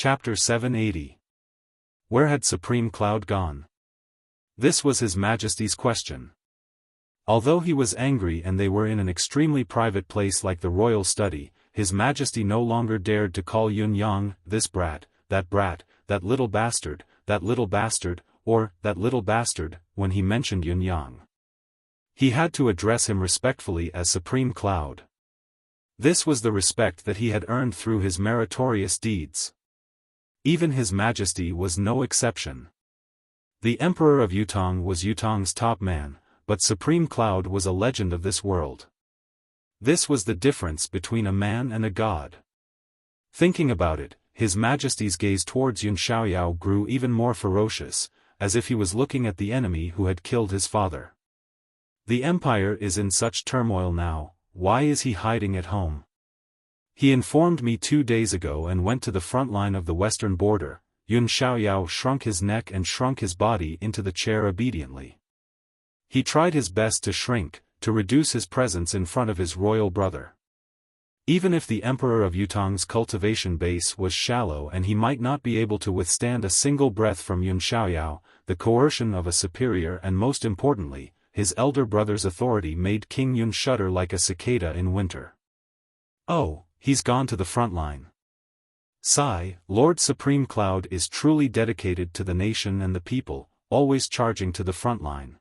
Chapter 780. Where had Supreme Cloud gone? This was His Majesty's question. Although he was angry and they were in an extremely private place like the royal study, His Majesty no longer dared to call Yun Yang, this brat, that little bastard, or that little bastard, when he mentioned Yun Yang. He had to address him respectfully as Supreme Cloud. This was the respect that he had earned through his meritorious deeds. Even His Majesty was no exception. The Emperor of Yutong was Yutong's top man, but Supreme Cloud was a legend of this world. This was the difference between a man and a god. Thinking about it, His Majesty's gaze towards Yun Xiaoyao grew even more ferocious, as if he was looking at the enemy who had killed his father. The empire is in such turmoil now, why is he hiding at home? He informed me 2 days ago and went to the front line of the western border. Yun Xiaoyao shrunk his neck and shrunk his body into the chair obediently. He tried his best to shrink, to reduce his presence in front of his royal brother. Even if the Emperor of Yutong's cultivation base was shallow and he might not be able to withstand a single breath from Yun Xiaoyao, the coercion of a superior and most importantly, his elder brother's authority made King Yun shudder like a cicada in winter. Oh, he's gone to the front line. Sigh, Lord Supreme Cloud is truly dedicated to the nation and the people, always charging to the front line.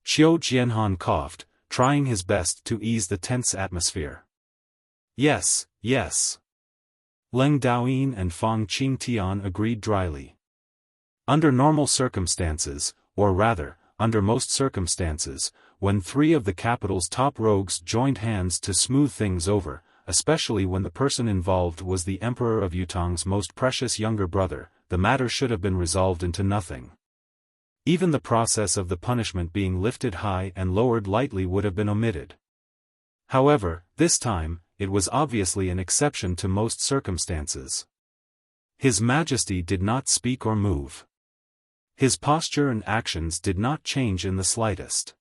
Qiu Jianhan coughed, trying his best to ease the tense atmosphere. Yes, yes. Leng Daoyin and Fang Qingtian agreed dryly. Under normal circumstances, or rather, under most circumstances, when 3 of the capital's top rogues joined hands to smooth things over, especially when the person involved was the Emperor of Yutong's most precious younger brother, the matter should have been resolved into nothing. Even the process of the punishment being lifted high and lowered lightly would have been omitted. However, this time, it was obviously an exception to most circumstances. His Majesty did not speak or move. His posture and actions did not change in the slightest.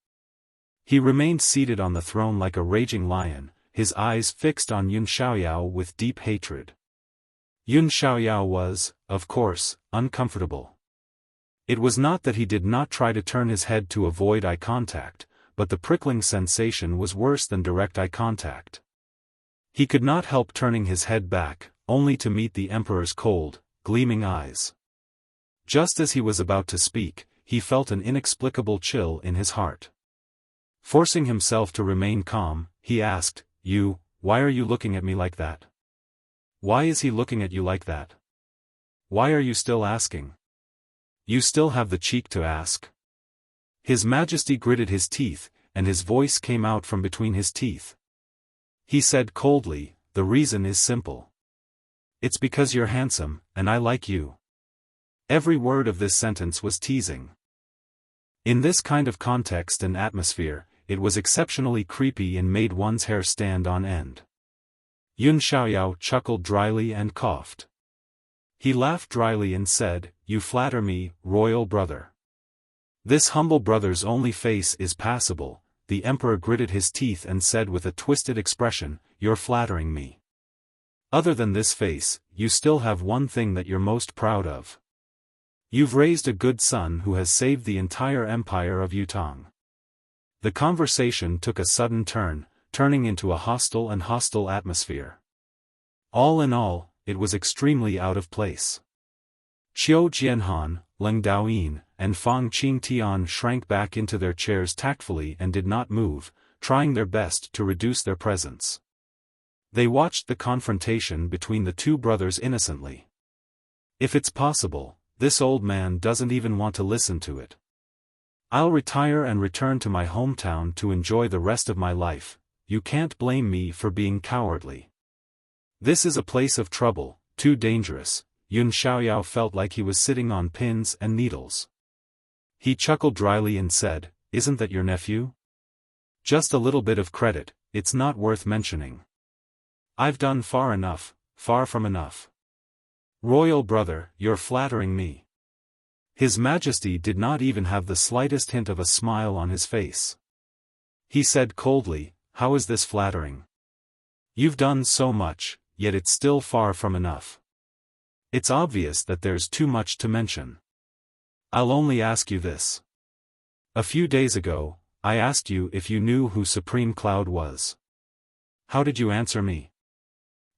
He remained seated on the throne like a raging lion, his eyes fixed on Yun Xiaoyao with deep hatred. Yun Xiaoyao was, of course, uncomfortable. It was not that he did not try to turn his head to avoid eye contact, but the prickling sensation was worse than direct eye contact. He could not help turning his head back, only to meet the Emperor's cold, gleaming eyes. Just as he was about to speak, he felt an inexplicable chill in his heart. Forcing himself to remain calm, he asked, Why are you looking at me like that? Why is he looking at you like that? Why are you still asking? You still have the cheek to ask? His Majesty gritted his teeth, and his voice came out from between his teeth. He said coldly, the reason is simple. It's because you're handsome, and I like you. Every word of this sentence was teasing. In this kind of context and atmosphere, it was exceptionally creepy and made one's hair stand on end. Yun Xiaoyao chuckled dryly and coughed. He laughed dryly and said, You flatter me, royal brother. This humble brother's only face is passable. The Emperor gritted his teeth and said with a twisted expression, You're flattering me. Other than this face, you still have one thing that you're most proud of. You've raised a good son who has saved the entire empire of Yutong. The conversation took a sudden turn, turning into a hostile atmosphere. All in all, it was extremely out of place. Qiu Jianhan, Leng Daoyin, and Fang Qingtian shrank back into their chairs tactfully and did not move, trying their best to reduce their presence. They watched the confrontation between the 2 brothers innocently. If it's possible, this old man doesn't even want to listen to it. I'll retire and return to my hometown to enjoy the rest of my life. You can't blame me for being cowardly. This is a place of trouble, too dangerous. Yun Xiaoyao felt like he was sitting on pins and needles. He chuckled dryly and said, Isn't that your nephew? Just a little bit of credit, it's not worth mentioning. I've done far enough, far from enough. Royal brother, you're flattering me. His Majesty did not even have the slightest hint of a smile on his face. He said coldly, How is this flattering? You've done so much, yet it's still far from enough. It's obvious that there's too much to mention. I'll only ask you this. A few days ago, I asked you if you knew who Supreme Cloud was. How did you answer me?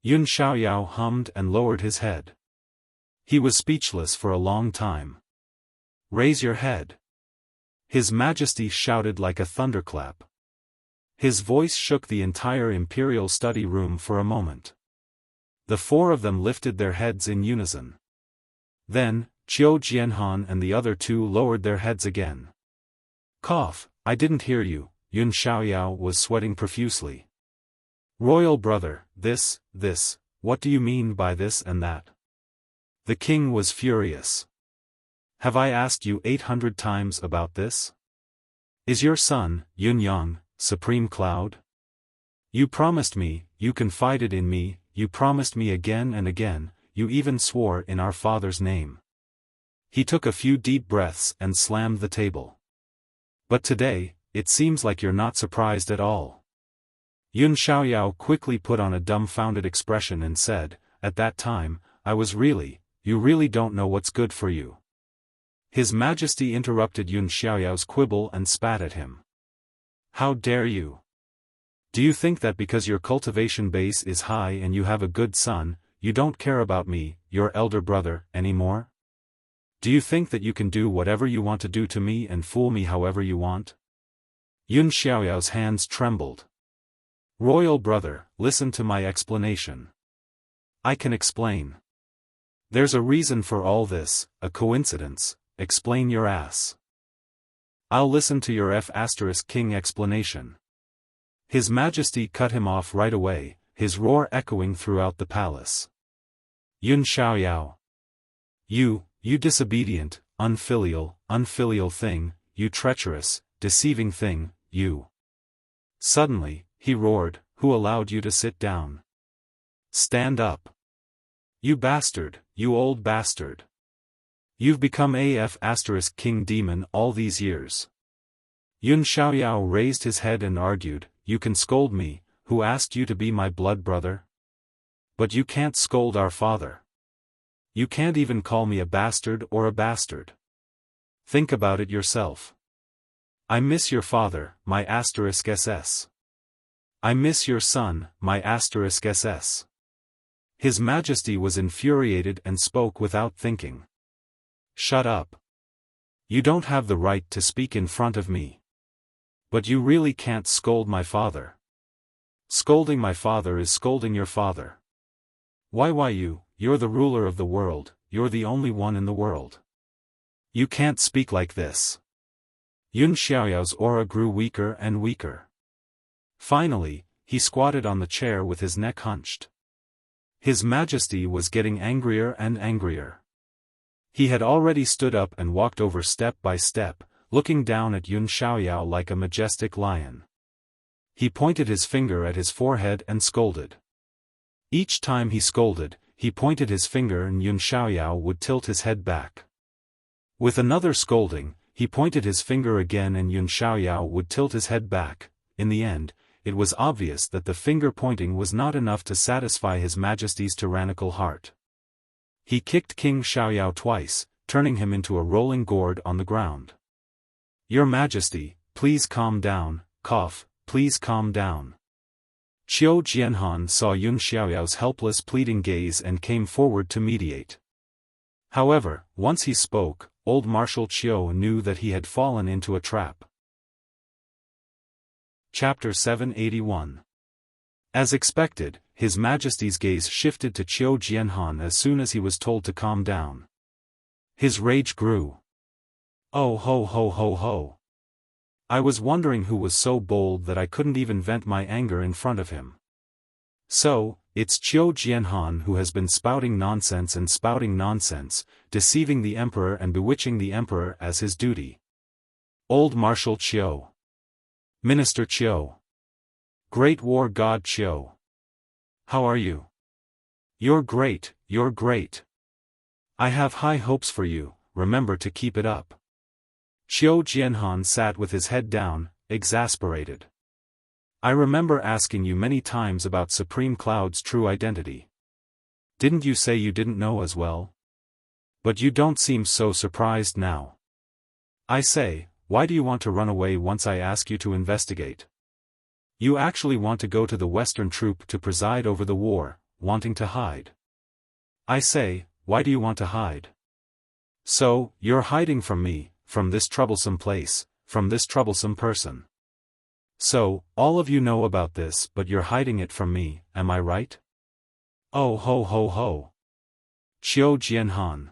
Yun Xiaoyao hummed and lowered his head. He was speechless for a long time. Raise your head. His Majesty shouted like a thunderclap. His voice shook the entire imperial study room for a moment. The four of them lifted their heads in unison. Then, Qiu Jianhan and the other two lowered their heads again. Cough, I didn't hear you. Yun Xiaoyao was sweating profusely. Royal brother, this, what do you mean by this and that? The king was furious. Have I asked you 800 times about this? Is your son, Yun Yang, Supreme Cloud? You promised me, you confided in me, you promised me again and again, you even swore in our father's name. He took a few deep breaths and slammed the table. But today, it seems like you're not surprised at all. Yun Xiaoyao quickly put on a dumbfounded expression and said, at that time, you really don't know what's good for you. His Majesty interrupted Yun Xiaoyao's quibble and spat at him. How dare you? Do you think that because your cultivation base is high and you have a good son, you don't care about me, your elder brother, anymore? Do you think that you can do whatever you want to do to me and fool me however you want? Yun Xiaoyao's hands trembled. Royal brother, listen to my explanation. I can explain. There's a reason for all this, a coincidence, explain your ass. I'll listen to your F***king explanation. His Majesty cut him off right away, his roar echoing throughout the palace. Yun Xiaoyao. You disobedient, unfilial thing, you treacherous, deceiving thing, you. Suddenly, he roared, who allowed you to sit down? Stand up. You bastard, you old bastard. You've become king demon all these years. Yun Xiaoyao raised his head and argued, you can scold me, who asked you to be my blood brother? But you can't scold our father. You can't even call me a bastard or a bastard. Think about it yourself. I miss your father, my *SS. I miss your son, my *SS. His Majesty was infuriated and spoke without thinking. Shut up. You don't have the right to speak in front of me. But you really can't scold my father. Scolding my father is scolding your father. Why you're the ruler of the world, you're the only one in the world. You can't speak like this. Yun Xiaoyao's aura grew weaker and weaker. Finally, he squatted on the chair with his neck hunched. His Majesty was getting angrier and angrier. He had already stood up and walked over step by step, looking down at Yun Xiaoyao like a majestic lion. He pointed his finger at his forehead and scolded. Each time he scolded, he pointed his finger and Yun Xiaoyao would tilt his head back. With another scolding, he pointed his finger again and Yun Xiaoyao would tilt his head back. In the end, it was obvious that the finger pointing was not enough to satisfy His Majesty's tyrannical heart. He kicked King Xiaoyao twice, turning him into a rolling gourd on the ground. Your Majesty, please calm down, cough, please calm down. Qiu Jianhan saw Yun Xiaoyao's helpless pleading gaze and came forward to mediate. However, once he spoke, old Marshal Qiu knew that he had fallen into a trap. Chapter 781. As expected, His Majesty's gaze shifted to Qiu Jianhan as soon as he was told to calm down. His rage grew. Oh ho ho ho ho. I was wondering who was so bold that I couldn't even vent my anger in front of him. So, it's Qiu Jianhan who has been spouting nonsense, deceiving the Emperor and bewitching the Emperor as his duty. Old Marshal Qiu. Minister Qiu. Great War God Qiu. How are you? You're great, you're great. I have high hopes for you, remember to keep it up. Qiu Jianhan sat with his head down, exasperated. I remember asking you many times about Supreme Cloud's true identity. Didn't you say you didn't know as well? But you don't seem so surprised now. I say, why do you want to run away once I ask you to investigate? You actually want to go to the Western troop to preside over the war, wanting to hide. I say, why do you want to hide? So, you're hiding from me, from this troublesome place, from this troublesome person. So, all of you know about this but you're hiding it from me, am I right? Oh ho ho ho. Qiu Jianhan.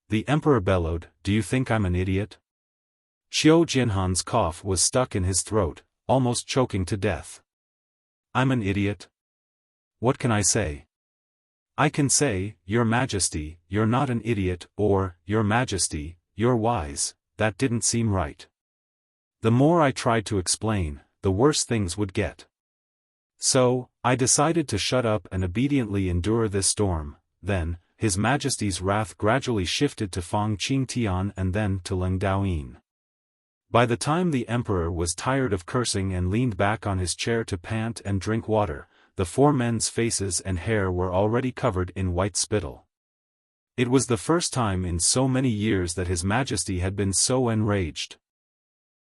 The emperor bellowed, do you think I'm an idiot? Qiu Jianhan's cough was stuck in his throat, almost choking to death. I'm an idiot? What can I say? I can say, Your Majesty, you're not an idiot, or, Your Majesty, you're wise. That didn't seem right. The more I tried to explain, the worse things would get. So, I decided to shut up and obediently endure this storm. Then, His Majesty's wrath gradually shifted to Fang Qingtian and then to Leng Daoyin. By the time the emperor was tired of cursing and leaned back on his chair to pant and drink water, the four men's faces and hair were already covered in white spittle. It was the first time in so many years that His Majesty had been so enraged.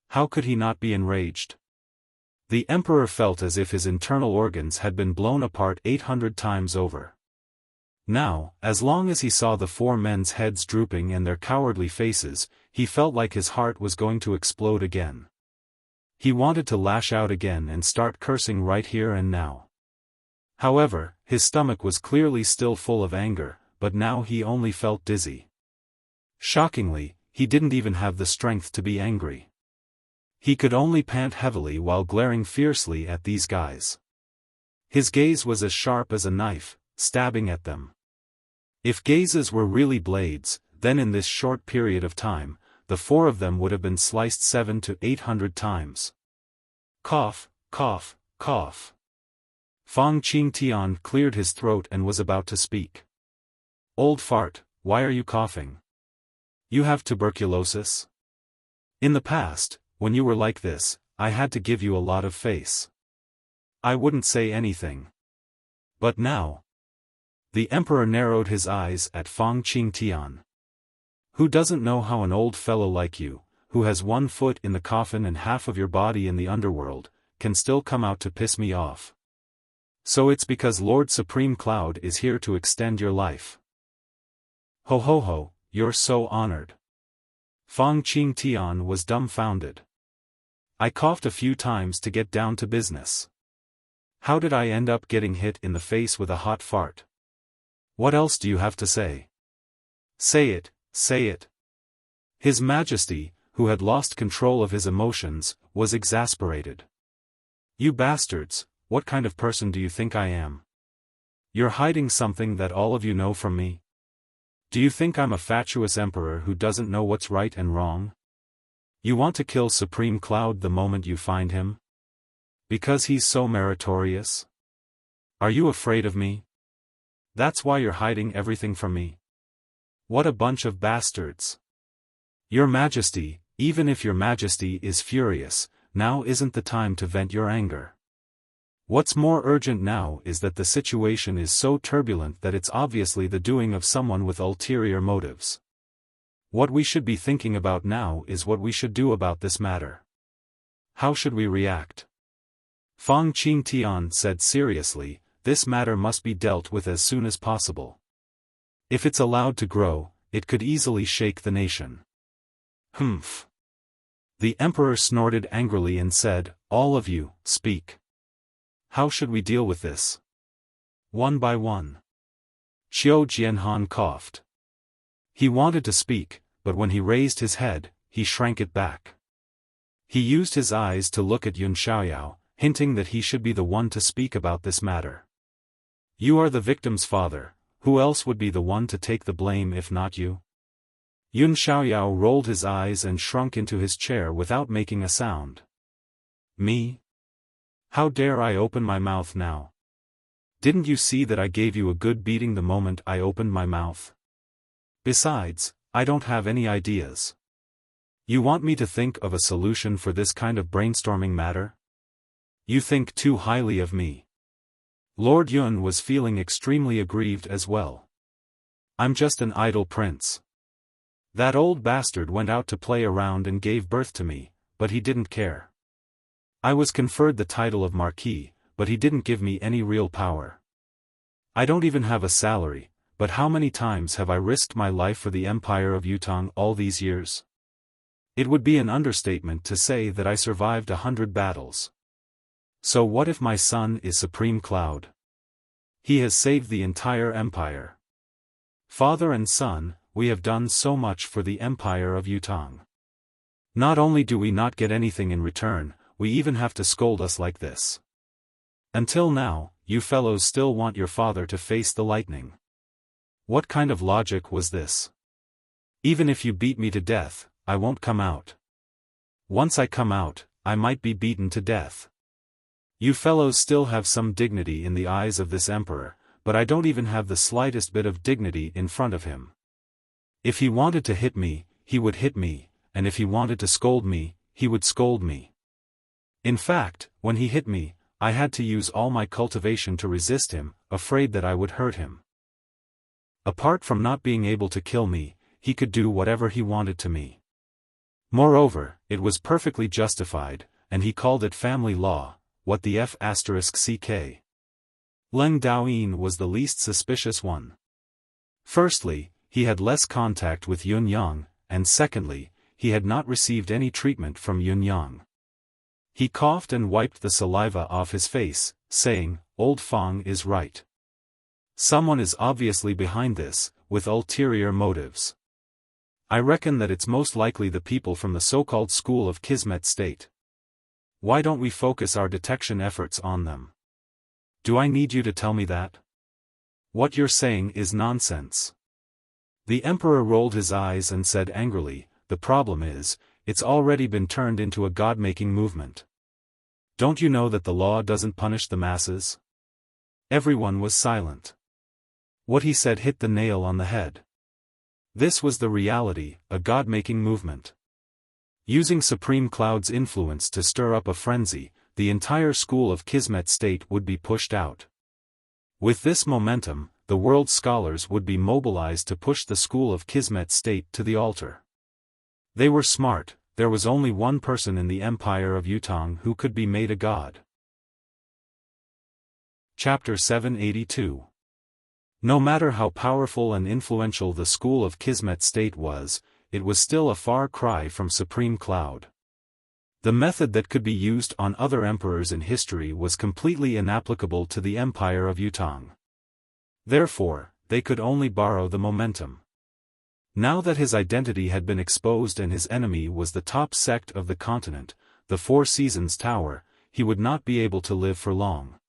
How could he not be enraged? The emperor felt as if his internal organs had been blown apart 800 times over. Now, as long as he saw the four men's heads drooping and their cowardly faces, he felt like his heart was going to explode again. He wanted to lash out again and start cursing right here and now. However, his stomach was clearly still full of anger, but now he only felt dizzy. Shockingly, he didn't even have the strength to be angry. He could only pant heavily while glaring fiercely at these guys. His gaze was as sharp as a knife, stabbing at them. If gazes were really blades, then in this short period of time, the four of them would have been sliced 700 to 800 times. Cough, cough, cough. Fang Qingtian cleared his throat and was about to speak. Old fart, why are you coughing? You have tuberculosis? In the past, when you were like this, I had to give you a lot of face. I wouldn't say anything. But now. The emperor narrowed his eyes at Fang Qingtian. Who doesn't know how an old fellow like you, who has one foot in the coffin and half of your body in the underworld, can still come out to piss me off? So it's because Lord Supreme Cloud is here to extend your life. Ho ho ho, you're so honored. Fang Qingtian was dumbfounded. I coughed a few times to get down to business. How did I end up getting hit in the face with a hot fart? What else do you have to say? Say it, say it. His Majesty, who had lost control of his emotions, was exasperated. You bastards, what kind of person do you think I am? You're hiding something that all of you know from me? Do you think I'm a fatuous emperor who doesn't know what's right and wrong? You want to kill Supreme Cloud the moment you find him? Because he's so meritorious? Are you afraid of me? That's why you're hiding everything from me? What a bunch of bastards. Your Majesty, even if your Majesty is furious, now isn't the time to vent your anger. What's more urgent now is that the situation is so turbulent that it's obviously the doing of someone with ulterior motives. What we should be thinking about now is what we should do about this matter. How should we react? Fang Qingtian said seriously, this matter must be dealt with as soon as possible. If it's allowed to grow, it could easily shake the nation. Humph. The emperor snorted angrily and said, all of you, speak. How should we deal with this? One by one. Qiu Jianhan coughed. He wanted to speak, but when he raised his head, he shrank it back. He used his eyes to look at Yun Xiaoyao, hinting that he should be the one to speak about this matter. You are the victim's father, who else would be the one to take the blame if not you? Yun Xiaoyao rolled his eyes and shrunk into his chair without making a sound. Me? How dare I open my mouth now? Didn't you see that I gave you a good beating the moment I opened my mouth? Besides, I don't have any ideas. You want me to think of a solution for this kind of brainstorming matter? You think too highly of me. Lord Yun was feeling extremely aggrieved as well. I'm just an idle prince. That old bastard went out to play around and gave birth to me, but he didn't care. I was conferred the title of Marquis, but he didn't give me any real power. I don't even have a salary, but how many times have I risked my life for the Empire of Yutong all these years? It would be an understatement to say that I survived 100 battles. So what if my son is Supreme Cloud? He has saved the entire empire. Father and son, we have done so much for the Empire of Yutong. Not only do we not get anything in return, we even have to scold us like this. Until now, you fellows still want your father to face the lightning. What kind of logic was this? Even if you beat me to death, I won't come out. Once I come out, I might be beaten to death. You fellows still have some dignity in the eyes of this emperor, but I don't even have the slightest bit of dignity in front of him. If he wanted to hit me, he would hit me, and if he wanted to scold me, he would scold me. In fact, when he hit me, I had to use all my cultivation to resist him, afraid that I would hurt him. Apart from not being able to kill me, he could do whatever he wanted to me. Moreover, it was perfectly justified, and he called it family law, what the F***ck. Leng Daoyin was the least suspicious one. Firstly, he had less contact with Yun Yang, and secondly, he had not received any treatment from Yun Yang. He coughed and wiped the saliva off his face, saying, "Old Fang is right. Someone is obviously behind this, with ulterior motives. I reckon that it's most likely the people from the so-called School of Kismet State. Why don't we focus our detection efforts on them? Do I need you to tell me that? What you're saying is nonsense." The emperor rolled his eyes and said angrily, "The problem is, it's already been turned into a god-making movement. Don't you know that the law doesn't punish the masses?" Everyone was silent. What he said hit the nail on the head. This was the reality, a god-making movement. Using Supreme Cloud's influence to stir up a frenzy, the entire school of Kismet State would be pushed out. With this momentum, the world's scholars would be mobilized to push the school of Kismet State to the altar. They were smart, there was only one person in the Empire of Yutong who could be made a god. Chapter 782. No matter how powerful and influential the school of Kismet State was, it was still a far cry from Supreme Cloud. The method that could be used on other emperors in history was completely inapplicable to the Empire of Yutong. Therefore, they could only borrow the momentum. Now that his identity had been exposed and his enemy was the top sect of the continent, the Four Seasons Tower, he would not be able to live for long.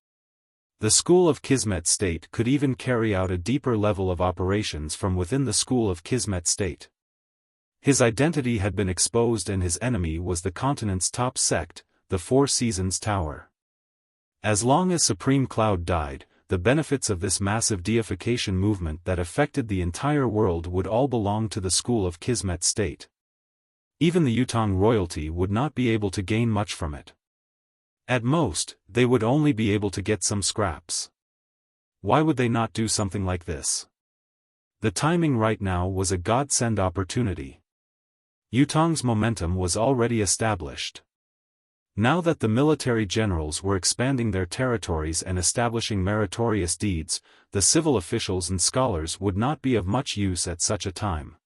The School of Kismet State could even carry out a deeper level of operations from within the School of Kismet State. His identity had been exposed and his enemy was the continent's top sect, the Four Seasons Tower. As long as Supreme Cloud died, the benefits of this massive deification movement that affected the entire world would all belong to the School of Kismet State. Even the Yutong royalty would not be able to gain much from it. At most, they would only be able to get some scraps. Why would they not do something like this? The timing right now was a godsend opportunity. Yutong's momentum was already established. Now that the military generals were expanding their territories and establishing meritorious deeds, the civil officials and scholars would not be of much use at such a time.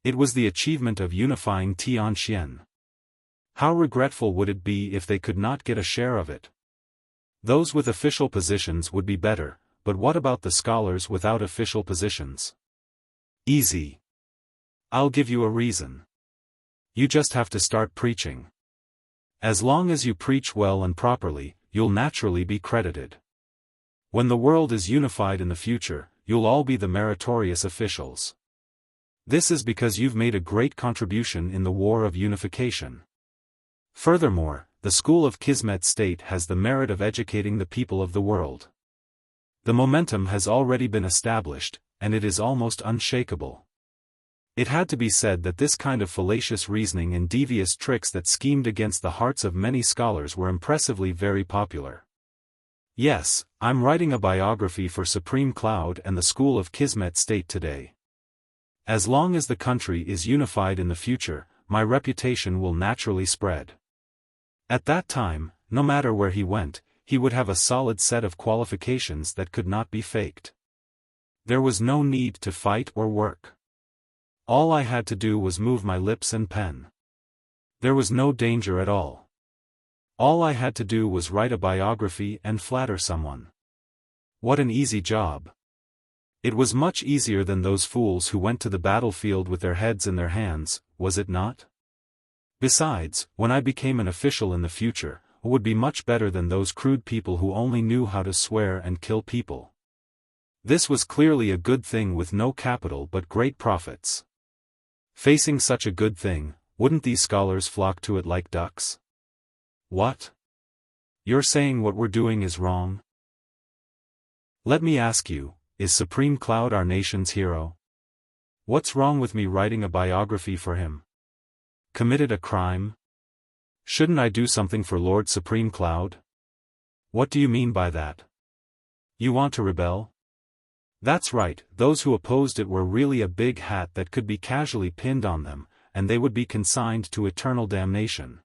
It was the achievement of unifying Tianxian. How regretful would it be if they could not get a share of it? Those with official positions would be better, but what about the scholars without official positions? Easy. I'll give you a reason. You just have to start preaching. As long as you preach well and properly, you'll naturally be credited. When the world is unified in the future, you'll all be the meritorious officials. This is because you've made a great contribution in the war of unification. Furthermore, the School of Kismet State has the merit of educating the people of the world. The momentum has already been established, and it is almost unshakable. It had to be said that this kind of fallacious reasoning and devious tricks that schemed against the hearts of many scholars were impressively very popular. Yes, I'm writing a biography for Supreme Cloud and the School of Kismet State today. As long as the country is unified in the future, my reputation will naturally spread. At that time, no matter where he went, he would have a solid set of qualifications that could not be faked. There was no need to fight or work. All I had to do was move my lips and pen. There was no danger at all. All I had to do was write a biography and flatter someone. What an easy job. It was much easier than those fools who went to the battlefield with their heads in their hands, was it not? Besides, when I became an official in the future, I would be much better than those crude people who only knew how to swear and kill people. This was clearly a good thing with no capital but great profits. Facing such a good thing, wouldn't these scholars flock to it like ducks? What? You're saying what we're doing is wrong? Let me ask you, is Supreme Cloud our nation's hero? What's wrong with me writing a biography for him? Committed a crime? Shouldn't I do something for Lord Supreme Cloud? What do you mean by that? You want to rebel? That's right, those who opposed it were really a big hat that could be casually pinned on them, and they would be consigned to eternal damnation.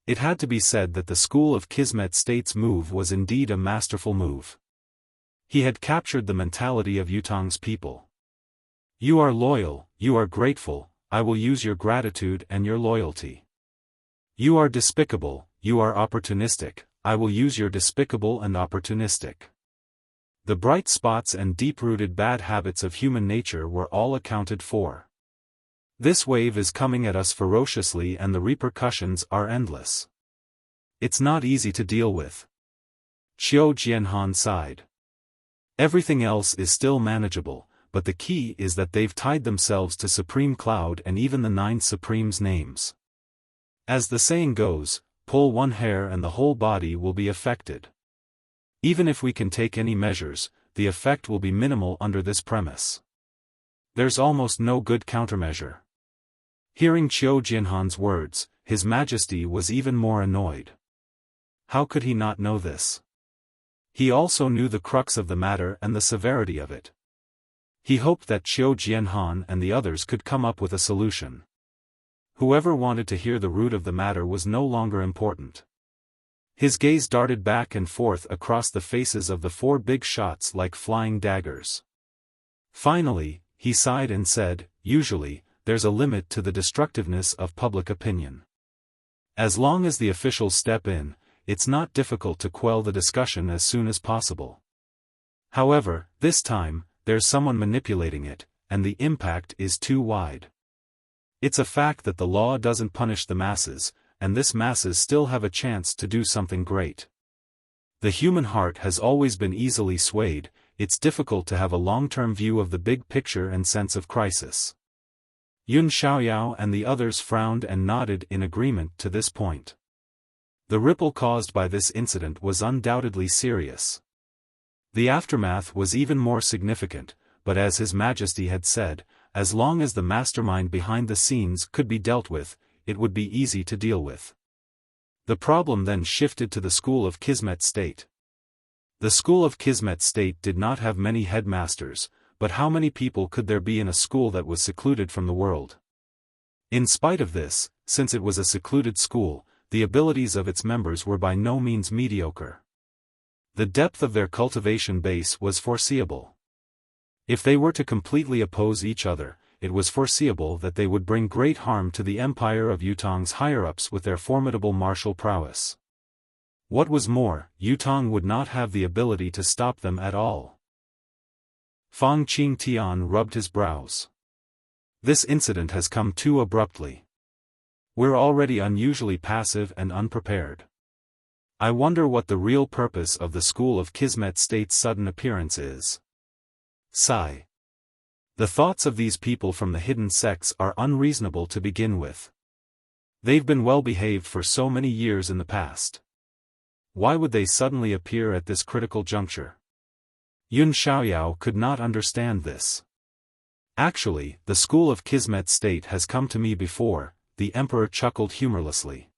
It had to be said that the School of Kismet State's move was indeed a masterful move. He had captured the mentality of Yutong's people. You are loyal, you are grateful, I will use your gratitude and your loyalty. You are despicable, you are opportunistic, I will use your despicable and opportunistic. The bright spots and deep-rooted bad habits of human nature were all accounted for. This wave is coming at us ferociously and the repercussions are endless. It's not easy to deal with. Qiu Jianhan sighed. Everything else is still manageable, but the key is that they've tied themselves to Supreme Cloud and even the 9 Supremes' names. As the saying goes, pull one hair and the whole body will be affected. Even if we can take any measures, the effect will be minimal under this premise. There's almost no good countermeasure. Hearing Qiu Jianhan's words, His Majesty was even more annoyed. How could he not know this? He also knew the crux of the matter and the severity of it. He hoped that Qiu Jianhan and the others could come up with a solution. Whoever wanted to hear the root of the matter was no longer important. His gaze darted back and forth across the faces of the 4 big shots like flying daggers. Finally, he sighed and said, usually, there's a limit to the destructiveness of public opinion. As long as the officials step in, it's not difficult to quell the discussion as soon as possible. However, this time, there's someone manipulating it, and the impact is too wide. It's a fact that the law doesn't punish the masses, and this masses still have a chance to do something great. The human heart has always been easily swayed, it's difficult to have a long-term view of the big picture and sense of crisis. Yun Xiaoyao and the others frowned and nodded in agreement to this point. The ripple caused by this incident was undoubtedly serious. The aftermath was even more significant, but as His Majesty had said, as long as the mastermind behind the scenes could be dealt with, it would be easy to deal with. The problem then shifted to the School of Kismet State. The School of Kismet State did not have many headmasters, but how many people could there be in a school that was secluded from the world? In spite of this, since it was a secluded school, the abilities of its members were by no means mediocre. The depth of their cultivation base was foreseeable. If they were to completely oppose each other, it was foreseeable that they would bring great harm to the empire of Yutong's higher-ups with their formidable martial prowess. What was more, Yutong would not have the ability to stop them at all. Fang Qingtian rubbed his brows. This incident has come too abruptly. We're already unusually passive and unprepared. I wonder what the real purpose of the School of Kismet State's sudden appearance is. Sigh. The thoughts of these people from the hidden sects are unreasonable to begin with. They've been well behaved for so many years in the past. Why would they suddenly appear at this critical juncture? Yun Xiaoyao could not understand this. Actually, the School of Kismet State has come to me before, the Emperor chuckled humorlessly.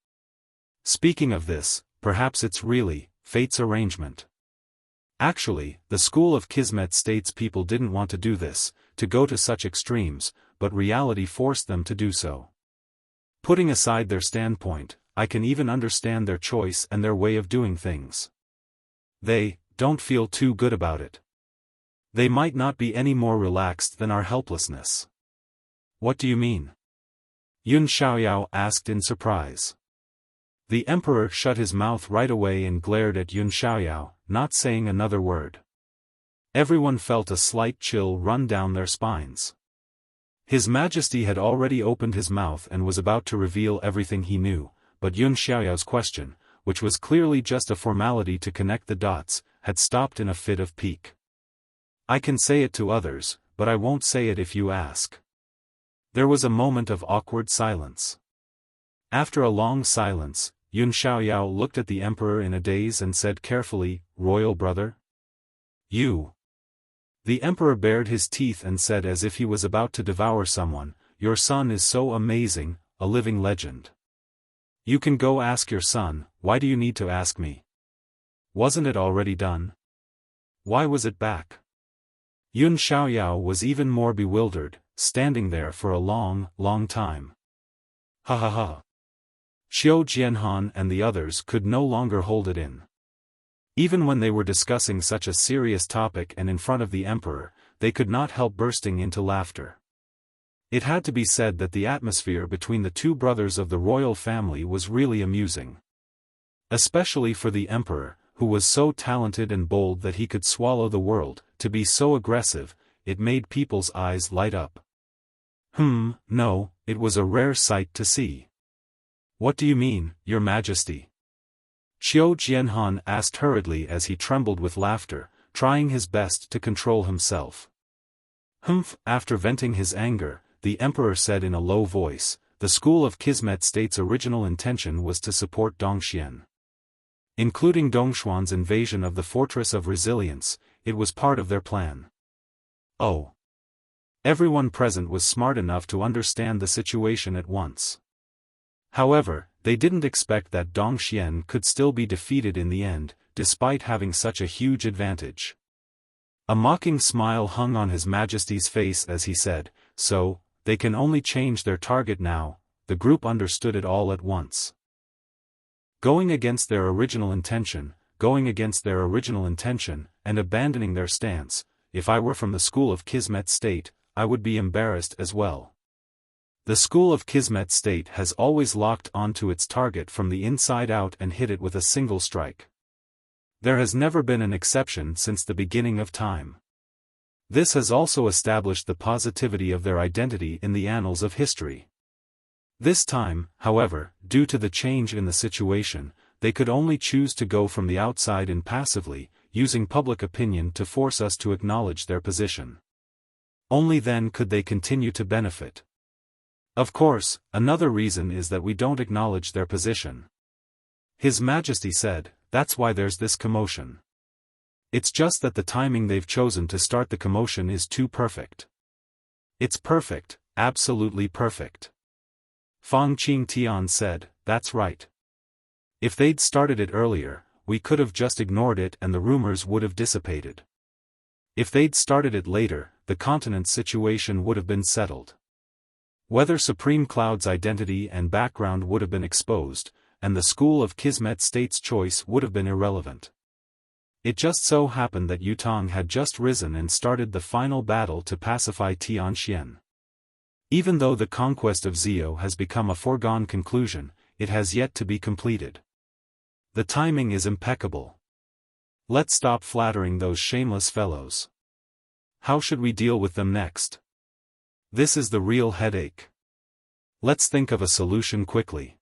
Speaking of this, perhaps it's really fate's arrangement. Actually, the school of Kismet states people didn't want to do this, to go to such extremes, but reality forced them to do so. Putting aside their standpoint, I can even understand their choice and their way of doing things. They don't feel too good about it. They might not be any more relaxed than our helplessness. What do you mean? Yun Xiaoyao asked in surprise. The emperor shut his mouth right away and glared at Yun Xiaoyao, not saying another word. Everyone felt a slight chill run down their spines. His Majesty had already opened his mouth and was about to reveal everything he knew, but Yun Xiaoyao's question, which was clearly just a formality to connect the dots, had stopped in a fit of pique. I can say it to others, but I won't say it if you ask. There was a moment of awkward silence. After a long silence, Yun Xiaoyao looked at the emperor in a daze and said carefully, "Royal brother? You." The emperor bared his teeth and said as if he was about to devour someone, "Your son is so amazing, a living legend. You can go ask your son, why do you need to ask me? Wasn't it already done? Why was it back?" Yun Xiaoyao was even more bewildered, standing there for a long, long time. Ha ha ha. Xiao Jianhan and the others could no longer hold it in. Even when they were discussing such a serious topic and in front of the emperor, they could not help bursting into laughter. It had to be said that the atmosphere between the two brothers of the royal family was really amusing. Especially for the emperor, who was so talented and bold that he could swallow the world, to be so aggressive, it made people's eyes light up. No, it was a rare sight to see. What do you mean, Your Majesty? Xiao Jianhan asked hurriedly as he trembled with laughter, trying his best to control himself. After venting his anger, the emperor said in a low voice, the school of Kismet state's original intention was to support Dongxian. Including Dongshuan's invasion of the Fortress of Resilience, it was part of their plan. Oh. Everyone present was smart enough to understand the situation at once. However, they didn't expect that Dongxian could still be defeated in the end, despite having such a huge advantage. A mocking smile hung on His Majesty's face as he said, "So, they can only change their target now." The group understood it all at once. Going against their original intention, and abandoning their stance. If I were from the school of Kismet State, I would be embarrassed as well. The school of Kismet State has always locked onto its target from the inside out and hit it with a single strike. There has never been an exception since the beginning of time. This has also established the positivity of their identity in the annals of history. This time, however, due to the change in the situation, they could only choose to go from the outside impassively, using public opinion to force us to acknowledge their position. Only then could they continue to benefit. Of course, another reason is that we don't acknowledge their position. His Majesty said, that's why there's this commotion. It's just that the timing they've chosen to start the commotion is too perfect. It's perfect, absolutely perfect. Fang Qingtian said, that's right. If they'd started it earlier, we could have just ignored it and the rumors would have dissipated. If they'd started it later, the continent's situation would have been settled. Whether Supreme Cloud's identity and background would have been exposed, and the school of Kismet State's choice would have been irrelevant. It just so happened that Yutong had just risen and started the final battle to pacify Tianxian. Even though the conquest of Zhou has become a foregone conclusion, it has yet to be completed. The timing is impeccable. Let's stop flattering those shameless fellows. How should we deal with them next? This is the real headache. Let's think of a solution quickly.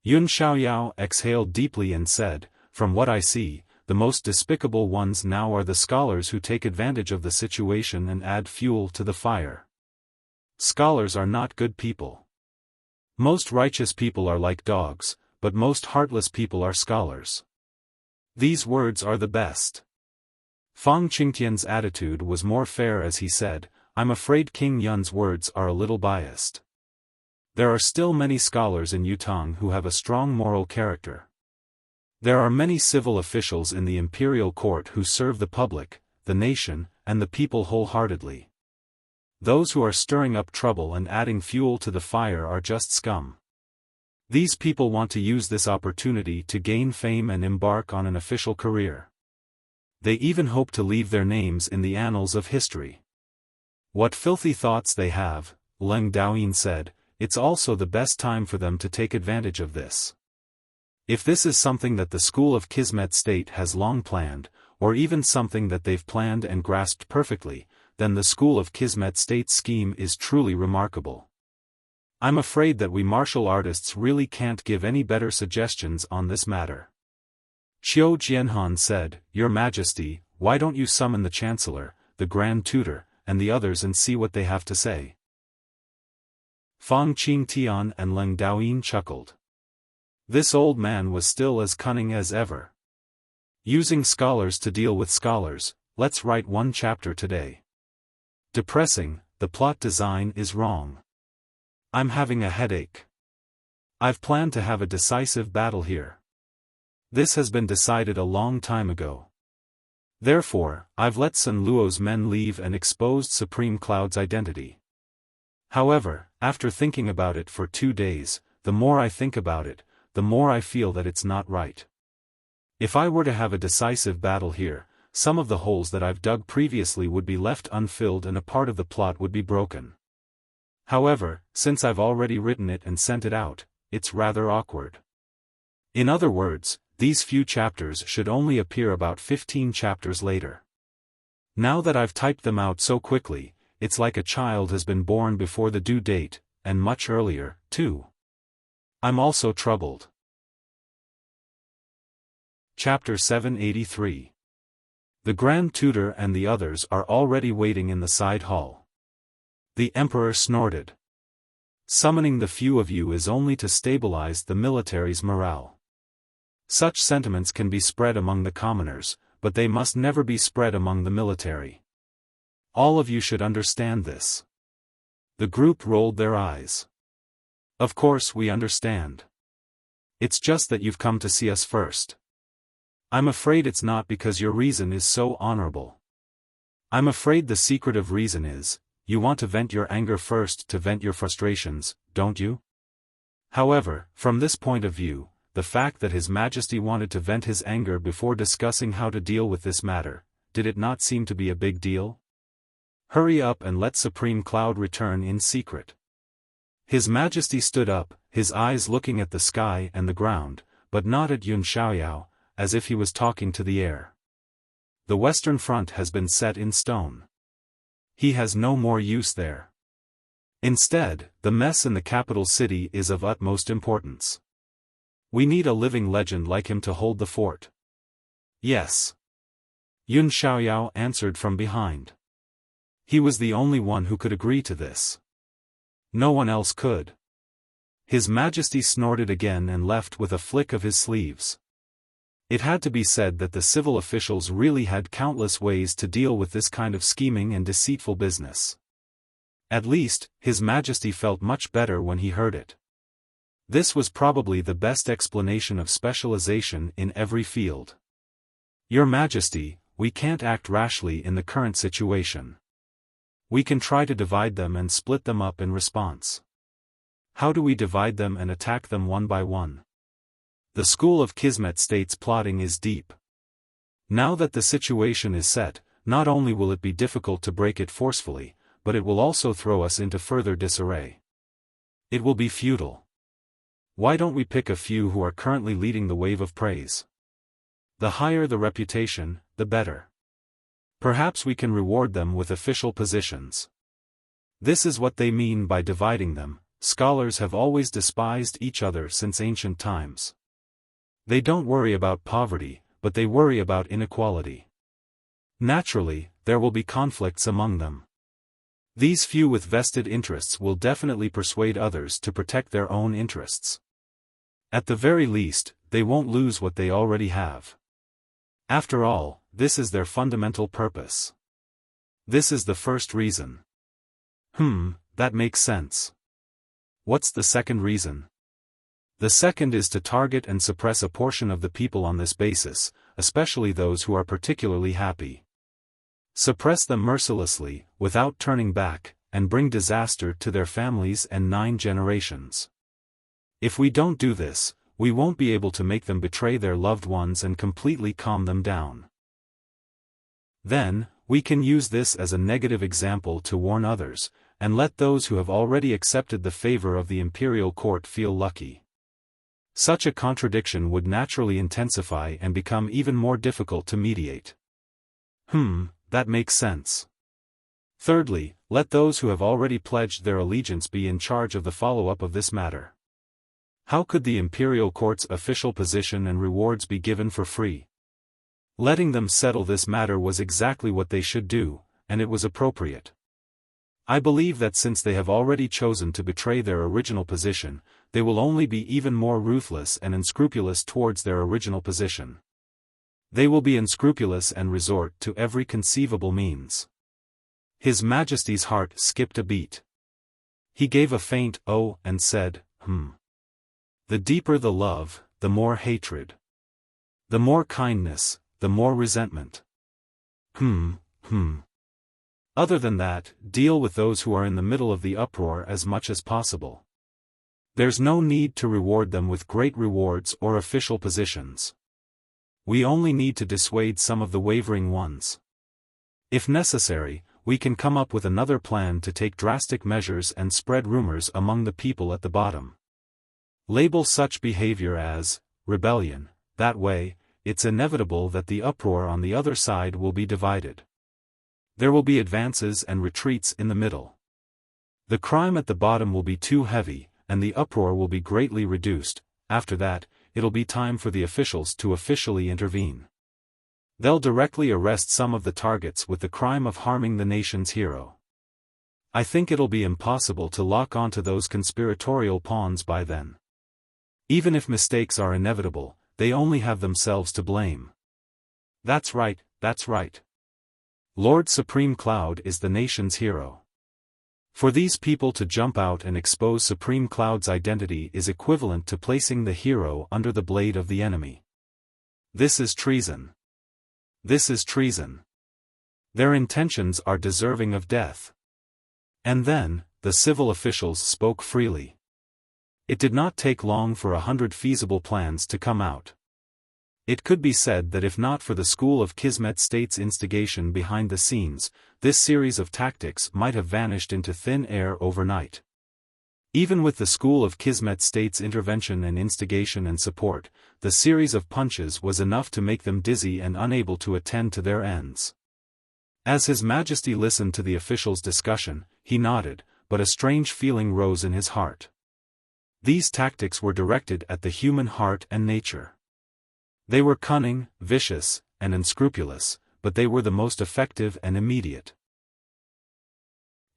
Yun Xiaoyao exhaled deeply and said, from what I see, the most despicable ones now are the scholars who take advantage of the situation and add fuel to the fire. Scholars are not good people. Most righteous people are like dogs, but most heartless people are scholars. These words are the best. Fang Qingtian's attitude was more fair as he said, I'm afraid King Yun's words are a little biased. There are still many scholars in Yutong who have a strong moral character. There are many civil officials in the imperial court who serve the public, the nation, and the people wholeheartedly. Those who are stirring up trouble and adding fuel to the fire are just scum. These people want to use this opportunity to gain fame and embark on an official career. They even hope to leave their names in the annals of history. What filthy thoughts they have, Leng Daoyin said. It's also the best time for them to take advantage of this. If this is something that the school of Kismet State has long planned, or even something that they've planned and grasped perfectly, then the school of Kismet State's scheme is truly remarkable. I'm afraid that we martial artists really can't give any better suggestions on this matter. Qiu Jianhan said, Your Majesty, why don't you summon the Chancellor, the Grand Tutor, and the others and see what they have to say? Fang Qingtian and Leng Daoyin chuckled. This old man was still as cunning as ever. Using scholars to deal with scholars, let's write one chapter today. Depressing, the plot design is wrong. I'm having a headache. I've planned to have a decisive battle here. This has been decided a long time ago. Therefore, I've let Sun Luo's men leave and exposed Supreme Cloud's identity. However, after thinking about it for 2 days, the more I think about it, the more I feel that it's not right. If I were to have a decisive battle here, some of the holes that I've dug previously would be left unfilled and a part of the plot would be broken. However, since I've already written it and sent it out, it's rather awkward. In other words, these few chapters should only appear about 15 chapters later. Now that I've typed them out so quickly, it's like a child has been born before the due date, and much earlier, too. I'm also troubled. Chapter 783. The Grand Tutor and the others are already waiting in the side hall. The Emperor snorted. Summoning the few of you is only to stabilize the military's morale. Such sentiments can be spread among the commoners, but they must never be spread among the military. All of you should understand this. The group rolled their eyes. Of course we understand. It's just that you've come to see us first. I'm afraid it's not because your reason is so honorable. I'm afraid the secretive reason is, you want to vent your anger first to vent your frustrations, don't you? However, from this point of view, the fact that His Majesty wanted to vent his anger before discussing how to deal with this matter, did it not seem to be a big deal? Hurry up and let Supreme Cloud return in secret. His Majesty stood up, his eyes looking at the sky and the ground, but not at Yun Xiaoyao, as if he was talking to the air. The Western Front has been set in stone. He has no more use there. Instead, the mess in the capital city is of utmost importance. We need a living legend like him to hold the fort. Yes. Yun Xiaoyao answered from behind. He was the only one who could agree to this. No one else could. His Majesty snorted again and left with a flick of his sleeves. It had to be said that the civil officials really had countless ways to deal with this kind of scheming and deceitful business. At least, His Majesty felt much better when he heard it. This was probably the best explanation of specialization in every field. Your Majesty, we can't act rashly in the current situation. We can try to divide them and split them up in response. How do we divide them and attack them one by one? The school of Kismet State's plotting is deep. Now that the situation is set, not only will it be difficult to break it forcefully, but it will also throw us into further disarray. It will be futile. Why don't we pick a few who are currently leading the wave of praise? The higher the reputation, the better. Perhaps we can reward them with official positions. This is what they mean by dividing them. Scholars have always despised each other since ancient times. They don't worry about poverty, but they worry about inequality. Naturally, there will be conflicts among them. These few with vested interests will definitely persuade others to protect their own interests. At the very least, they won't lose what they already have. After all, this is their fundamental purpose. This is the first reason. That makes sense. What's the second reason? The second is to target and suppress a portion of the people on this basis, especially those who are particularly happy. Suppress them mercilessly, without turning back, and bring disaster to their families and 9 generations. If we don't do this, we won't be able to make them betray their loved ones and completely calm them down. Then, we can use this as a negative example to warn others, and let those who have already accepted the favor of the imperial court feel lucky. Such a contradiction would naturally intensify and become even more difficult to mediate. That makes sense. Thirdly, let those who have already pledged their allegiance be in charge of the follow-up of this matter. How could the imperial court's official position and rewards be given for free? Letting them settle this matter was exactly what they should do, and it was appropriate. I believe that since they have already chosen to betray their original position, they will only be even more ruthless and unscrupulous towards their original position. They will be unscrupulous and resort to every conceivable means. His Majesty's heart skipped a beat. He gave a faint "oh" and said, The deeper the love, the more hatred. The more kindness, the more resentment. Other than that, deal with those who are in the middle of the uproar as much as possible. There's no need to reward them with great rewards or official positions. We only need to dissuade some of the wavering ones. If necessary, we can come up with another plan to take drastic measures and spread rumors among the people at the bottom. Label such behavior as rebellion. That way, it's inevitable that the uproar on the other side will be divided. There will be advances and retreats in the middle. The crime at the bottom will be too heavy, and the uproar will be greatly reduced. After that, it'll be time for the officials to officially intervene. They'll directly arrest some of the targets with the crime of harming the nation's hero. I think it'll be impossible to lock onto those conspiratorial pawns by then. Even if mistakes are inevitable, they only have themselves to blame. That's right, that's right. Lord Supreme Cloud is the nation's hero. For these people to jump out and expose Supreme Cloud's identity is equivalent to placing the hero under the blade of the enemy. This is treason. This is treason. Their intentions are deserving of death. And then, the civil officials spoke freely. It did not take long for 100 feasible plans to come out. It could be said that if not for the School of Kismet State's instigation behind the scenes, this series of tactics might have vanished into thin air overnight. Even with the School of Kismet State's intervention and instigation and support, the series of punches was enough to make them dizzy and unable to attend to their ends. As His Majesty listened to the officials' discussion, he nodded, but a strange feeling rose in his heart. These tactics were directed at the human heart and nature. They were cunning, vicious, and unscrupulous, but they were the most effective and immediate.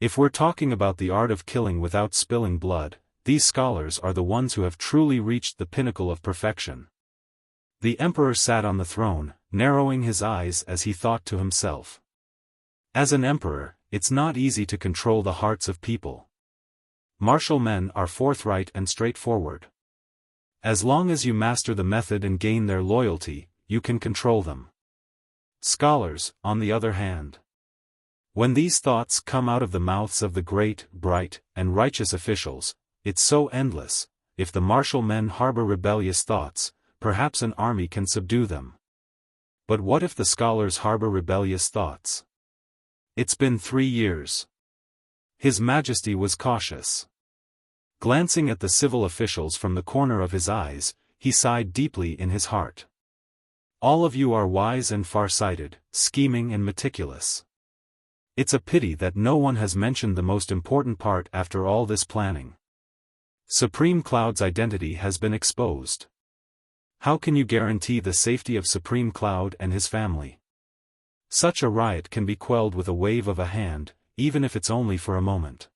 If we're talking about the art of killing without spilling blood, these scholars are the ones who have truly reached the pinnacle of perfection. The emperor sat on the throne, narrowing his eyes as he thought to himself. As an emperor, it's not easy to control the hearts of people. Martial men are forthright and straightforward. As long as you master the method and gain their loyalty, you can control them. Scholars, on the other hand. When these thoughts come out of the mouths of the great, bright, and righteous officials, it's so endless. If the martial men harbor rebellious thoughts, perhaps an army can subdue them. But what if the scholars harbor rebellious thoughts? It's been 3 years. His Majesty was cautious. Glancing at the civil officials from the corner of his eyes, he sighed deeply in his heart. All of you are wise and far-sighted, scheming and meticulous. It's a pity that no one has mentioned the most important part after all this planning. Supreme Cloud's identity has been exposed. How can you guarantee the safety of Supreme Cloud and his family? Such a riot can be quelled with a wave of a hand, even if it's only for a moment.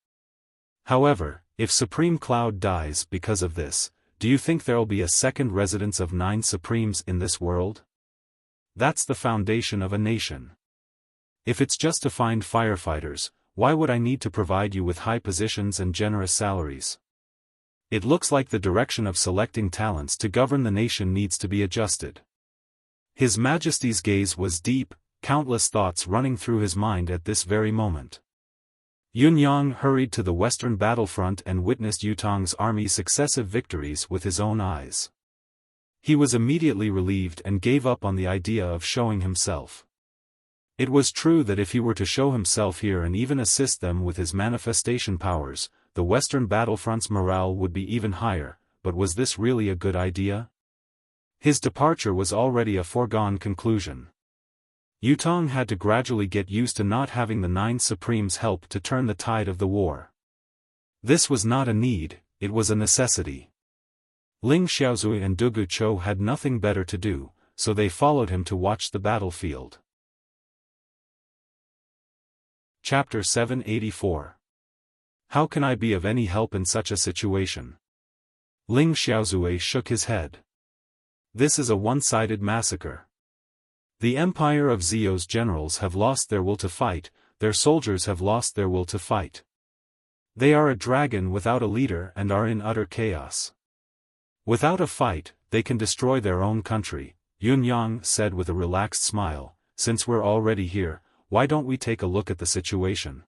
However, if Supreme Cloud dies because of this, do you think there'll be a second residence of 9 Supremes in this world? That's the foundation of a nation. If it's just to find firefighters, why would I need to provide you with high positions and generous salaries? It looks like the direction of selecting talents to govern the nation needs to be adjusted. His Majesty's gaze was deep, countless thoughts running through his mind at this very moment. Yunyang hurried to the western battlefront and witnessed Yutong's army's successive victories with his own eyes. He was immediately relieved and gave up on the idea of showing himself. It was true that if he were to show himself here and even assist them with his manifestation powers, the western battlefront's morale would be even higher, but was this really a good idea? His departure was already a foregone conclusion. Yutong had to gradually get used to not having the Nine Supremes' help to turn the tide of the war. This was not a need, it was a necessity. Ling Xiaozui and Dugu Chou had nothing better to do, so they followed him to watch the battlefield. Chapter 784. How can I be of any help in such a situation? Ling Xiaozui shook his head. This is a one-sided massacre. The empire of Zio's generals have lost their will to fight, their soldiers have lost their will to fight. They are a dragon without a leader and are in utter chaos. Without a fight, they can destroy their own country, Yunyang said with a relaxed smile. Since we're already here, why don't we take a look at the situation?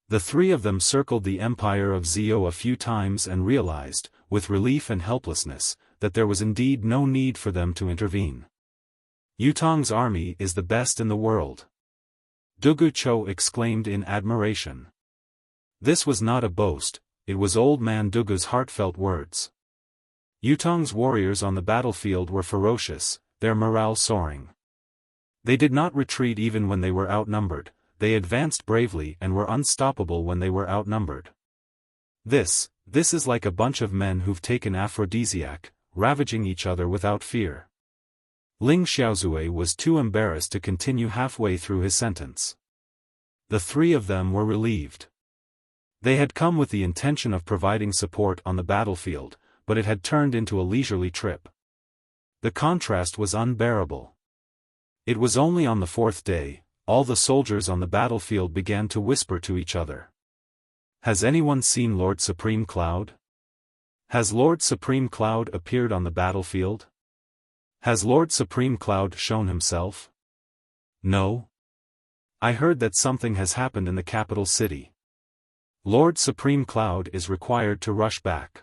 The three of them circled the empire of Zio a few times and realized, with relief and helplessness, that there was indeed no need for them to intervene. Yutong's army is the best in the world. Dugu Chou exclaimed in admiration. This was not a boast, it was old man Dugu's heartfelt words. Yutong's warriors on the battlefield were ferocious, their morale soaring. They did not retreat even when they were outnumbered, they advanced bravely and were unstoppable when they were outnumbered. This is like a bunch of men who've taken aphrodisiac, ravaging each other without fear. Ling Xiaozui was too embarrassed to continue halfway through his sentence. The three of them were relieved. They had come with the intention of providing support on the battlefield, but it had turned into a leisurely trip. The contrast was unbearable. It was only on the fourth day, all the soldiers on the battlefield began to whisper to each other. Has anyone seen Lord Supreme Cloud? Has Lord Supreme Cloud appeared on the battlefield? Has Lord Supreme Cloud shown himself? No. I heard that something has happened in the capital city. Lord Supreme Cloud is required to rush back.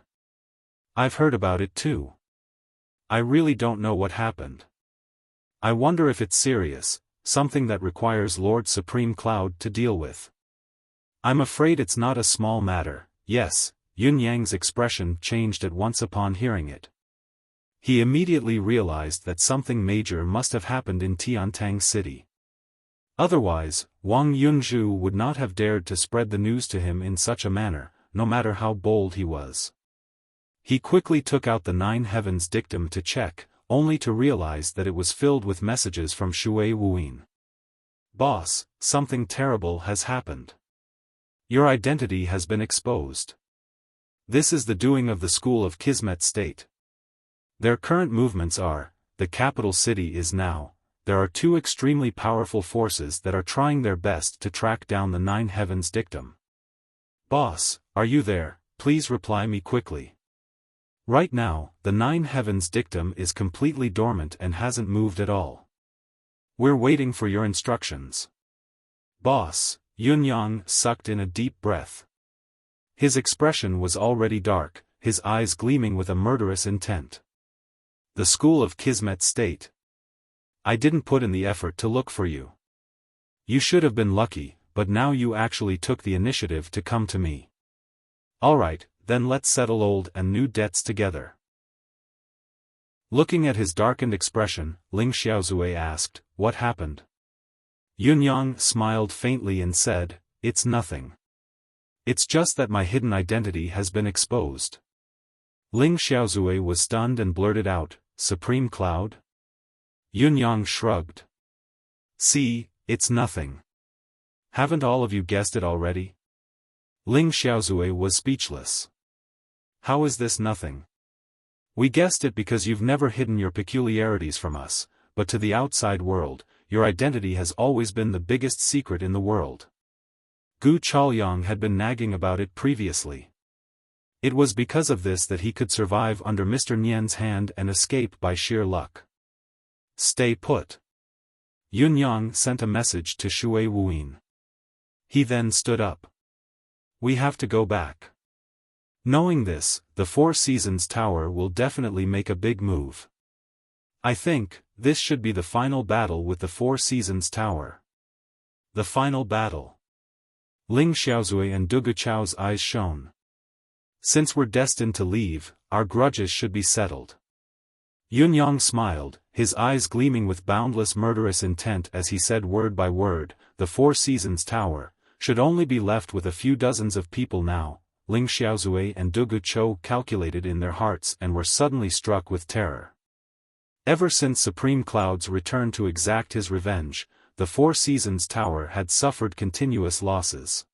I've heard about it too. I really don't know what happened. I wonder if it's serious, something that requires Lord Supreme Cloud to deal with. I'm afraid it's not a small matter. Yes, Yunyang's expression changed at once upon hearing it. He immediately realized that something major must have happened in Tiantang City. Otherwise, Wang Yunzhu would not have dared to spread the news to him in such a manner, no matter how bold he was. He quickly took out the Nine Heavens dictum to check, only to realize that it was filled with messages from Shui Wuyin. Boss, something terrible has happened. Your identity has been exposed. This is the doing of the School of Kismet State. Their current movements are, the capital city is now, there are two extremely powerful forces that are trying their best to track down the Nine Heavens dictum. Boss, are you there? Please reply me quickly. Right now, the Nine Heavens dictum is completely dormant and hasn't moved at all. We're waiting for your instructions. Boss, Yunyang sucked in a deep breath. His expression was already dark, his eyes gleaming with a murderous intent. The School of Kismet State. I didn't put in the effort to look for you. You should have been lucky, but now you actually took the initiative to come to me. Alright, then let's settle old and new debts together. Looking at his darkened expression, Ling Xiaozui asked, what happened? Yunyang smiled faintly and said, it's nothing. It's just that my hidden identity has been exposed. Ling Xiaozui was stunned and blurted out, Supreme Cloud? Yunyang shrugged. See, it's nothing. Haven't all of you guessed it already? Ling Xiaozui was speechless. How is this nothing? We guessed it because you've never hidden your peculiarities from us, but to the outside world, your identity has always been the biggest secret in the world. Gu Chaoyang had been nagging about it previously. It was because of this that he could survive under Mr. Nian's hand and escape by sheer luck. Stay put. Yun Yang sent a message to Shui Wuyin. He then stood up. We have to go back. Knowing this, the Four Seasons Tower will definitely make a big move. I think, this should be the final battle with the Four Seasons Tower. The final battle. Ling Xiaozui and Dugu Chao's eyes shone. Since we're destined to leave, our grudges should be settled. Yun Yang smiled, his eyes gleaming with boundless murderous intent as he said word by word, the Four Seasons Tower should only be left with a few dozens of people now. Ling Xiaozui and Dugu Chou calculated in their hearts and were suddenly struck with terror. Ever since Supreme Cloud's return to exact his revenge, the Four Seasons Tower had suffered continuous losses.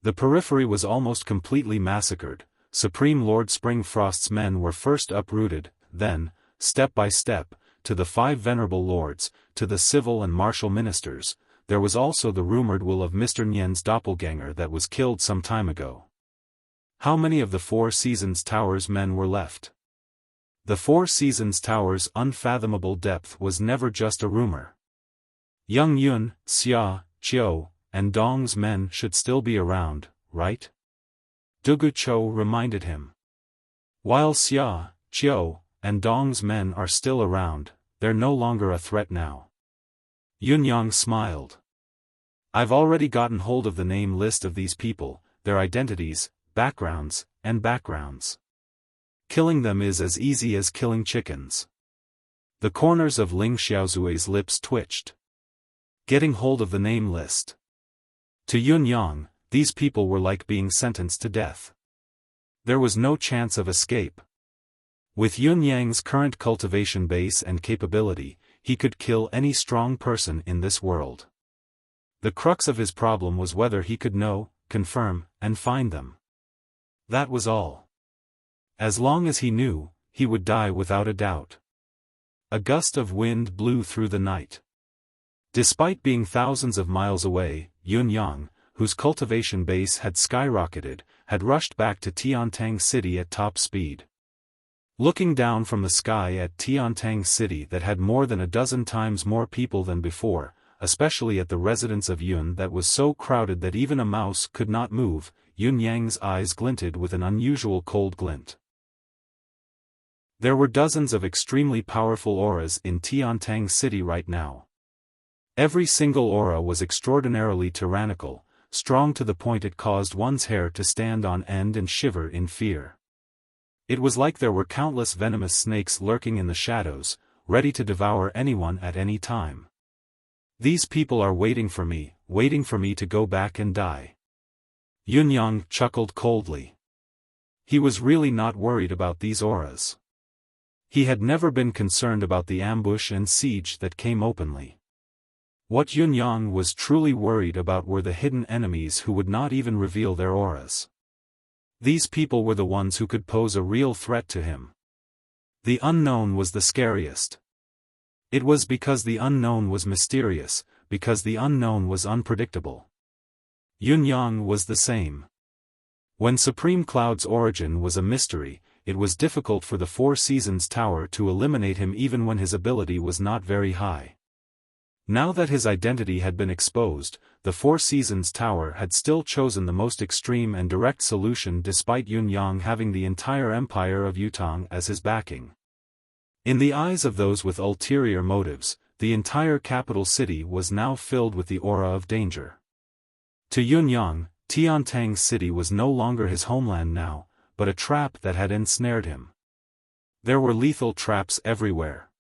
The periphery was almost completely massacred. Supreme Lord Springfrost's men were first uprooted, then, step by step, to the 5 venerable lords, to the civil and martial ministers. There was also the rumored will of Mr. Nian's doppelganger that was killed some time ago. How many of the Four Seasons Tower's men were left? The Four Seasons Tower's unfathomable depth was never just a rumor. Young Yun, Xia, Qiu, and Dong's men should still be around, right? Dugu Chou reminded him. While Xia, Qiu, and Dong's men are still around, they're no longer a threat now. Yun Yang smiled. I've already gotten hold of the name list of these people, their identities, backgrounds, and backgrounds. Killing them is as easy as killing chickens. The corners of Ling Xiaozui's lips twitched. Getting hold of the name list. To Yun Yang, these people were like being sentenced to death. There was no chance of escape. With Yun Yang's current cultivation base and capability, he could kill any strong person in this world. The crux of his problem was whether he could know, confirm, and find them. That was all. As long as he knew, he would die without a doubt. A gust of wind blew through the night. Despite being thousands of miles away, Yun Yang, whose cultivation base had skyrocketed, had rushed back to Tiantang City at top speed. Looking down from the sky at Tiantang City that had more than a dozen times more people than before, especially at the residence of Yun that was so crowded that even a mouse could not move, Yun Yang's eyes glinted with an unusual cold glint. There were dozens of extremely powerful auras in Tiantang City right now. Every single aura was extraordinarily tyrannical, strong to the point it caused one's hair to stand on end and shiver in fear. It was like there were countless venomous snakes lurking in the shadows, ready to devour anyone at any time. These people are waiting for me to go back and die. Yun Yang chuckled coldly. He was really not worried about these auras. He had never been concerned about the ambush and siege that came openly. What Yun Yang was truly worried about were the hidden enemies who would not even reveal their auras. These people were the ones who could pose a real threat to him. The unknown was the scariest. It was because the unknown was mysterious, because the unknown was unpredictable. Yun Yang was the same. When Supreme Cloud's origin was a mystery, it was difficult for the Four Seasons Tower to eliminate him even when his ability was not very high. Now that his identity had been exposed, the Four Seasons Tower had still chosen the most extreme and direct solution despite Yun Yang having the entire empire of Yutong as his backing. In the eyes of those with ulterior motives, the entire capital city was now filled with the aura of danger. To Yun Yang, Tiantang City was no longer his homeland now, but a trap that had ensnared him. There were lethal traps everywhere.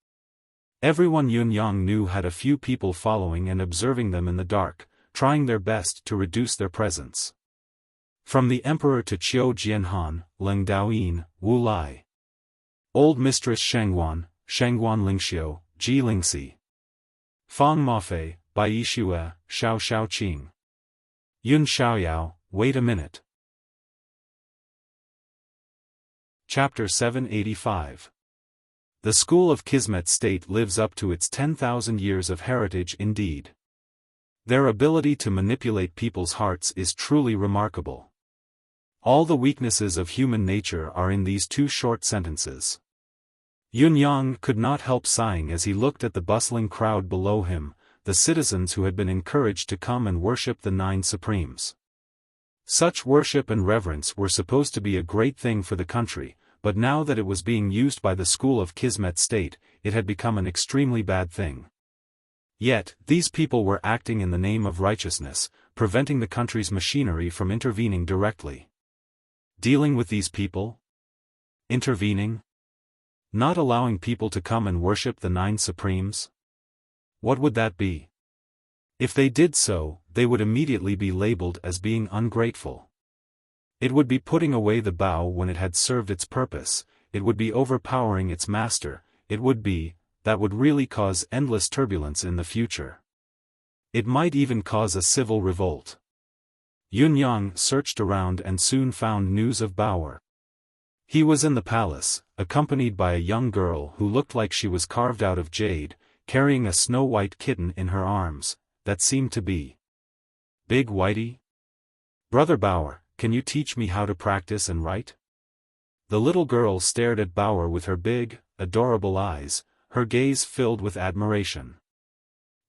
Everyone Yun Yang knew had a few people following and observing them in the dark, trying their best to reduce their presence. From the Emperor to Qiu Jianhan, Leng Daoyin, Wu Lai. Old Mistress Shangguan, Shangguan Lingxiu, Ji Lingxi. Fang Mafei, Bai Yishue, Xiao Xiaoqing. Yun Xiaoyao, wait a minute. Chapter 785. The School of Kismet State lives up to its 10,000 years of heritage indeed. Their ability to manipulate people's hearts is truly remarkable. All the weaknesses of human nature are in these two short sentences. Yun Yang could not help sighing as he looked at the bustling crowd below him, the citizens who had been encouraged to come and worship the 9 supremes. Such worship and reverence were supposed to be a great thing for the country, but now that it was being used by the school of Kismet State, it had become an extremely bad thing. Yet, these people were acting in the name of righteousness, preventing the country's machinery from intervening directly. Dealing with these people? Intervening? Not allowing people to come and worship the 9 supremes? What would that be? If they did so, they would immediately be labeled as being ungrateful. It would be putting away the bow when it had served its purpose, it would be overpowering its master, that would really cause endless turbulence in the future. It might even cause a civil revolt. Yun Yang searched around and soon found news of Bauer. He was in the palace, accompanied by a young girl who looked like she was carved out of jade, carrying a snow-white kitten in her arms, that seemed to be Big Whitey? Brother Bauer, can you teach me how to practice and write? The little girl stared at Bauer with her big, adorable eyes, her gaze filled with admiration.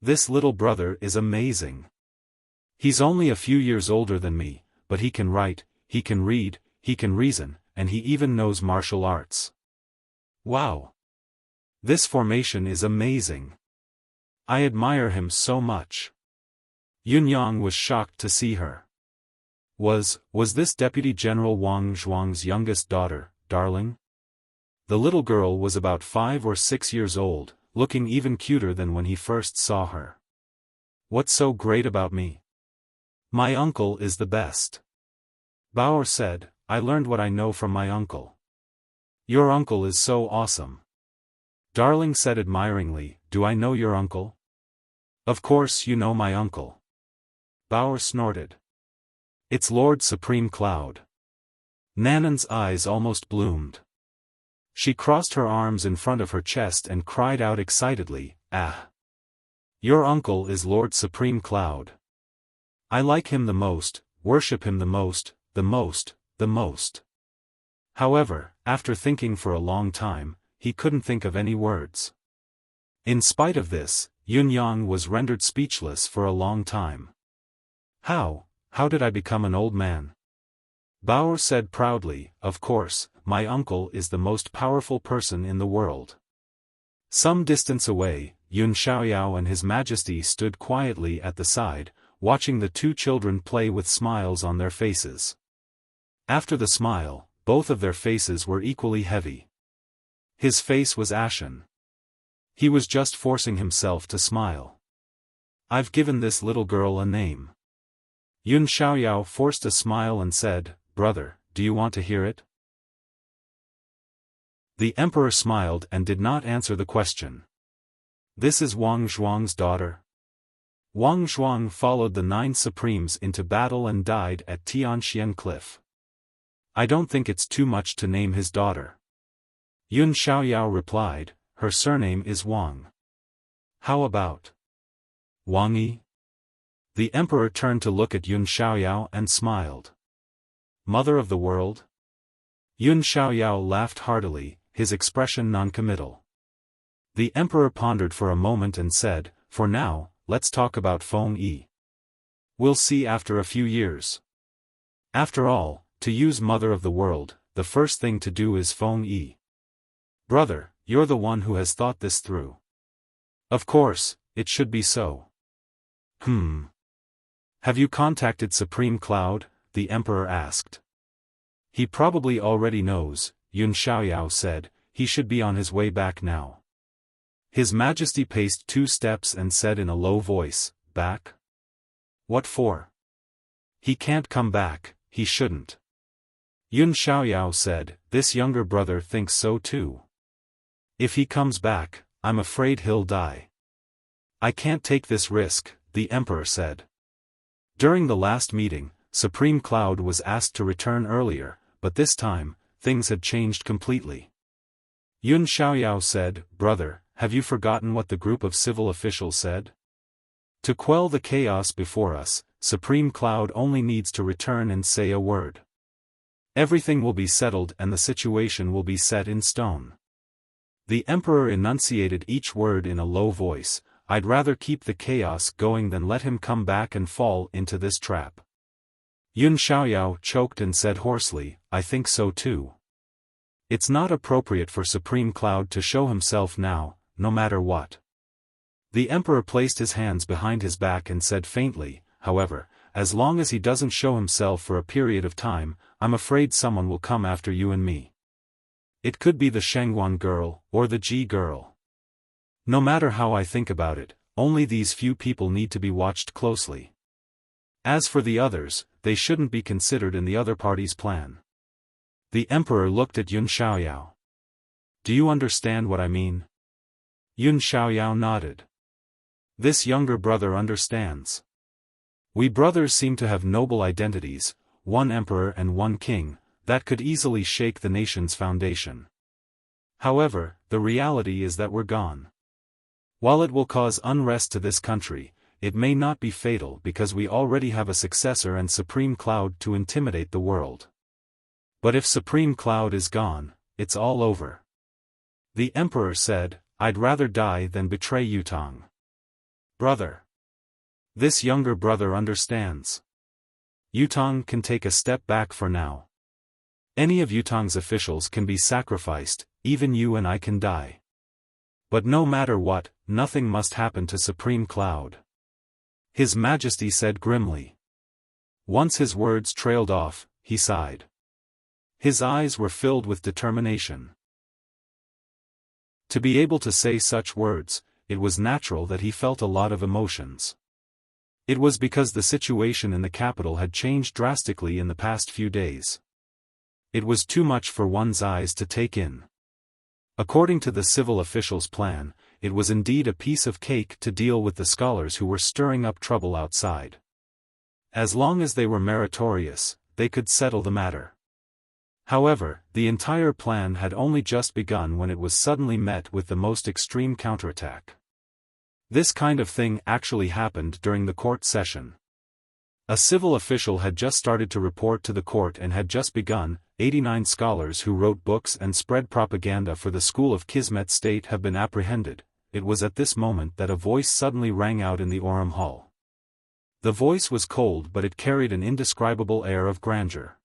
This little brother is amazing. He's only a few years older than me, but he can write, he can read, he can reason, and he even knows martial arts. Wow! This formation is amazing. I admire him so much. Yun Yang was shocked to see her. Was this Deputy General Wang Zhuang's youngest daughter, Darling? The little girl was about 5 or 6 years old, looking even cuter than when he first saw her. What's so great about me? My uncle is the best. Bauer said, I learned what I know from my uncle. Your uncle is so awesome. Darling said admiringly, do I know your uncle? Of course you know my uncle. Bauer snorted. It's Lord Supreme Cloud. Nanan's eyes almost bloomed. She crossed her arms in front of her chest and cried out excitedly, ah! Your uncle is Lord Supreme Cloud. I like him the most, worship him the most. However, after thinking for a long time, he couldn't think of any words. In spite of this, Yun Yang was rendered speechless for a long time. How did I become an old man? Bauer said proudly, of course, my uncle is the most powerful person in the world. Some distance away, Yun Xiaoyao and His Majesty stood quietly at the side, watching the 2 children play with smiles on their faces. After the smile, both of their faces were equally heavy. His face was ashen. He was just forcing himself to smile. I've given this little girl a name. Yun Xiaoyao forced a smile and said, Brother, do you want to hear it? The emperor smiled and did not answer the question. This is Wang Zhuang's daughter. Wang Zhuang followed the 9 supremes into battle and died at Tianxian Cliff. I don't think it's too much to name his daughter. Yun Xiaoyao replied, her surname is Wang. How about Wang Yi? The emperor turned to look at Yun Xiaoyao and smiled. Mother of the world? Yun Xiaoyao laughed heartily, his expression noncommittal. The emperor pondered for a moment and said, for now, let's talk about Feng Yi. We'll see after a few years. After all, to use Mother of the World, the first thing to do is Feng Yi. Brother, you're the one who has thought this through. Of course, it should be so. Have you contacted Supreme Cloud? The emperor asked. He probably already knows, Yun Xiaoyao said, he should be on his way back now. His Majesty paced 2 steps and said in a low voice, back? What for? He can't come back, he shouldn't. Yun Xiaoyao said, this younger brother thinks so too. If he comes back, I'm afraid he'll die. I can't take this risk, the emperor said. During the last meeting, Supreme Cloud was asked to return earlier, but this time, things had changed completely. Yun Xiaoyao said, Brother, have you forgotten what the group of civil officials said? To quell the chaos before us, Supreme Cloud only needs to return and say a word. Everything will be settled and the situation will be set in stone. The emperor enunciated each word in a low voice. I'd rather keep the chaos going than let him come back and fall into this trap. Yun Xiaoyao choked and said hoarsely, I think so too. It's not appropriate for Supreme Cloud to show himself now, no matter what. The emperor placed his hands behind his back and said faintly, however, as long as he doesn't show himself for a period of time, I'm afraid someone will come after you and me. It could be the Shangguan girl, or the Ji girl. No matter how I think about it, only these few people need to be watched closely. As for the others, they shouldn't be considered in the other party's plan. The emperor looked at Yun Xiaoyao. Do you understand what I mean? Yun Xiaoyao nodded. This younger brother understands. We brothers seem to have noble identities, one emperor and one king, that could easily shake the nation's foundation. However, the reality is that we're gone. While it will cause unrest to this country, it may not be fatal because we already have a successor and Supreme Cloud to intimidate the world. But if Supreme Cloud is gone, it's all over. The emperor said, I'd rather die than betray Yutong. Brother. This younger brother understands. Yutong can take a step back for now. Any of Yutong's officials can be sacrificed, even you and I can die. But no matter what, nothing must happen to Supreme Cloud. His Majesty said grimly. Once his words trailed off, he sighed. His eyes were filled with determination. To be able to say such words, it was natural that he felt a lot of emotions. It was because the situation in the capital had changed drastically in the past few days. It was too much for one's eyes to take in. According to the civil officials' plan, it was indeed a piece of cake to deal with the scholars who were stirring up trouble outside. As long as they were meritorious, they could settle the matter. However, the entire plan had only just begun when it was suddenly met with the most extreme counterattack. This kind of thing actually happened during the court session. A civil official had just started to report to the court and had just begun. 89 scholars who wrote books and spread propaganda for the school of Kismet State have been apprehended. It was at this moment that a voice suddenly rang out in the Orem Hall. The voice was cold but it carried an indescribable air of grandeur.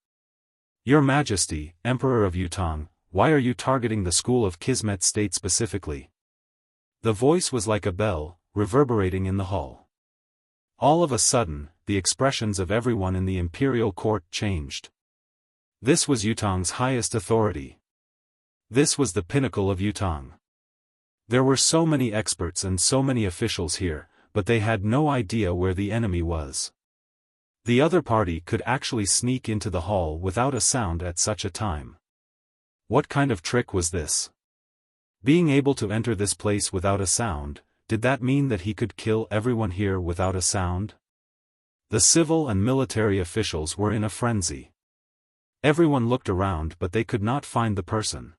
Your Majesty, Emperor of Yutong, why are you targeting the school of Kismet State specifically? The voice was like a bell, reverberating in the hall. All of a sudden, the expressions of everyone in the imperial court changed. This was Yutong's highest authority. This was the pinnacle of Yutong. There were so many experts and so many officials here, but they had no idea where the enemy was. The other party could actually sneak into the hall without a sound at such a time. What kind of trick was this? Being able to enter this place without a sound, did that mean that he could kill everyone here without a sound? The civil and military officials were in a frenzy. Everyone looked around but they could not find the person.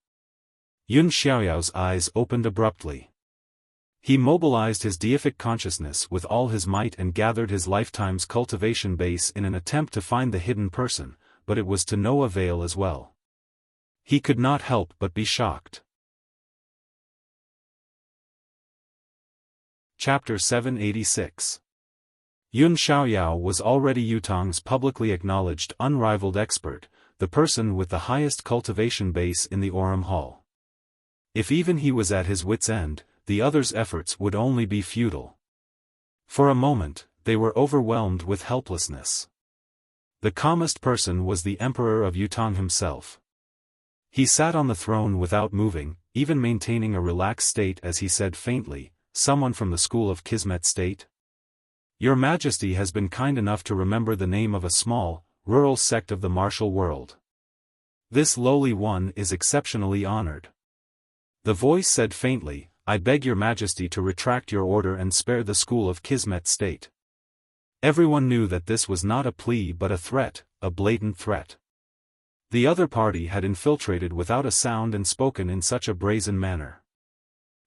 Yun Xiaoyao's eyes opened abruptly. He mobilized his deific consciousness with all his might and gathered his lifetime's cultivation base in an attempt to find the hidden person, but it was to no avail as well. He could not help but be shocked. Chapter 786. Yun Xiaoyao was already Yutong's publicly acknowledged unrivaled expert, the person with the highest cultivation base in the Orem Hall. If even he was at his wit's end, the others' efforts would only be futile. For a moment, they were overwhelmed with helplessness. The calmest person was the Emperor of Yutong himself. He sat on the throne without moving, even maintaining a relaxed state as he said faintly, "Someone from the school of Kismet State? Your Majesty has been kind enough to remember the name of a small, rural sect of the martial world. This lowly one is exceptionally honored." The voice said faintly, "I beg your Majesty to retract your order and spare the school of Kismet State." Everyone knew that this was not a plea but a threat, a blatant threat. The other party had infiltrated without a sound and spoken in such a brazen manner.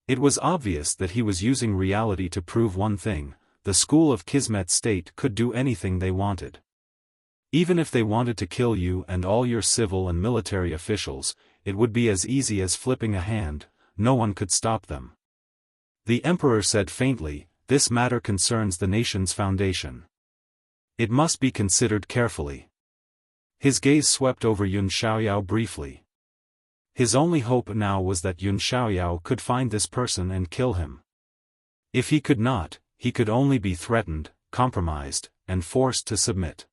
It was obvious that he was using reality to prove one thing: the school of Kismet State could do anything they wanted. Even if they wanted to kill you and all your civil and military officials, it would be as easy as flipping a hand, no one could stop them. The emperor said faintly, "This matter concerns the nation's foundation. It must be considered carefully." His gaze swept over Yun Xiaoyao briefly. His only hope now was that Yun Xiaoyao could find this person and kill him. If he could not, he could only be threatened, compromised, and forced to submit.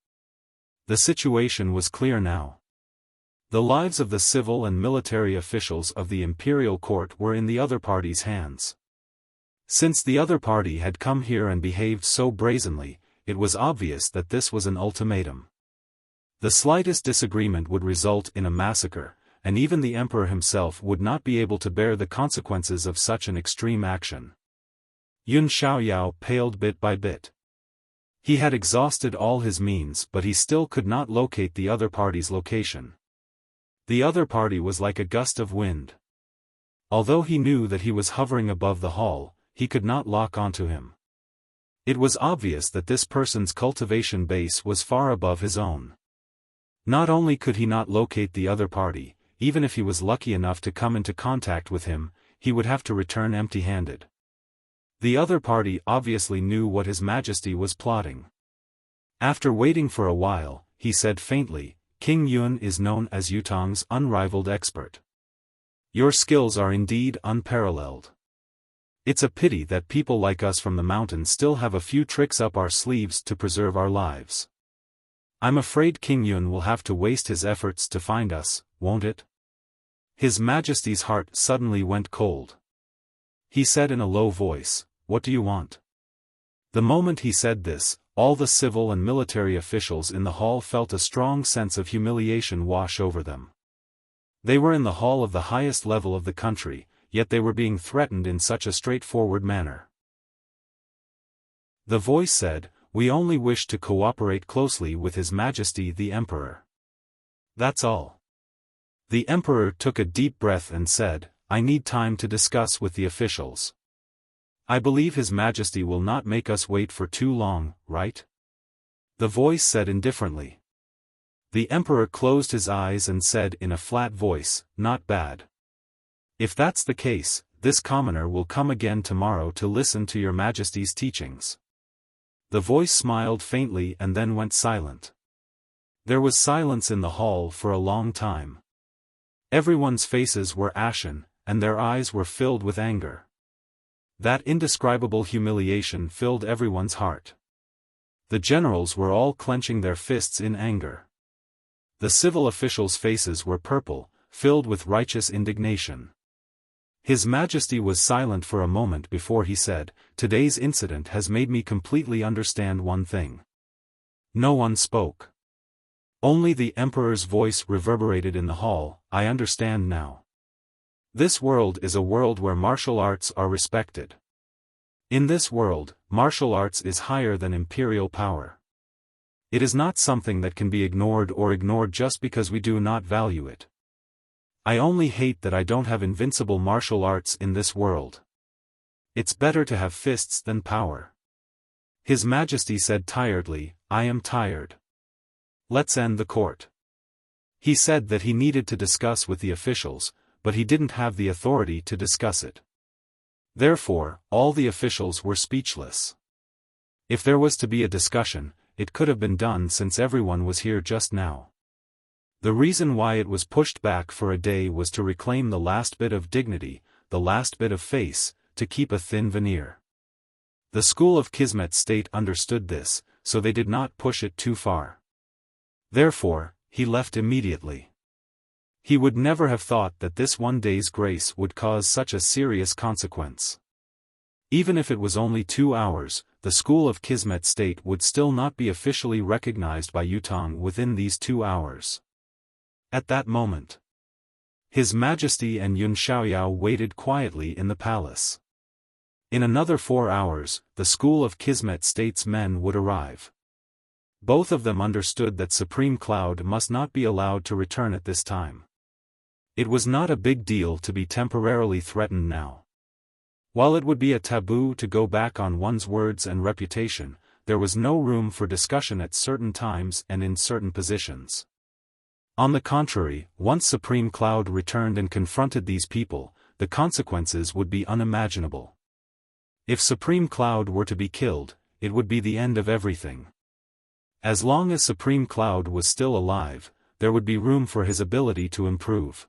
The situation was clear now. The lives of the civil and military officials of the imperial court were in the other party's hands. Since the other party had come here and behaved so brazenly, it was obvious that this was an ultimatum. The slightest disagreement would result in a massacre, and even the emperor himself would not be able to bear the consequences of such an extreme action. Yun Xiaoyao paled bit by bit. He had exhausted all his means, but he still could not locate the other party's location. The other party was like a gust of wind. Although he knew that he was hovering above the hall, he could not lock onto him. It was obvious that this person's cultivation base was far above his own. Not only could he not locate the other party, even if he was lucky enough to come into contact with him, he would have to return empty-handed. The other party obviously knew what His Majesty was plotting. After waiting for a while, he said faintly, "King Yun is known as Yutong's unrivaled expert. Your skills are indeed unparalleled. It's a pity that people like us from the mountains still have a few tricks up our sleeves to preserve our lives. I'm afraid King Yun will have to waste his efforts to find us, won't it?" His Majesty's heart suddenly went cold. He said in a low voice, "What do you want?" The moment he said this, all the civil and military officials in the hall felt a strong sense of humiliation wash over them. They were in the hall of the highest level of the country, yet they were being threatened in such a straightforward manner. The voice said, "We only wish to cooperate closely with His Majesty the Emperor. That's all." The Emperor took a deep breath and said, "I need time to discuss with the officials. I believe His Majesty will not make us wait for too long, right?" The voice said indifferently. The Emperor closed his eyes and said in a flat voice, "Not bad. If that's the case, this commoner will come again tomorrow to listen to Your Majesty's teachings." The voice smiled faintly and then went silent. There was silence in the hall for a long time. Everyone's faces were ashen, and their eyes were filled with anger. That indescribable humiliation filled everyone's heart. The generals were all clenching their fists in anger. The civil officials' faces were purple, filled with righteous indignation. His Majesty was silent for a moment before he said, "Today's incident has made me completely understand one thing." No one spoke. Only the Emperor's voice reverberated in the hall, "I understand now. This world is a world where martial arts are respected. In this world, martial arts is higher than imperial power. It is not something that can be ignored just because we do not value it. I only hate that I don't have invincible martial arts in this world. It's better to have fists than power." His Majesty said tiredly, "I am tired. Let's end the court." He said that he needed to discuss with the officials, but he didn't have the authority to discuss it. Therefore, all the officials were speechless. If there was to be a discussion, it could have been done since everyone was here just now. The reason why it was pushed back for a day was to reclaim the last bit of dignity, the last bit of face, to keep a thin veneer. The school of Kismet State understood this, so they did not push it too far. Therefore, he left immediately. He would never have thought that this one day's grace would cause such a serious consequence. Even if it was only 2 hours, the school of Kismet State would still not be officially recognized by Yutong within these 2 hours. At that moment, His Majesty and Yun Xiaoyao waited quietly in the palace. In another 4 hours, the school of Kismet State's men would arrive. Both of them understood that Supreme Cloud must not be allowed to return at this time. It was not a big deal to be temporarily threatened now. While it would be a taboo to go back on one's words and reputation, there was no room for discussion at certain times and in certain positions. On the contrary, once Supreme Cloud returned and confronted these people, the consequences would be unimaginable. If Supreme Cloud were to be killed, it would be the end of everything. As long as Supreme Cloud was still alive, there would be room for his ability to improve.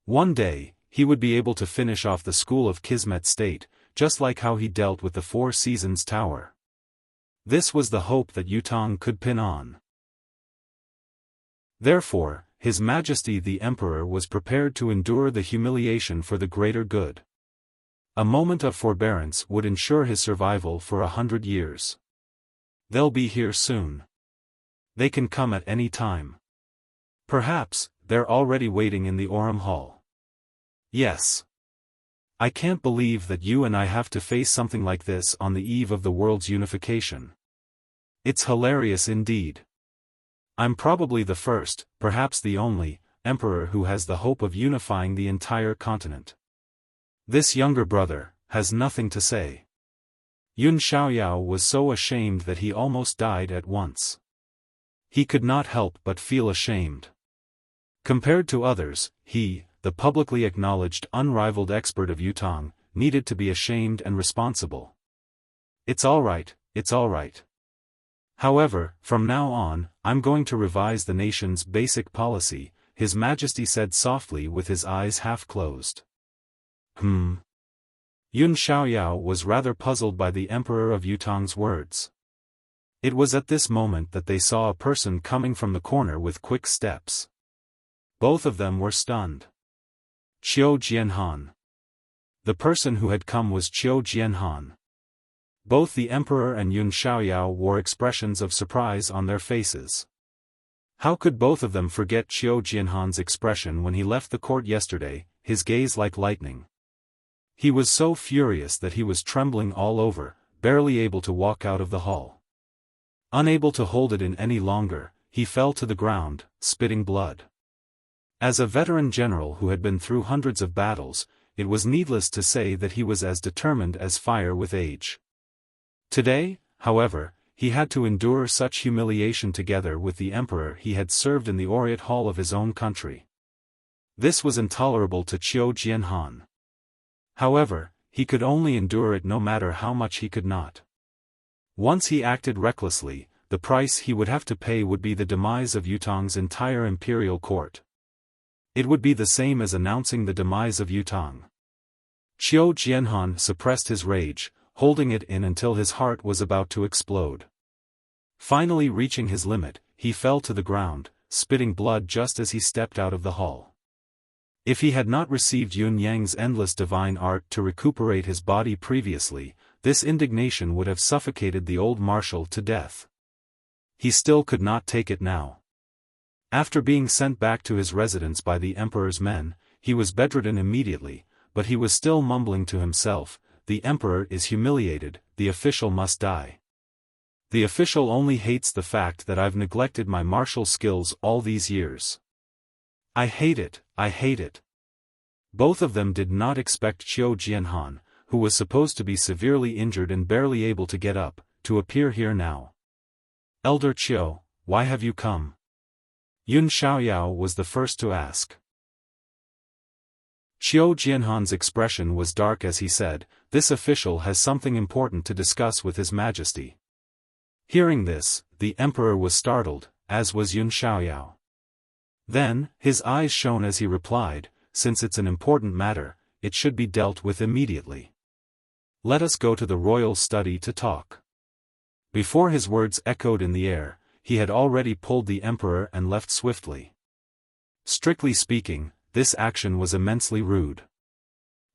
One day, he would be able to finish off the School of Kismet State, just like how he dealt with the Four Seasons Tower. This was the hope that Yutong could pin on. Therefore, His Majesty the Emperor was prepared to endure the humiliation for the greater good. A moment of forbearance would ensure his survival for 100 years. They'll be here soon. They can come at any time. Perhaps, they're already waiting in the Orem Hall. Yes. I can't believe that you and I have to face something like this on the eve of the world's unification. It's hilarious indeed. I'm probably the first, perhaps the only, emperor who has the hope of unifying the entire continent. This younger brother has nothing to say. Yun Xiaoyao was so ashamed that he almost died at once. He could not help but feel ashamed. Compared to others, he, the publicly acknowledged unrivaled expert of Yutong, needed to be ashamed and responsible. It's all right, it's all right. However, from now on, I'm going to revise the nation's basic policy, His Majesty said softly with his eyes half closed. Yun Xiaoyao was rather puzzled by the Emperor of Yutong's words. It was at this moment that they saw a person coming from the corner with quick steps. Both of them were stunned. Qiu Jianhan. The person who had come was Qiu Jianhan. Both the Emperor and Yun Xiaoyao wore expressions of surprise on their faces. How could both of them forget Qiu Jianhan's expression when he left the court yesterday, his gaze like lightning? He was so furious that he was trembling all over, barely able to walk out of the hall. Unable to hold it in any longer, he fell to the ground, spitting blood. As a veteran general who had been through hundreds of battles, it was needless to say that he was as determined as fire with age. Today, however, he had to endure such humiliation together with the emperor he had served in the Oriate Hall of his own country. This was intolerable to Qiu Jianhan. However, he could only endure it no matter how much he could not. Once he acted recklessly, the price he would have to pay would be the demise of Yutong's entire imperial court. It would be the same as announcing the demise of Yutong. Qiu Jianhan suppressed his rage, holding it in until his heart was about to explode. Finally reaching his limit, he fell to the ground, spitting blood just as he stepped out of the hall. If he had not received Yun Yang's endless divine art to recuperate his body previously, this indignation would have suffocated the old marshal to death. He still could not take it now. After being sent back to his residence by the emperor's men, he was bedridden immediately, but he was still mumbling to himself, "The emperor is humiliated, the official must die. The official only hates the fact that I've neglected my martial skills all these years. I hate it, I hate it." Both of them did not expect Qiu Jianhan, who was supposed to be severely injured and barely able to get up, to appear here now. "Elder Qiu, why have you come?" Yun Xiaoyao was the first to ask. Qiu Jianhan's expression was dark as he said, "This official has something important to discuss with His Majesty." Hearing this, the emperor was startled, as was Yun Xiaoyao. Then, his eyes shone as he replied, "Since it's an important matter, it should be dealt with immediately. Let us go to the royal study to talk." Before his words echoed in the air, he had already pulled the emperor and left swiftly. Strictly speaking, this action was immensely rude.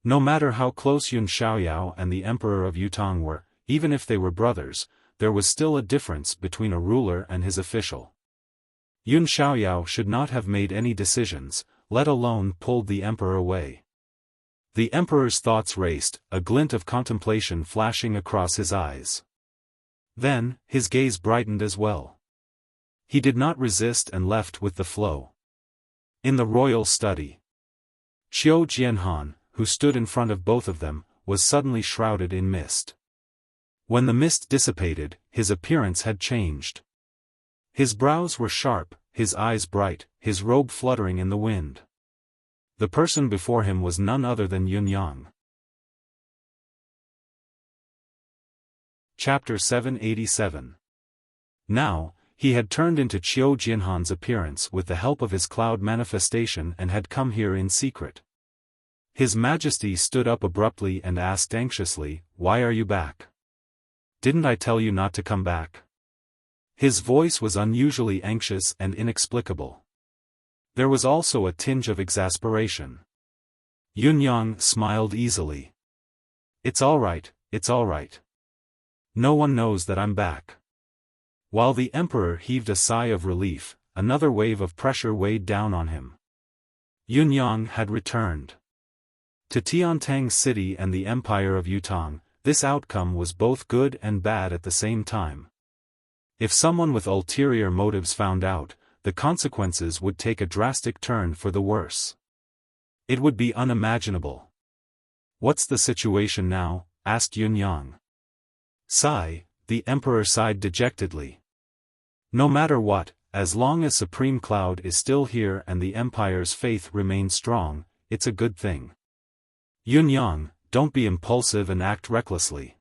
No matter how close Yun Xiaoyao and the emperor of Yutong were, even if they were brothers, there was still a difference between a ruler and his official. Yun Xiaoyao should not have made any decisions, let alone pulled the emperor away. The emperor's thoughts raced, a glint of contemplation flashing across his eyes. Then, his gaze brightened as well. He did not resist and left with the flow. In the royal study, Qiu Jianhan, who stood in front of both of them, was suddenly shrouded in mist. When the mist dissipated, his appearance had changed. His brows were sharp, his eyes bright, his robe fluttering in the wind. The person before him was none other than Yunyang. Chapter 787. Now, he had turned into Qiu Jinhan's appearance with the help of his cloud manifestation and had come here in secret. His Majesty stood up abruptly and asked anxiously, "Why are you back? Didn't I tell you not to come back?" His voice was unusually anxious and inexplicable. There was also a tinge of exasperation. Yunyang smiled easily. "It's all right, it's all right. No one knows that I'm back." While the emperor heaved a sigh of relief, another wave of pressure weighed down on him. Yunyang had returned. To Tiantang City and the Empire of Yutang, this outcome was both good and bad at the same time. If someone with ulterior motives found out, the consequences would take a drastic turn for the worse. It would be unimaginable. "What's the situation now?" asked Yunyang. "Sigh," the emperor sighed dejectedly. "No matter what, as long as Supreme Cloud is still here and the empire's faith remains strong, it's a good thing. Yunyang, don't be impulsive and act recklessly."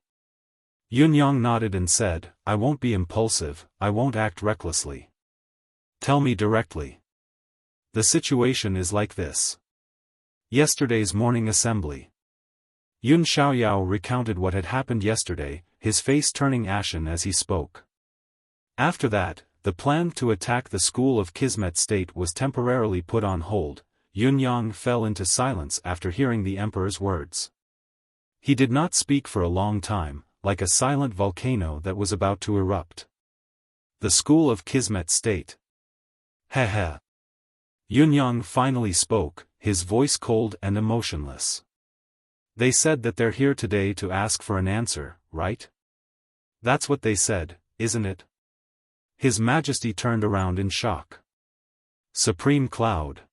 Yunyang nodded and said, "I won't be impulsive, I won't act recklessly. Tell me directly. The situation is like this. Yesterday's morning assembly." Yun Xiaoyao recounted what had happened yesterday, his face turning ashen as he spoke. After that, the plan to attack the school of Kismet State was temporarily put on hold. Yunyang fell into silence after hearing the emperor's words. He did not speak for a long time, like a silent volcano that was about to erupt. The school of Kismet State. Heh. Yunyang finally spoke, his voice cold and emotionless. "They said that they're here today to ask for an answer, right? That's what they said, isn't it?" His Majesty turned around in shock. "Supreme Cloud.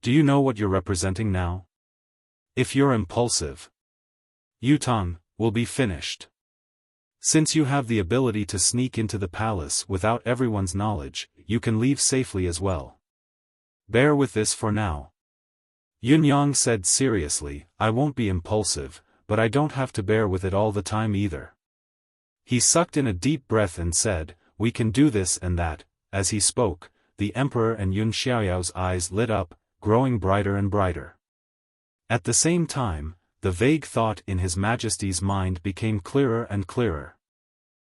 Do you know what you're representing now? If you're impulsive, Yutang will be finished. Since you have the ability to sneak into the palace without everyone's knowledge, you can leave safely as well. Bear with this for now." Yunyang said seriously, "I won't be impulsive, but I don't have to bear with it all the time either." He sucked in a deep breath and said, "We can do this and that." As he spoke, the emperor and Yun Xiaoyao's eyes lit up, growing brighter and brighter. At the same time, the vague thought in His Majesty's mind became clearer and clearer.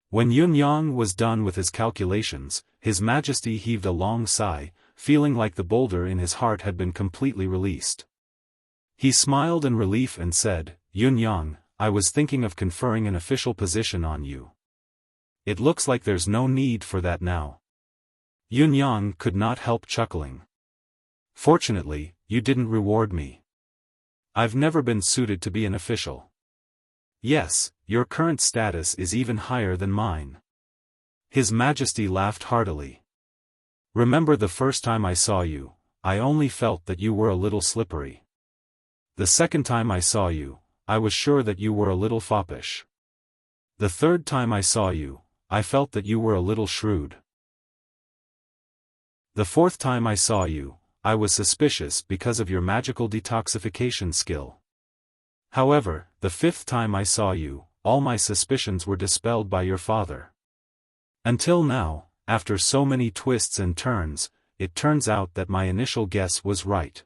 When Yunyang was done with his calculations, His Majesty heaved a long sigh, feeling like the boulder in his heart had been completely released. He smiled in relief and said, "Yunyang, I was thinking of conferring an official position on you. It looks like there's no need for that now." Yunyang could not help chuckling. "Fortunately, you didn't reward me. I've never been suited to be an official. Yes, your current status is even higher than mine." His Majesty laughed heartily. "Remember the first time I saw you, I only felt that you were a little slippery. The second time I saw you, I was sure that you were a little foppish. The third time I saw you, I felt that you were a little shrewd. The fourth time I saw you, I was suspicious because of your magical detoxification skill. However, the fifth time I saw you, all my suspicions were dispelled by your father. Until now, after so many twists and turns, it turns out that my initial guess was right."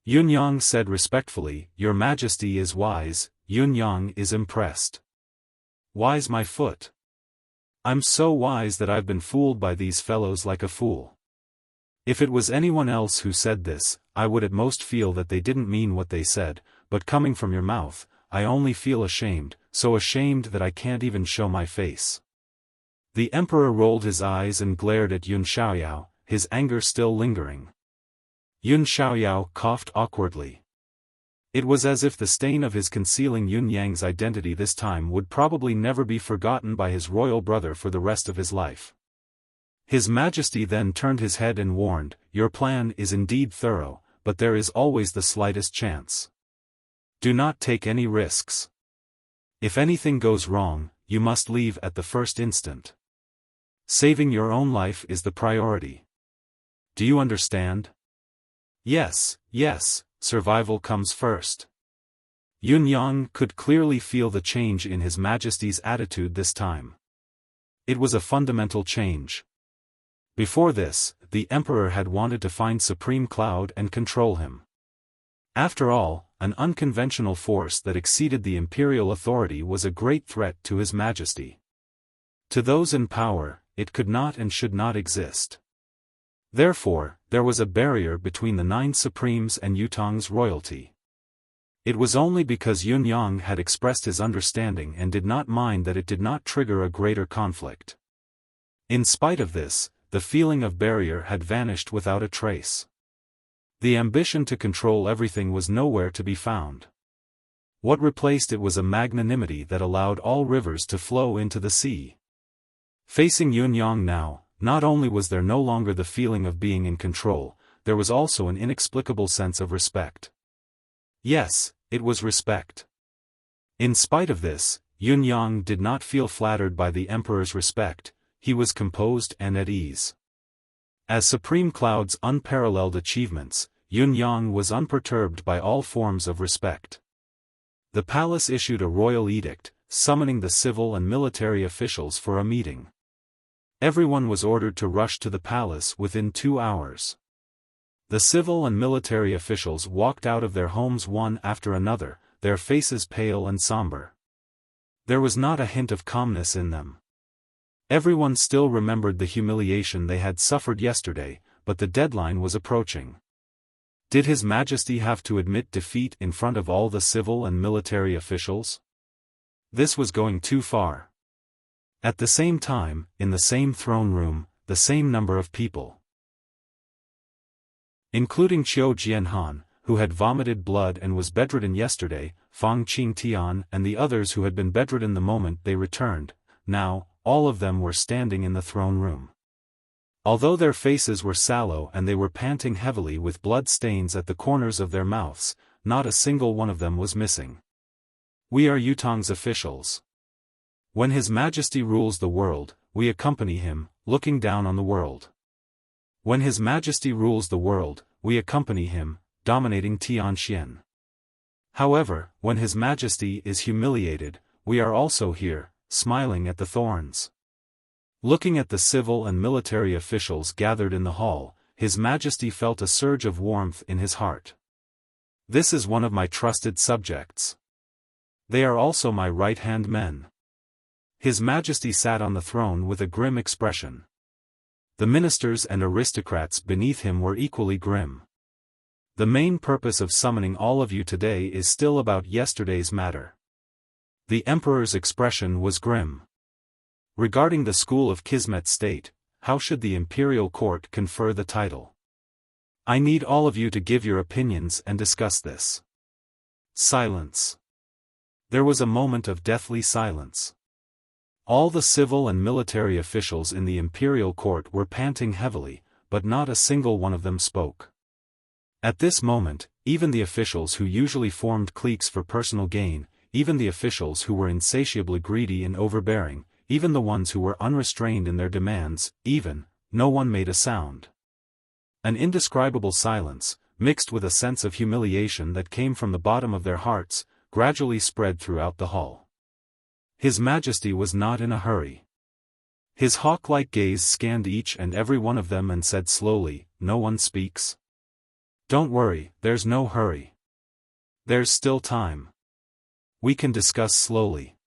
Yunyang said respectfully, "Your Majesty is wise." Yunyang is impressed. "Wise my foot. I'm so wise that I've been fooled by these fellows like a fool. If it was anyone else who said this, I would at most feel that they didn't mean what they said, but coming from your mouth, I only feel ashamed, so ashamed that I can't even show my face." The emperor rolled his eyes and glared at Yun Xiaoyao, his anger still lingering. Yun Xiaoyao coughed awkwardly. It was as if the stain of his concealing Yunyang's identity this time would probably never be forgotten by his royal brother for the rest of his life. His Majesty then turned his head and warned, "Your plan is indeed thorough, but there is always the slightest chance. Do not take any risks. If anything goes wrong, you must leave at the first instant. Saving your own life is the priority. Do you understand? Yes, yes, survival comes first. Yun Yang could clearly feel the change in His Majesty's attitude this time. It was a fundamental change. Before this, the Emperor had wanted to find Supreme Cloud and control him. After all, an unconventional force that exceeded the imperial authority was a great threat to His Majesty. To those in power, it could not and should not exist. Therefore, there was a barrier between the 9 Supremes and Yutong's royalty. It was only because Yun Yang had expressed his understanding and did not mind that it did not trigger a greater conflict. In spite of this, the feeling of barrier had vanished without a trace. The ambition to control everything was nowhere to be found. What replaced it was a magnanimity that allowed all rivers to flow into the sea. Facing Yun Yang now, not only was there no longer the feeling of being in control, there was also an inexplicable sense of respect. Yes, it was respect. In spite of this, Yun Yang did not feel flattered by the Emperor's respect, he was composed and at ease. As Supreme Cloud's unparalleled achievements, Yun Yang was unperturbed by all forms of respect. The palace issued a royal edict, summoning the civil and military officials for a meeting. Everyone was ordered to rush to the palace within 2 hours. The civil and military officials walked out of their homes one after another, their faces pale and somber. There was not a hint of calmness in them. Everyone still remembered the humiliation they had suffered yesterday, but the deadline was approaching. Did His Majesty have to admit defeat in front of all the civil and military officials? This was going too far. At the same time, in the same throne room, the same number of people, including Qiu Jianhan, who had vomited blood and was bedridden yesterday, Fang Qingtian and the others who had been bedridden the moment they returned, now, all of them were standing in the throne room. Although their faces were sallow and they were panting heavily with blood stains at the corners of their mouths, not a single one of them was missing. We are Yutong's officials. When His Majesty rules the world, we accompany him, looking down on the world. When His Majesty rules the world, we accompany him, dominating Tianxian. However, when His Majesty is humiliated, we are also here, smiling at the thorns. Looking at the civil and military officials gathered in the hall, His Majesty felt a surge of warmth in his heart. This is one of my trusted subjects. They are also my right-hand men. His Majesty sat on the throne with a grim expression. The ministers and aristocrats beneath him were equally grim. The main purpose of summoning all of you today is still about yesterday's matter. The Emperor's expression was grim. Regarding the school of Kismet State, how should the imperial court confer the title? I need all of you to give your opinions and discuss this. Silence. There was a moment of deathly silence. All the civil and military officials in the imperial court were panting heavily, but not a single one of them spoke. At this moment, even the officials who usually formed cliques for personal gain, even the officials who were insatiably greedy and overbearing, even the ones who were unrestrained in their demands, no one made a sound. An indescribable silence, mixed with a sense of humiliation that came from the bottom of their hearts, gradually spread throughout the hall. His Majesty was not in a hurry. His hawk-like gaze scanned each and every one of them and said slowly, "No one speaks? Don't worry, there's no hurry. There's still time. We can discuss slowly."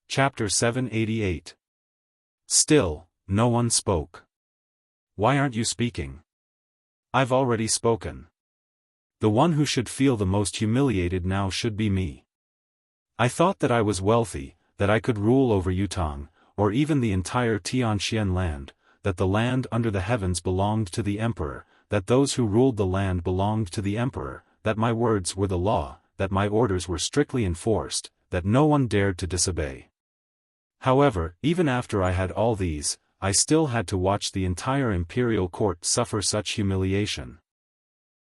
Chapter 788. Still, no one spoke. Why aren't you speaking? I've already spoken. The one who should feel the most humiliated now should be me. I thought that I was wealthy, that I could rule over Yutong, or even the entire Tianxian land, that the land under the heavens belonged to the Emperor, that those who ruled the land belonged to the Emperor, that my words were the law, that my orders were strictly enforced, that no one dared to disobey. However, even after I had all these, I still had to watch the entire imperial court suffer such humiliation.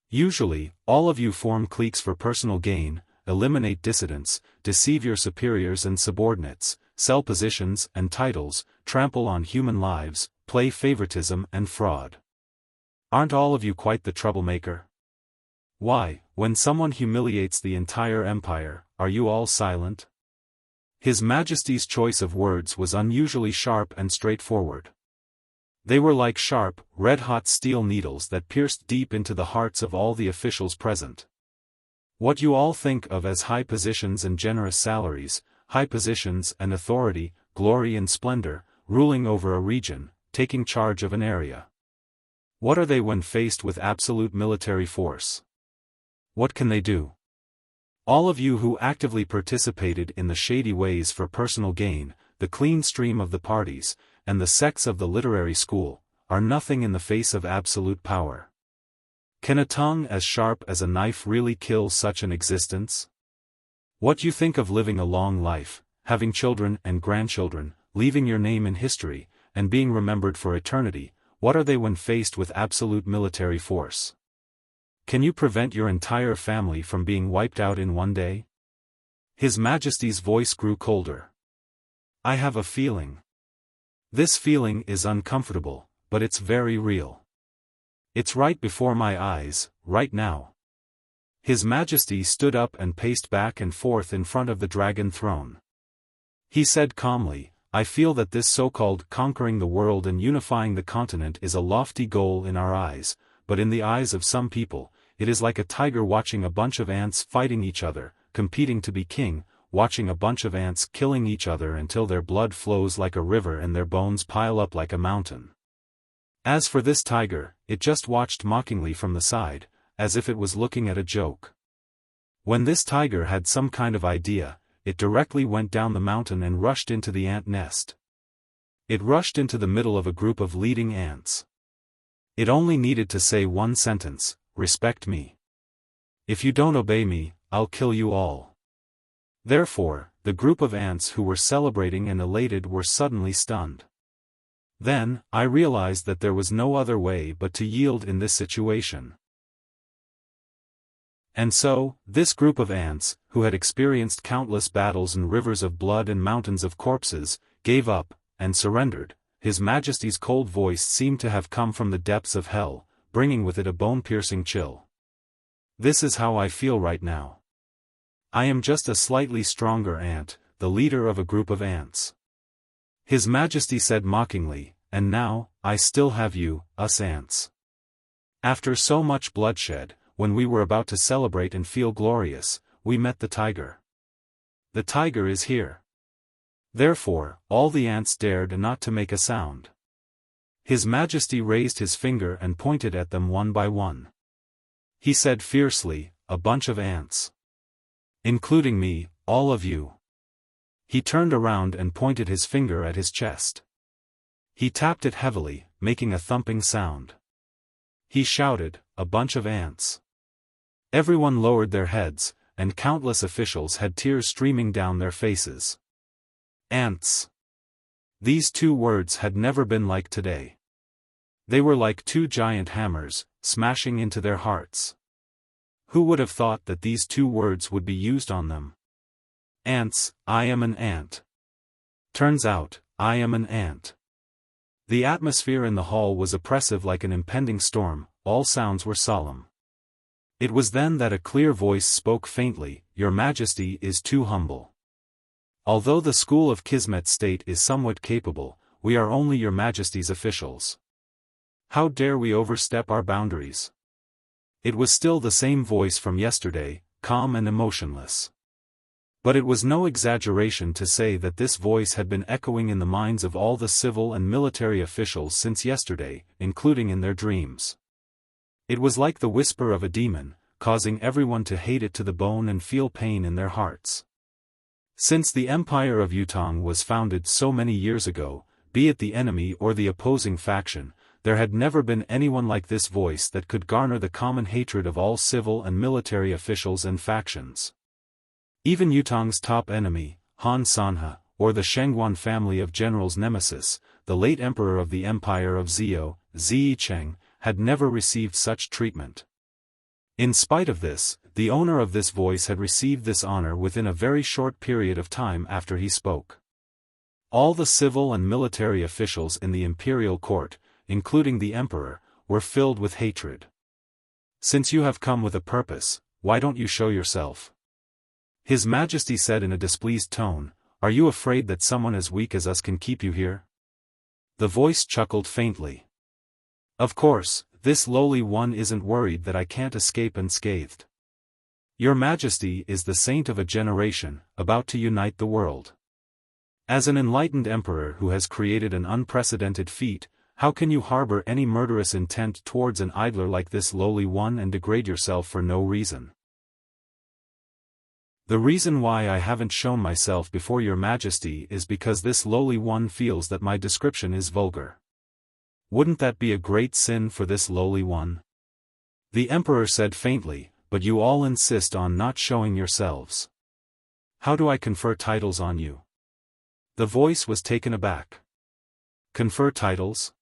Usually, all of you form cliques for personal gain, eliminate dissidents, deceive your superiors and subordinates, sell positions and titles, trample on human lives, play favoritism and fraud. Aren't all of you quite the troublemaker? Why, when someone humiliates the entire empire, are you all silent? His Majesty's choice of words was unusually sharp and straightforward. They were like sharp, red-hot steel needles that pierced deep into the hearts of all the officials present. What you all think of as high positions and generous salaries, high positions and authority, glory and splendor, ruling over a region, taking charge of an area. What are they when faced with absolute military force? What can they do? All of you who actively participated in the shady ways for personal gain, the clean stream of the parties, and the sects of the literary school, are nothing in the face of absolute power. Can a tongue as sharp as a knife really kill such an existence? What you think of living a long life, having children and grandchildren, leaving your name in history, and being remembered for eternity, what are they when faced with absolute military force? Can you prevent your entire family from being wiped out in one day? His Majesty's voice grew colder. I have a feeling. This feeling is uncomfortable, but it's very real. It's right before my eyes, right now. His Majesty stood up and paced back and forth in front of the dragon throne. He said calmly, I feel that this so-called conquering the world and unifying the continent is a lofty goal in our eyes, but in the eyes of some people, it is like a tiger watching a bunch of ants fighting each other, competing to be king, watching a bunch of ants killing each other until their blood flows like a river and their bones pile up like a mountain. As for this tiger, it just watched mockingly from the side, as if it was looking at a joke. When this tiger had some kind of idea, it directly went down the mountain and rushed into the ant nest. It rushed into the middle of a group of leading ants. It only needed to say one sentence, respect me. If you don't obey me, I'll kill you all. Therefore, the group of ants who were celebrating and elated were suddenly stunned. Then, I realized that there was no other way but to yield in this situation. And so, this group of ants, who had experienced countless battles and rivers of blood and mountains of corpses, gave up, and surrendered. His Majesty's cold voice seemed to have come from the depths of hell, bringing with it a bone-piercing chill. This is how I feel right now. I am just a slightly stronger ant, the leader of a group of ants. His Majesty said mockingly, and now, I still have you, us ants. After so much bloodshed, when we were about to celebrate and feel glorious, we met the tiger. The tiger is here. Therefore, all the ants dared not to make a sound. His Majesty raised his finger and pointed at them one by one. He said fiercely, a bunch of ants. Including me, all of you. He turned around and pointed his finger at his chest. He tapped it heavily, making a thumping sound. He shouted, a bunch of ants. Everyone lowered their heads, and countless officials had tears streaming down their faces. Ants. These two words had never been like today. They were like two giant hammers, smashing into their hearts. Who would have thought that these two words would be used on them? Ants, I am an ant. Turns out, I am an ant. The atmosphere in the hall was oppressive like an impending storm, all sounds were solemn. It was then that a clear voice spoke faintly, Your Majesty is too humble. Although the school of Kismet State is somewhat capable, we are only Your Majesty's officials. How dare we overstep our boundaries? It was still the same voice from yesterday, calm and emotionless. But it was no exaggeration to say that this voice had been echoing in the minds of all the civil and military officials since yesterday, including in their dreams. It was like the whisper of a demon, causing everyone to hate it to the bone and feel pain in their hearts. Since the Empire of Yutong was founded so many years ago, be it the enemy or the opposing faction, there had never been anyone like this voice that could garner the common hatred of all civil and military officials and factions. Even Yutong's top enemy, Han Sanhe, or the Shengguan family of generals' nemesis, the late emperor of the Empire of Zhou, Ziyi Cheng, had never received such treatment. In spite of this, the owner of this voice had received this honor within a very short period of time after he spoke. All the civil and military officials in the imperial court, including the emperor, were filled with hatred. "Since you have come with a purpose, why don't you show yourself?" His Majesty said in a displeased tone, "Are you afraid that someone as weak as us can keep you here?" The voice chuckled faintly. "Of course, this lowly one isn't worried that I can't escape unscathed. Your Majesty is the saint of a generation, about to unite the world. As an enlightened emperor who has created an unprecedented feat, how can you harbor any murderous intent towards an idler like this lowly one and degrade yourself for no reason? The reason why I haven't shown myself before your Majesty is because this lowly one feels that my description is vulgar. Wouldn't that be a great sin for this lowly one?" The emperor said faintly, "But you all insist on not showing yourselves. How do I confer titles on you?" The voice was taken aback. "Confer titles?"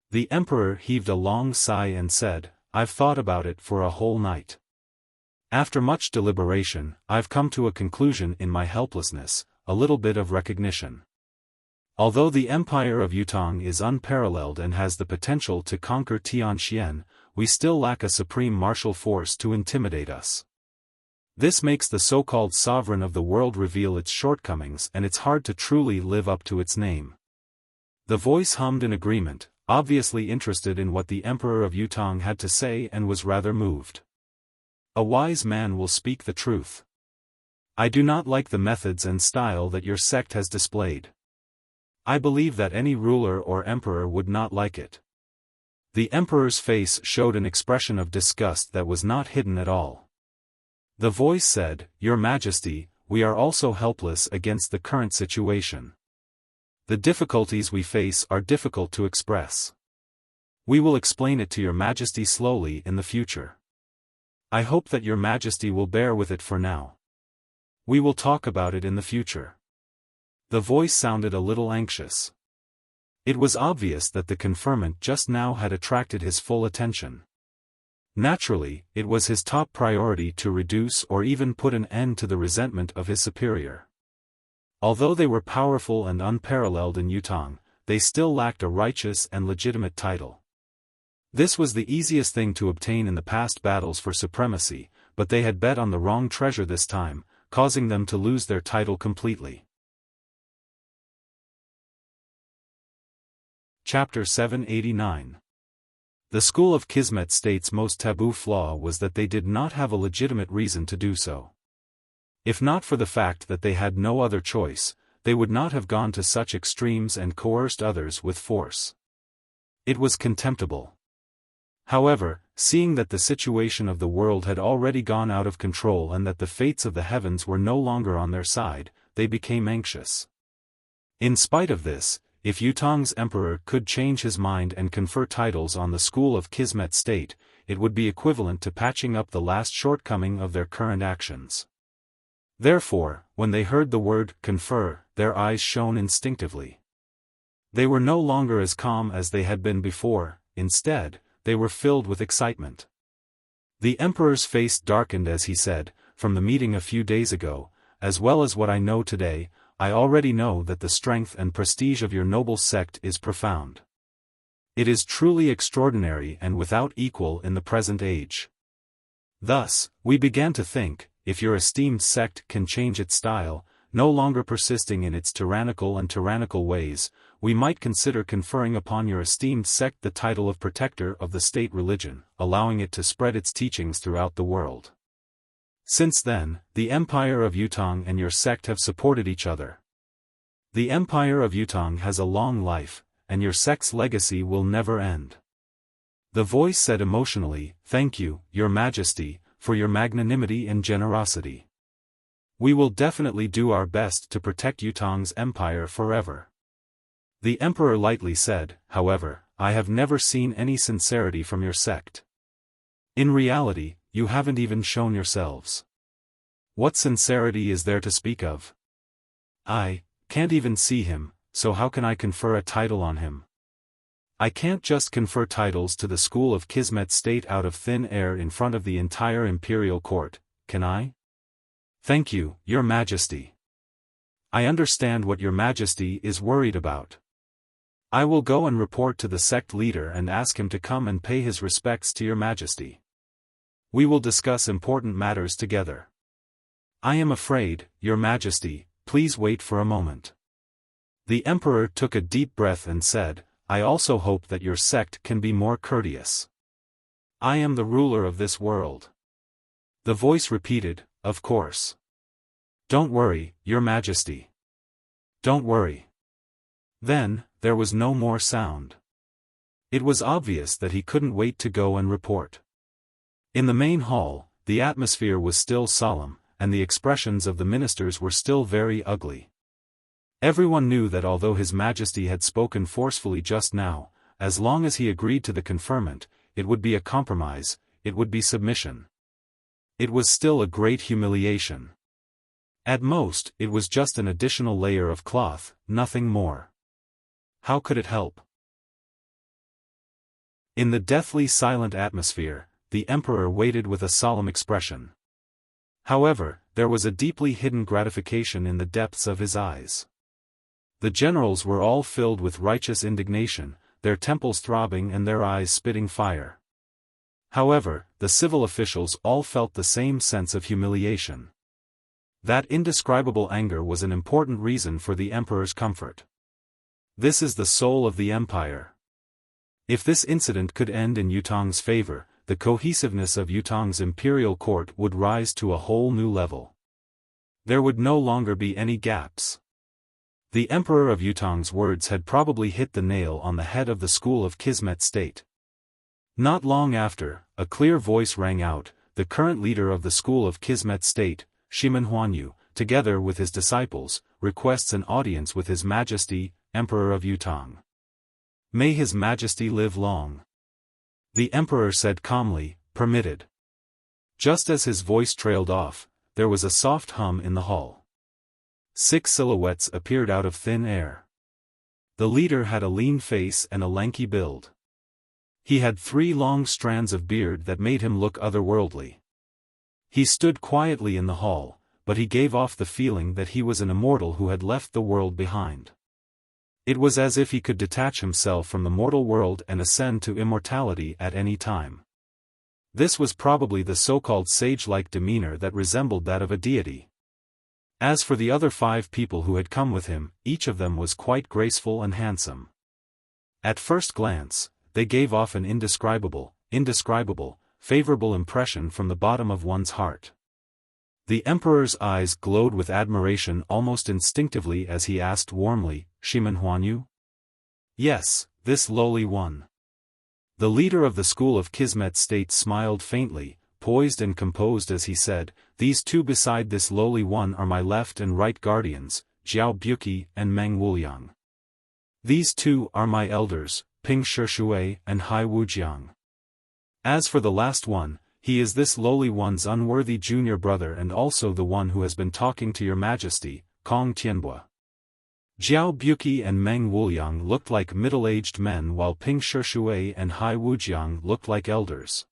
The emperor heaved a long sigh and said, "I've thought about it for a whole night. After much deliberation, I've come to a conclusion in my helplessness, a little bit of recognition. Although the Empire of Yutong is unparalleled and has the potential to conquer Tianxian, we still lack a supreme martial force to intimidate us. This makes the so-called sovereign of the world reveal its shortcomings and it's hard to truly live up to its name." The voice hummed in agreement, obviously interested in what the Emperor of Yutong had to say and was rather moved. "A wise man will speak the truth. I do not like the methods and style that your sect has displayed. I believe that any ruler or emperor would not like it." The emperor's face showed an expression of disgust that was not hidden at all. The voice said, "Your Majesty, we are also helpless against the current situation. The difficulties we face are difficult to express. We will explain it to your Majesty slowly in the future. I hope that your Majesty will bear with it for now. We will talk about it in the future." The voice sounded a little anxious. It was obvious that the conferment just now had attracted his full attention. Naturally, it was his top priority to reduce or even put an end to the resentment of his superior. Although they were powerful and unparalleled in Yutong, they still lacked a righteous and legitimate title. This was the easiest thing to obtain in the past battles for supremacy, but they had bet on the wrong treasure this time, causing them to lose their title completely. Chapter 789. The school of Kismet State's most taboo flaw was that they did not have a legitimate reason to do so. If not for the fact that they had no other choice, they would not have gone to such extremes and coerced others with force. It was contemptible. However, seeing that the situation of the world had already gone out of control and that the fates of the heavens were no longer on their side, they became anxious. In spite of this, if Yutong's emperor could change his mind and confer titles on the school of Kismet State, it would be equivalent to patching up the last shortcoming of their current actions. Therefore, when they heard the word confer, their eyes shone instinctively. They were no longer as calm as they had been before, instead, they were filled with excitement. The emperor's face darkened as he said, "From the meeting a few days ago, as well as what I know today, I already know that the strength and prestige of your noble sect is profound. It is truly extraordinary and without equal in the present age. Thus, we began to think, if your esteemed sect can change its style, no longer persisting in its tyrannical ways, we might consider conferring upon your esteemed sect the title of protector of the state religion, allowing it to spread its teachings throughout the world. Since then, the Empire of Yutong and your sect have supported each other. The Empire of Yutong has a long life, and your sect's legacy will never end." The voice said emotionally, "Thank you, Your Majesty, for your magnanimity and generosity. We will definitely do our best to protect Yutong's empire forever." The emperor lightly said, "However, I have never seen any sincerity from your sect. In reality, you haven't even shown yourselves. What sincerity is there to speak of? I can't even see him, so how can I confer a title on him?" I can't just confer titles to the school of Kismet State out of thin air in front of the entire imperial court, can I? Thank you, Your Majesty. I understand what Your Majesty is worried about. I will go and report to the sect leader and ask him to come and pay his respects to Your Majesty. We will discuss important matters together. I am afraid, Your Majesty, please wait for a moment. The Emperor took a deep breath and said, I also hope that your sect can be more courteous. I am the ruler of this world. The voice repeated, of course. Don't worry, Your Majesty. Don't worry. Then, there was no more sound. It was obvious that he couldn't wait to go and report. In the main hall, the atmosphere was still solemn, and the expressions of the ministers were still very ugly. Everyone knew that although His Majesty had spoken forcefully just now, as long as he agreed to the conferment, it would be a compromise, it would be submission. It was still a great humiliation. At most, it was just an additional layer of cloth, nothing more. How could it help? In the deathly silent atmosphere, the Emperor waited with a solemn expression. However, there was a deeply hidden gratification in the depths of his eyes. The generals were all filled with righteous indignation, their temples throbbing and their eyes spitting fire. However, the civil officials all felt the same sense of humiliation. That indescribable anger was an important reason for the Emperor's comfort. This is the soul of the empire. If this incident could end in Yutong's favor, the cohesiveness of Yutong's imperial court would rise to a whole new level. There would no longer be any gaps. The Emperor of Yutong's words had probably hit the nail on the head of the school of Kismet State. Not long after, a clear voice rang out, the current leader of the school of Kismet State, Shimen Huanyu, together with his disciples, requests an audience with His Majesty, Emperor of Yutong. May His Majesty live long. The Emperor said calmly, permitted. Just as his voice trailed off, there was a soft hum in the hall. 6 silhouettes appeared out of thin air. The leader had a lean face and a lanky build. He had 3 long strands of beard that made him look otherworldly. He stood quietly in the hall, but he gave off the feeling that he was an immortal who had left the world behind. It was as if he could detach himself from the mortal world and ascend to immortality at any time. This was probably the so-called sage-like demeanor that resembled that of a deity. As for the other 5 people who had come with him, each of them was quite graceful and handsome. At first glance, they gave off an indescribable, favorable impression from the bottom of one's heart. The Emperor's eyes glowed with admiration almost instinctively as he asked warmly, Shimen Huanyu? Yes, this lowly one. The leader of the school of Kismet State smiled faintly, poised and composed as he said, these 2 beside this lowly one are my left and right guardians, Jiao Buqi and Meng Wuliang. These 2 are my elders, Ping Shishui and Hai Wujiang. As for the last one, he is this lowly one's unworthy junior brother and also the one who has been talking to Your Majesty, Kong Tianbua. Jiao Buqi and Meng Wuliang looked like middle-aged men while Ping Shishui and Hai Wujiang looked like elders.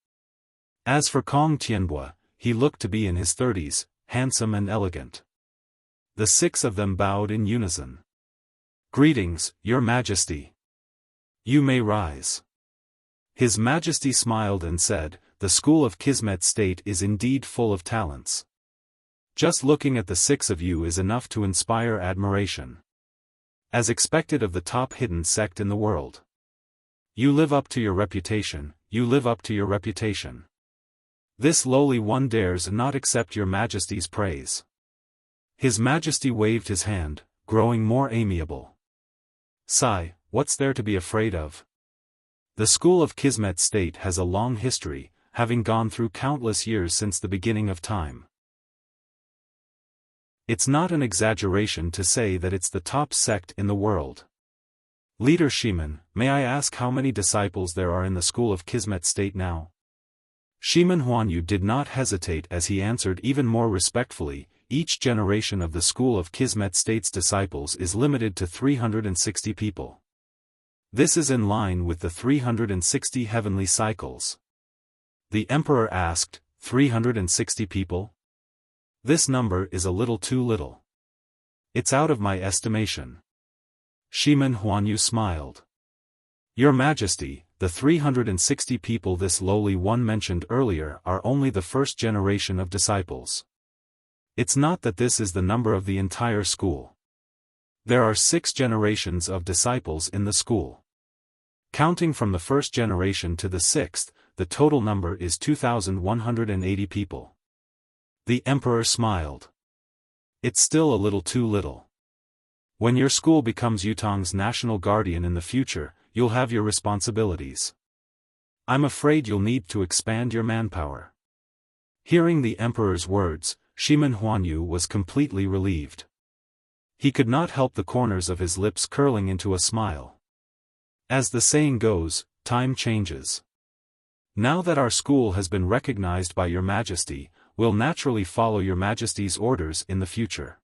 As for Kong Tianbua, he looked to be in his 30s, handsome and elegant. The 6 of them bowed in unison. Greetings, Your Majesty. You may rise. His Majesty smiled and said, the school of Kismet State is indeed full of talents. Just looking at the 6 of you is enough to inspire admiration. As expected of the top hidden sect in the world. You live up to your reputation, you live up to your reputation. This lowly one dares not accept Your Majesty's praise. His Majesty waved his hand, growing more amiable. Sigh, what's there to be afraid of? The school of Kismet State has a long history, having gone through countless years since the beginning of time. It's not an exaggeration to say that it's the top sect in the world. Leader Shimen, may I ask how many disciples there are in the school of Kismet State now? Shimen Huanyu did not hesitate as he answered even more respectfully, each generation of the school of Kismet State's disciples is limited to 360 people. This is in line with the 360 heavenly cycles. The emperor asked, 360 people? This number is a little too little. It's out of my estimation. Shimen Huanyu smiled. Your Majesty, the 360 people this lowly one mentioned earlier are only the first generation of disciples. It's not that this is the number of the entire school. There are 6 generations of disciples in the school. Counting from the first generation to the 6th, the total number is 2,180 people. The emperor smiled. It's still a little too little. When your school becomes Yutong's national guardian in the future, you'll have your responsibilities. I'm afraid you'll need to expand your manpower. Hearing the emperor's words, Shimen Huanyu was completely relieved. He could not help the corners of his lips curling into a smile. As the saying goes, time changes. Now that our school has been recognized by Your Majesty, we'll naturally follow Your Majesty's orders in the future.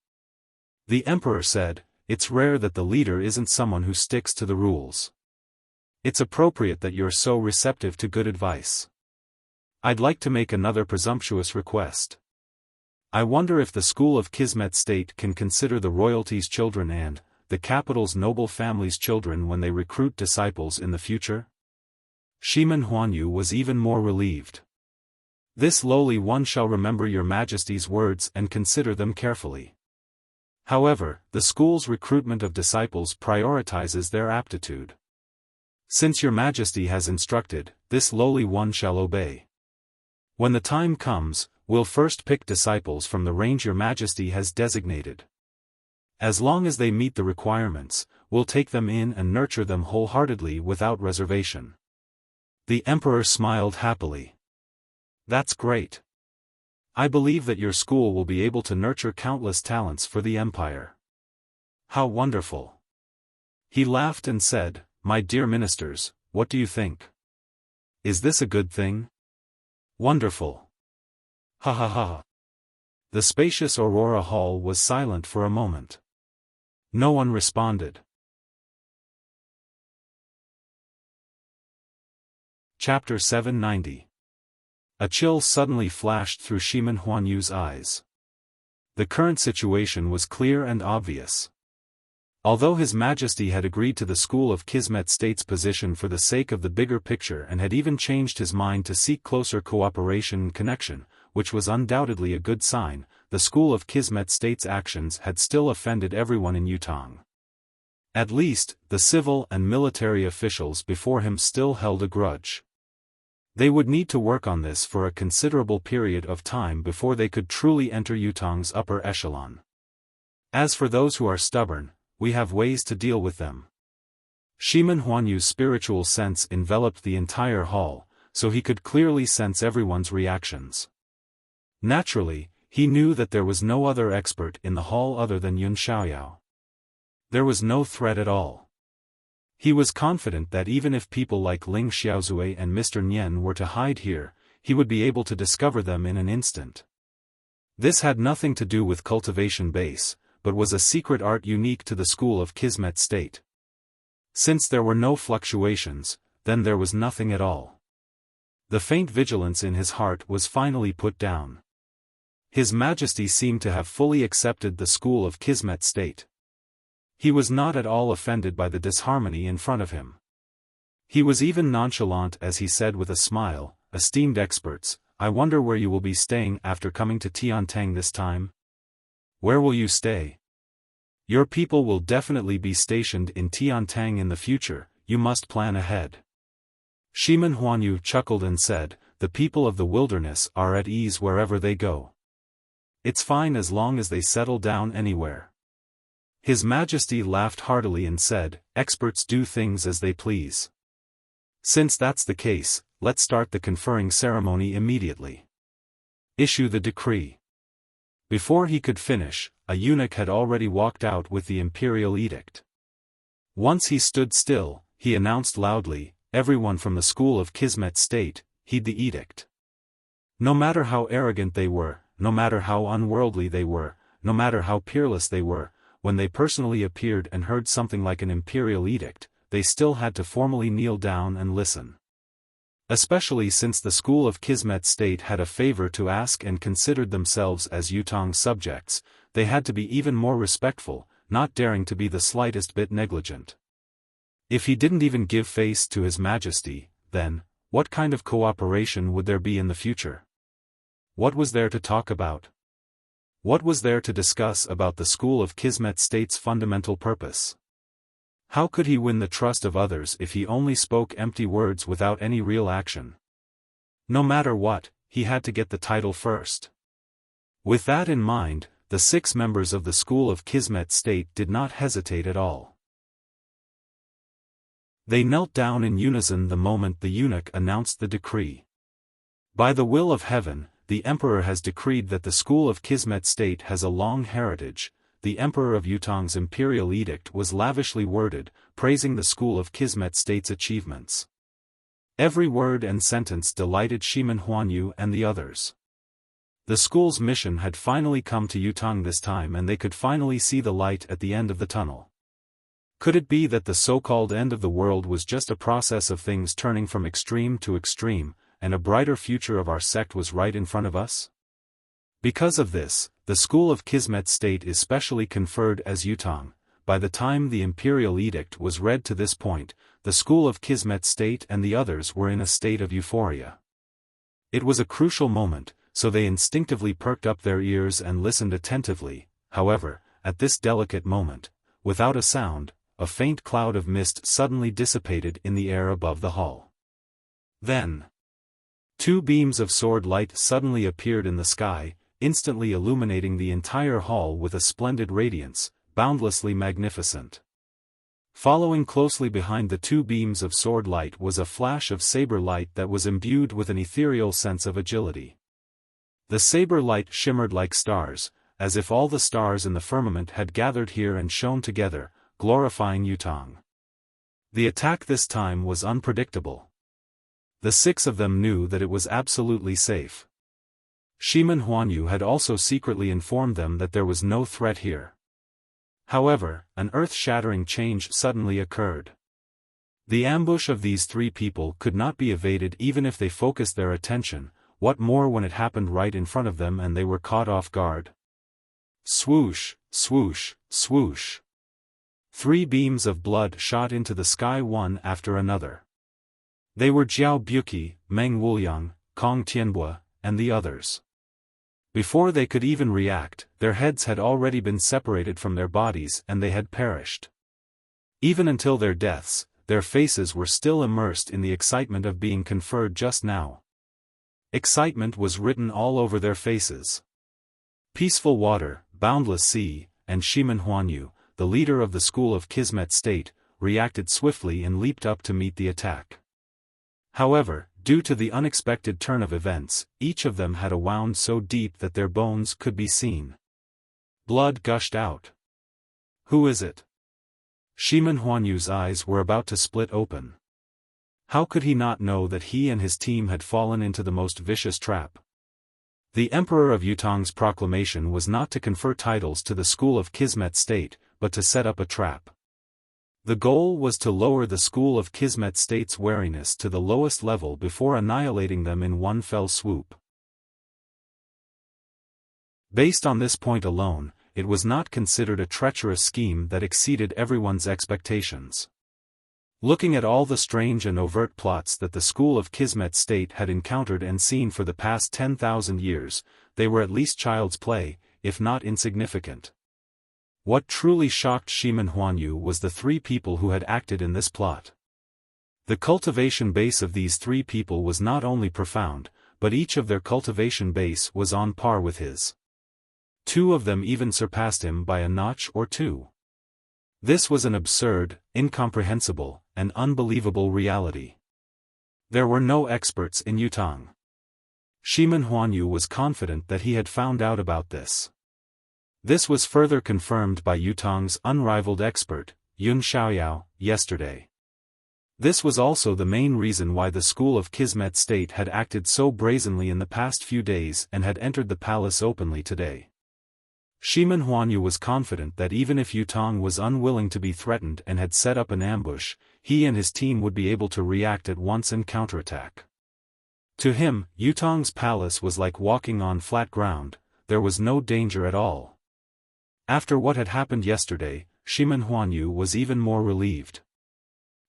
The emperor said, it's rare that the leader isn't someone who sticks to the rules. It's appropriate that you're so receptive to good advice. I'd like to make another presumptuous request. I wonder if the school of Kismet State can consider the royalty's children and the capital's noble family's children when they recruit disciples in the future? Shimen Huanyu was even more relieved. This lowly one shall remember Your Majesty's words and consider them carefully. However, the school's recruitment of disciples prioritizes their aptitude. Since Your Majesty has instructed, this lowly one shall obey. When the time comes, we'll first pick disciples from the range Your Majesty has designated. As long as they meet the requirements, we'll take them in and nurture them wholeheartedly without reservation. The emperor smiled happily. That's great. I believe that your school will be able to nurture countless talents for the empire. How wonderful. He laughed and said, my dear ministers, what do you think? Is this a good thing? Wonderful. Ha ha ha. The spacious Aurora Hall was silent for a moment. No one responded. Chapter 790. A chill suddenly flashed through Shimen Huanyu's eyes. The current situation was clear and obvious. Although His Majesty had agreed to the school of Kismet State's position for the sake of the bigger picture and had even changed his mind to seek closer cooperation and connection, which was undoubtedly a good sign, the school of Kismet State's actions had still offended everyone in Yutong. At least, the civil and military officials before him still held a grudge. They would need to work on this for a considerable period of time before they could truly enter Yutong's upper echelon. As for those who are stubborn, we have ways to deal with them. Shimen Huanyu's spiritual sense enveloped the entire hall, so he could clearly sense everyone's reactions. Naturally, he knew that there was no other expert in the hall other than Yun Xiaoyao. There was no threat at all. He was confident that even if people like Ling Xiaozui and Mr. Nian were to hide here, he would be able to discover them in an instant. This had nothing to do with cultivation base, but was a secret art unique to the school of Kismet State. Since there were no fluctuations, then there was nothing at all. The faint vigilance in his heart was finally put down. His Majesty seemed to have fully accepted the school of Kismet State. He was not at all offended by the disharmony in front of him. He was even nonchalant as he said with a smile, esteemed experts, I wonder where you will be staying after coming to Tiantang this time? Where will you stay? Your people will definitely be stationed in Tiantang in the future, you must plan ahead. Shimen Huanyu chuckled and said, the people of the wilderness are at ease wherever they go. It's fine as long as they settle down anywhere. His Majesty laughed heartily and said, experts do things as they please. Since that's the case, let's start the conferring ceremony immediately. Issue the decree. Before he could finish, a eunuch had already walked out with the imperial edict. Once he stood still, he announced loudly, everyone from the school of Kismet State, heed the edict. No matter how arrogant they were, no matter how unworldly they were, no matter how peerless they were, when they personally appeared and heard something like an imperial edict, they still had to formally kneel down and listen. Especially since the school of Kismet State had a favor to ask and considered themselves as Yutong's subjects, they had to be even more respectful, not daring to be the slightest bit negligent. If he didn't even give face to His Majesty, then, what kind of cooperation would there be in the future? What was there to talk about? What was there to discuss about the school of Kismet State's fundamental purpose? How could he win the trust of others if he only spoke empty words without any real action? No matter what, he had to get the title first. With that in mind, the 6 members of the school of Kismet State did not hesitate at all. They knelt down in unison the moment the eunuch announced the decree. By the will of heaven, the emperor has decreed that the school of Kismet State has a long heritage. The emperor of Yutong's imperial edict was lavishly worded, praising the school of Kismet State's achievements. Every word and sentence delighted Shimen Huanyu and the others. The school's mission had finally come to Yutong this time, and they could finally see the light at the end of the tunnel. Could it be that the so-called end of the world was just a process of things turning from extreme to extreme, and a brighter future of our sect was right in front of us? Because of this, the school of Kismet State is specially conferred as Yutong. By the time the imperial edict was read to this point, the school of Kismet State and the others were in a state of euphoria. It was a crucial moment, so they instinctively perked up their ears and listened attentively. However, at this delicate moment, without a sound, a faint cloud of mist suddenly dissipated in the air above the hall. Then, 2 beams of sword light suddenly appeared in the sky, instantly illuminating the entire hall with a splendid radiance, boundlessly magnificent. Following closely behind the 2 beams of sword light was a flash of saber light that was imbued with an ethereal sense of agility. The saber light shimmered like stars, as if all the stars in the firmament had gathered here and shone together, glorifying Yutong. The attack this time was unpredictable. The 6 of them knew that it was absolutely safe. Shimen Huanyu had also secretly informed them that there was no threat here. However, an earth-shattering change suddenly occurred. The ambush of these 3 people could not be evaded even if they focused their attention, what more when it happened right in front of them and they were caught off guard. Swoosh, swoosh, swoosh. 3 beams of blood shot into the sky one after another. They were Jiao Buqi, Meng Wuliang, Kong Tianbua, and the others. Before they could even react, their heads had already been separated from their bodies and they had perished. Even until their deaths, their faces were still immersed in the excitement of being conferred just now. Excitement was written all over their faces. Peaceful water, boundless sea, and Shimen Huanyu, the leader of the school of Kismet State, reacted swiftly and leaped up to meet the attack. However, due to the unexpected turn of events, each of them had a wound so deep that their bones could be seen. Blood gushed out. Who is it? Shimen Huanyu's eyes were about to split open. How could he not know that he and his team had fallen into the most vicious trap? The Emperor of Yutong's proclamation was not to confer titles to the school of Kismet State, but to set up a trap. The goal was to lower the school of Kismet State's wariness to the lowest level before annihilating them in one fell swoop. Based on this point alone, it was not considered a treacherous scheme that exceeded everyone's expectations. Looking at all the strange and overt plots that the school of Kismet State had encountered and seen for the past 10,000 years, they were at least child's play, if not insignificant. What truly shocked Shimen Huanyu was the 3 people who had acted in this plot. The cultivation base of these 3 people was not only profound, but each of their cultivation base was on par with his. 2 of them even surpassed him by a notch or 2. This was an absurd, incomprehensible, and unbelievable reality. There were no experts in Yutong. Shimen Huanyu was confident that he had found out about this. This was further confirmed by Yutong's unrivaled expert, Yun Xiaoyao, yesterday. This was also the main reason why the school of Kismet State had acted so brazenly in the past few days and had entered the palace openly today. Shimen Huanyu was confident that even if Yutong was unwilling to be threatened and had set up an ambush, he and his team would be able to react at once and counterattack. To him, Yutong's palace was like walking on flat ground, there was no danger at all. After what had happened yesterday, Shimen Huanyu was even more relieved.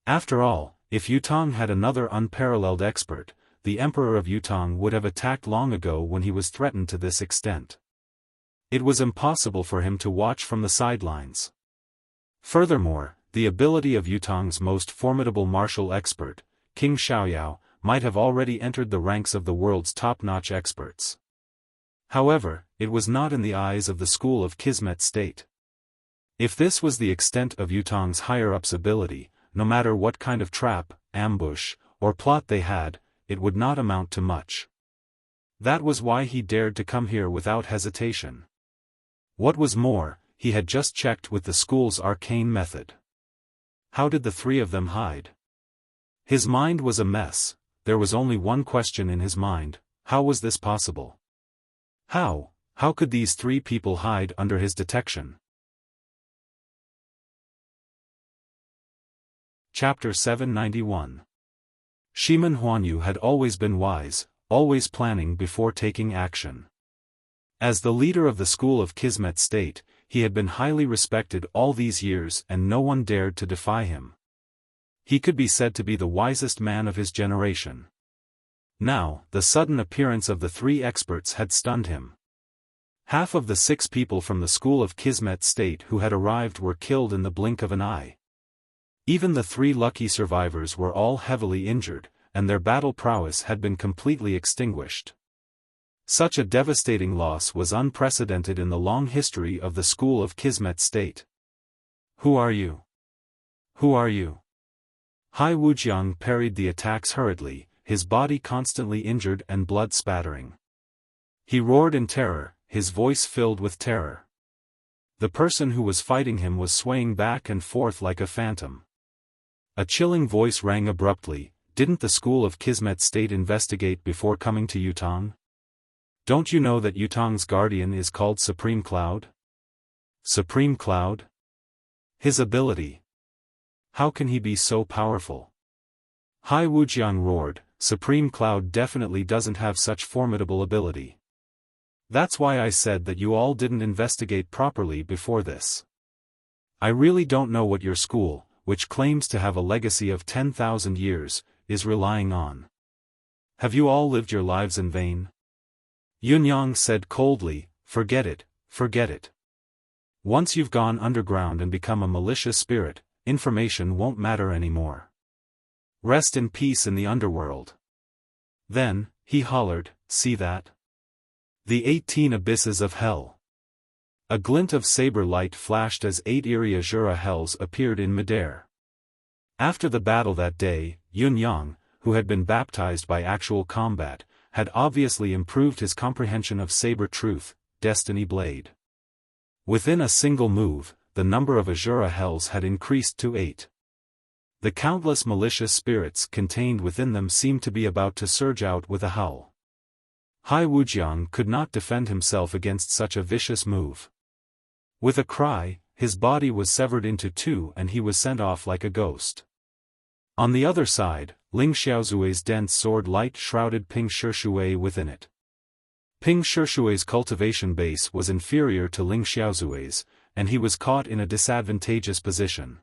After all, if Yutong had another unparalleled expert, the Emperor of Yutong would have attacked long ago when he was threatened to this extent. It was impossible for him to watch from the sidelines. Furthermore, the ability of Yutong's most formidable martial expert, King Xiaoyao, might have already entered the ranks of the world's top-notch experts. However, it was not in the eyes of the school of Kismet State. If this was the extent of Yutong's higher-ups' ability, no matter what kind of trap, ambush, or plot they had, it would not amount to much. That was why he dared to come here without hesitation. What was more, he had just checked with the school's arcane method. How did the three of them hide? His mind was a mess. There was only one question in his mind: how was this possible? How could these three people hide under his detection? Chapter 791. Shimen Huanyu had always been wise, always planning before taking action. As the leader of the school of Kismet State, he had been highly respected all these years and no one dared to defy him. He could be said to be the wisest man of his generation. Now, the sudden appearance of the three experts had stunned him. Half of the 6 people from the school of Kismet State who had arrived were killed in the blink of an eye. Even the 3 lucky survivors were all heavily injured, and their battle prowess had been completely extinguished. Such a devastating loss was unprecedented in the long history of the school of Kismet State. "Who are you? Who are you?" Hai Wujiang parried the attacks hurriedly, his body constantly injured and blood spattering. He roared in terror, his voice filled with terror. The person who was fighting him was swaying back and forth like a phantom. A chilling voice rang abruptly: "Didn't the school of Kismet State investigate before coming to Yutong? Don't you know that Yutong's guardian is called Supreme Cloud? Supreme Cloud? His ability. How can he be so powerful?" Hai Wujiang roared, "Supreme Cloud definitely doesn't have such formidable ability. That's why I said that you all didn't investigate properly before this. I really don't know what your school, which claims to have a legacy of 10,000 years, is relying on. Have you all lived your lives in vain?" Yunyang said coldly, forget it. Once you've gone underground and become a malicious spirit, information won't matter anymore. Rest in peace in the underworld." Then, he hollered, "See that? The 18 abysses of hell." A glint of saber light flashed as 8 eerie Azura hells appeared in midair. After the battle that day, Yunyang, who had been baptized by actual combat, had obviously improved his comprehension of saber truth, destiny blade. Within a single move, the number of Azura hells had increased to 8. The countless malicious spirits contained within them seemed to be about to surge out with a howl. Hai Wujiang could not defend himself against such a vicious move. With a cry, his body was severed into 2 and he was sent off like a ghost. On the other side, Ling Xiaozui's dense sword light shrouded Ping Shishui within it. Ping Shishui's cultivation base was inferior to Ling Xiaozui's, and he was caught in a disadvantageous position.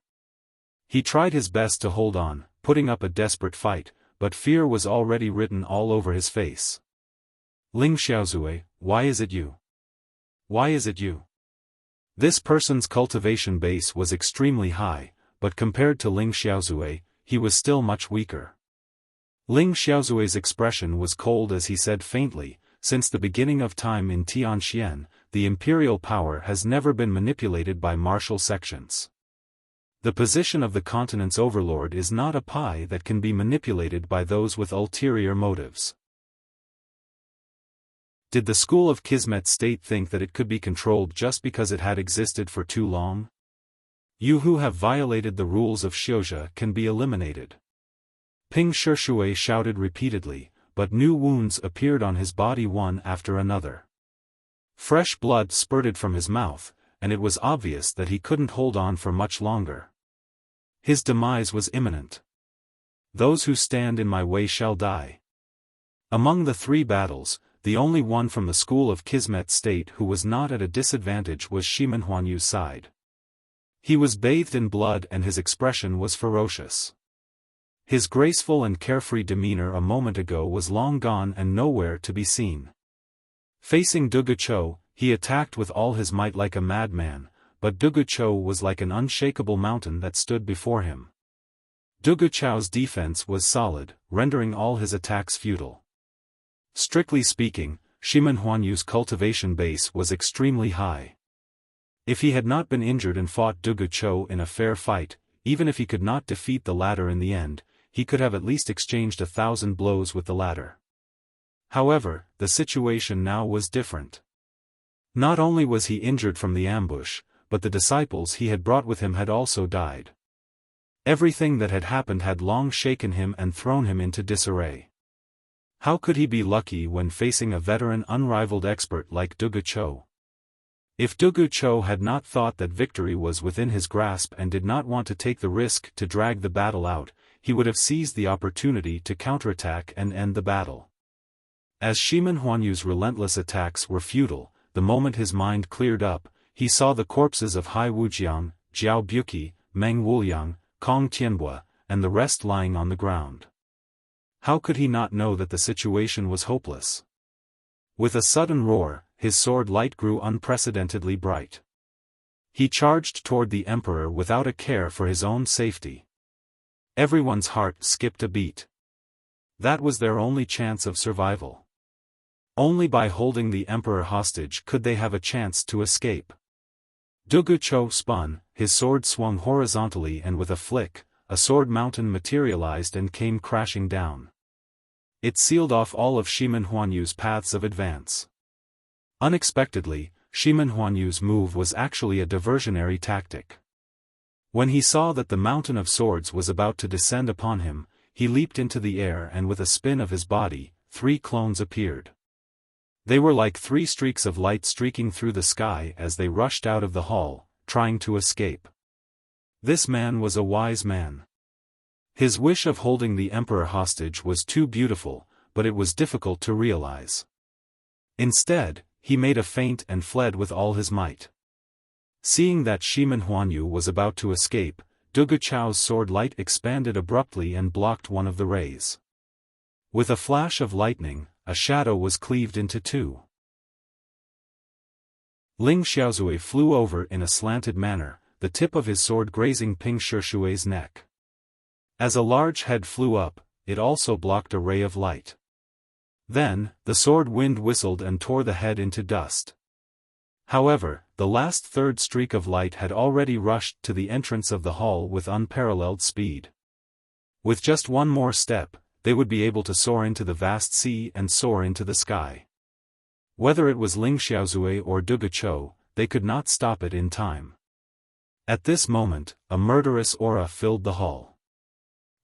He tried his best to hold on, putting up a desperate fight, but fear was already written all over his face. "Ling Xiaozui, why is it you? Why is it you?" This person's cultivation base was extremely high, but compared to Ling Xiaozui, he was still much weaker. Ling Xiaozui's expression was cold as he said faintly, "Since the beginning of time in Tianxian, the imperial power has never been manipulated by martial sections. The position of the continent's overlord is not a pie that can be manipulated by those with ulterior motives." Did the school of Kismet State think that it could be controlled just because it had existed for too long? You who have violated the rules of Xiuzhe can be eliminated. Ping Shishui shouted repeatedly, but new wounds appeared on his body one after another. Fresh blood spurted from his mouth, and it was obvious that he couldn't hold on for much longer. His demise was imminent. Those who stand in my way shall die. Among the 3 battles, the only one from the school of Kismet State who was not at a disadvantage was Shimen Huanyu's side. He was bathed in blood and his expression was ferocious. His graceful and carefree demeanor a moment ago was long gone and nowhere to be seen. Facing Dugucho, he attacked with all his might like a madman, but Dugucho was like an unshakable mountain that stood before him. Dugucho's defense was solid, rendering all his attacks futile. Strictly speaking, Shimen Huanyu's cultivation base was extremely high. If he had not been injured and fought Dugucho in a fair fight, even if he could not defeat the latter in the end, he could have at least exchanged 1,000 blows with the latter. However, the situation now was different. Not only was he injured from the ambush, but the disciples he had brought with him had also died. Everything that had happened had long shaken him and thrown him into disarray. How could he be lucky when facing a veteran unrivaled expert like Dugucho? If Dugucho had not thought that victory was within his grasp and did not want to take the risk to drag the battle out, he would have seized the opportunity to counterattack and end the battle. As Shimen Huanyu's relentless attacks were futile, the moment his mind cleared up, he saw the corpses of Hai Wujiang, Jiao Buqi, Meng Wuliang, Kong Tianbua, and the rest lying on the ground. How could he not know that the situation was hopeless? With a sudden roar, his sword light grew unprecedentedly bright. He charged toward the emperor without a care for his own safety. Everyone's heart skipped a beat. That was their only chance of survival. Only by holding the emperor hostage could they have a chance to escape. Dugucho spun, his sword swung horizontally and with a flick, a sword mountain materialized and came crashing down. It sealed off all of Shimen Huanyu's paths of advance. Unexpectedly, Shimen Huanyu's move was actually a diversionary tactic. When he saw that the mountain of swords was about to descend upon him, he leaped into the air and with a spin of his body, 3 clones appeared. They were like 3 streaks of light streaking through the sky as they rushed out of the hall, trying to escape. This man was a wise man. His wish of holding the emperor hostage was too beautiful, but it was difficult to realize. Instead, he made a feint and fled with all his might. Seeing that Shimen Huanyu was about to escape, Dugucho's sword light expanded abruptly and blocked one of the rays. With a flash of lightning, a shadow was cleaved into 2. Ling Xiaozui flew over in a slanted manner, the tip of his sword grazing Ping Shishui's neck. As a large head flew up, it also blocked a ray of light. Then, the sword wind whistled and tore the head into dust. However, the last third streak of light had already rushed to the entrance of the hall with unparalleled speed. With just one more step, they would be able to soar into the vast sea and soar into the sky. Whether it was Ling Xiaozui or Dugucho, they could not stop it in time. At this moment, a murderous aura filled the hall.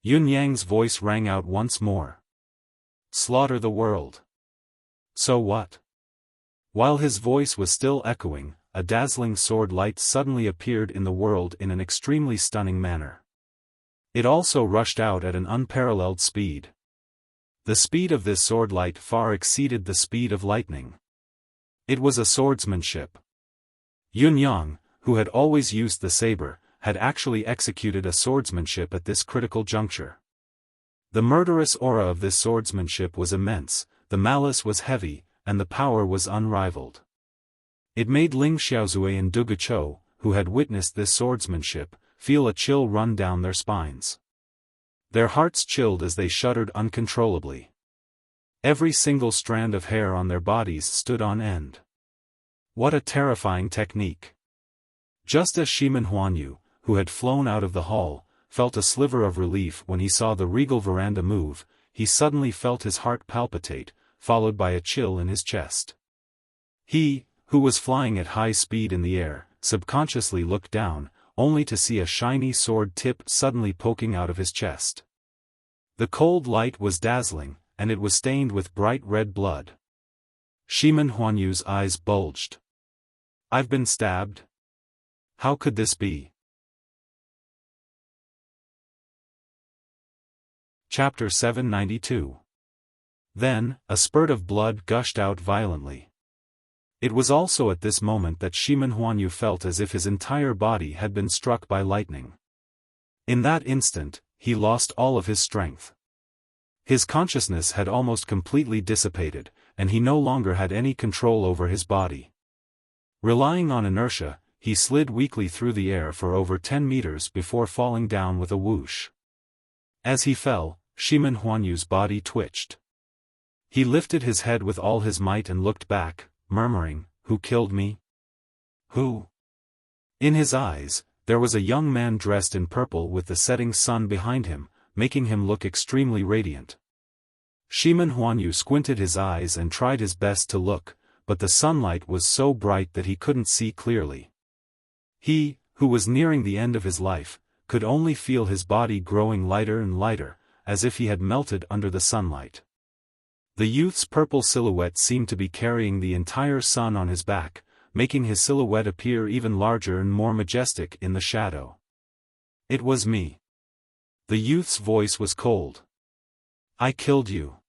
Yun Yang's voice rang out once more. Slaughter the world. So what? While his voice was still echoing, a dazzling sword light suddenly appeared in the world in an extremely stunning manner. It also rushed out at an unparalleled speed. The speed of this sword light far exceeded the speed of lightning. It was a swordsmanship. Yun Yang, who had always used the saber, had actually executed a swordsmanship at this critical juncture. The murderous aura of this swordsmanship was immense, the malice was heavy, and the power was unrivaled. It made Ling Xiaozui and Dugucho, who had witnessed this swordsmanship, feel a chill run down their spines. Their hearts chilled as they shuddered uncontrollably. Every single strand of hair on their bodies stood on end. What a terrifying technique! Just as Shimen Huanyu, who had flown out of the hall, felt a sliver of relief when he saw the regal veranda move, he suddenly felt his heart palpitate, followed by a chill in his chest. He, who was flying at high speed in the air, subconsciously looked down, only to see a shiny sword tip suddenly poking out of his chest. The cold light was dazzling, and it was stained with bright red blood. Shimen Huanyu's eyes bulged. I've been stabbed? How could this be? Chapter 792. Then, a spurt of blood gushed out violently. It was also at this moment that Shimen Huanyu felt as if his entire body had been struck by lightning. In that instant, he lost all of his strength. His consciousness had almost completely dissipated, and he no longer had any control over his body. Relying on inertia, he slid weakly through the air for over 10 meters before falling down with a whoosh. As he fell, Shimen Huanyu's body twitched. He lifted his head with all his might and looked back, murmuring, "Who killed me? Who?" In his eyes, there was a young man dressed in purple with the setting sun behind him, making him look extremely radiant. Shimen Huanyu squinted his eyes and tried his best to look, but the sunlight was so bright that he couldn't see clearly. He, who was nearing the end of his life, could only feel his body growing lighter and lighter, as if he had melted under the sunlight. The youth's purple silhouette seemed to be carrying the entire sun on his back, making his silhouette appear even larger and more majestic in the shadow. "It was me." The youth's voice was cold. "I killed you."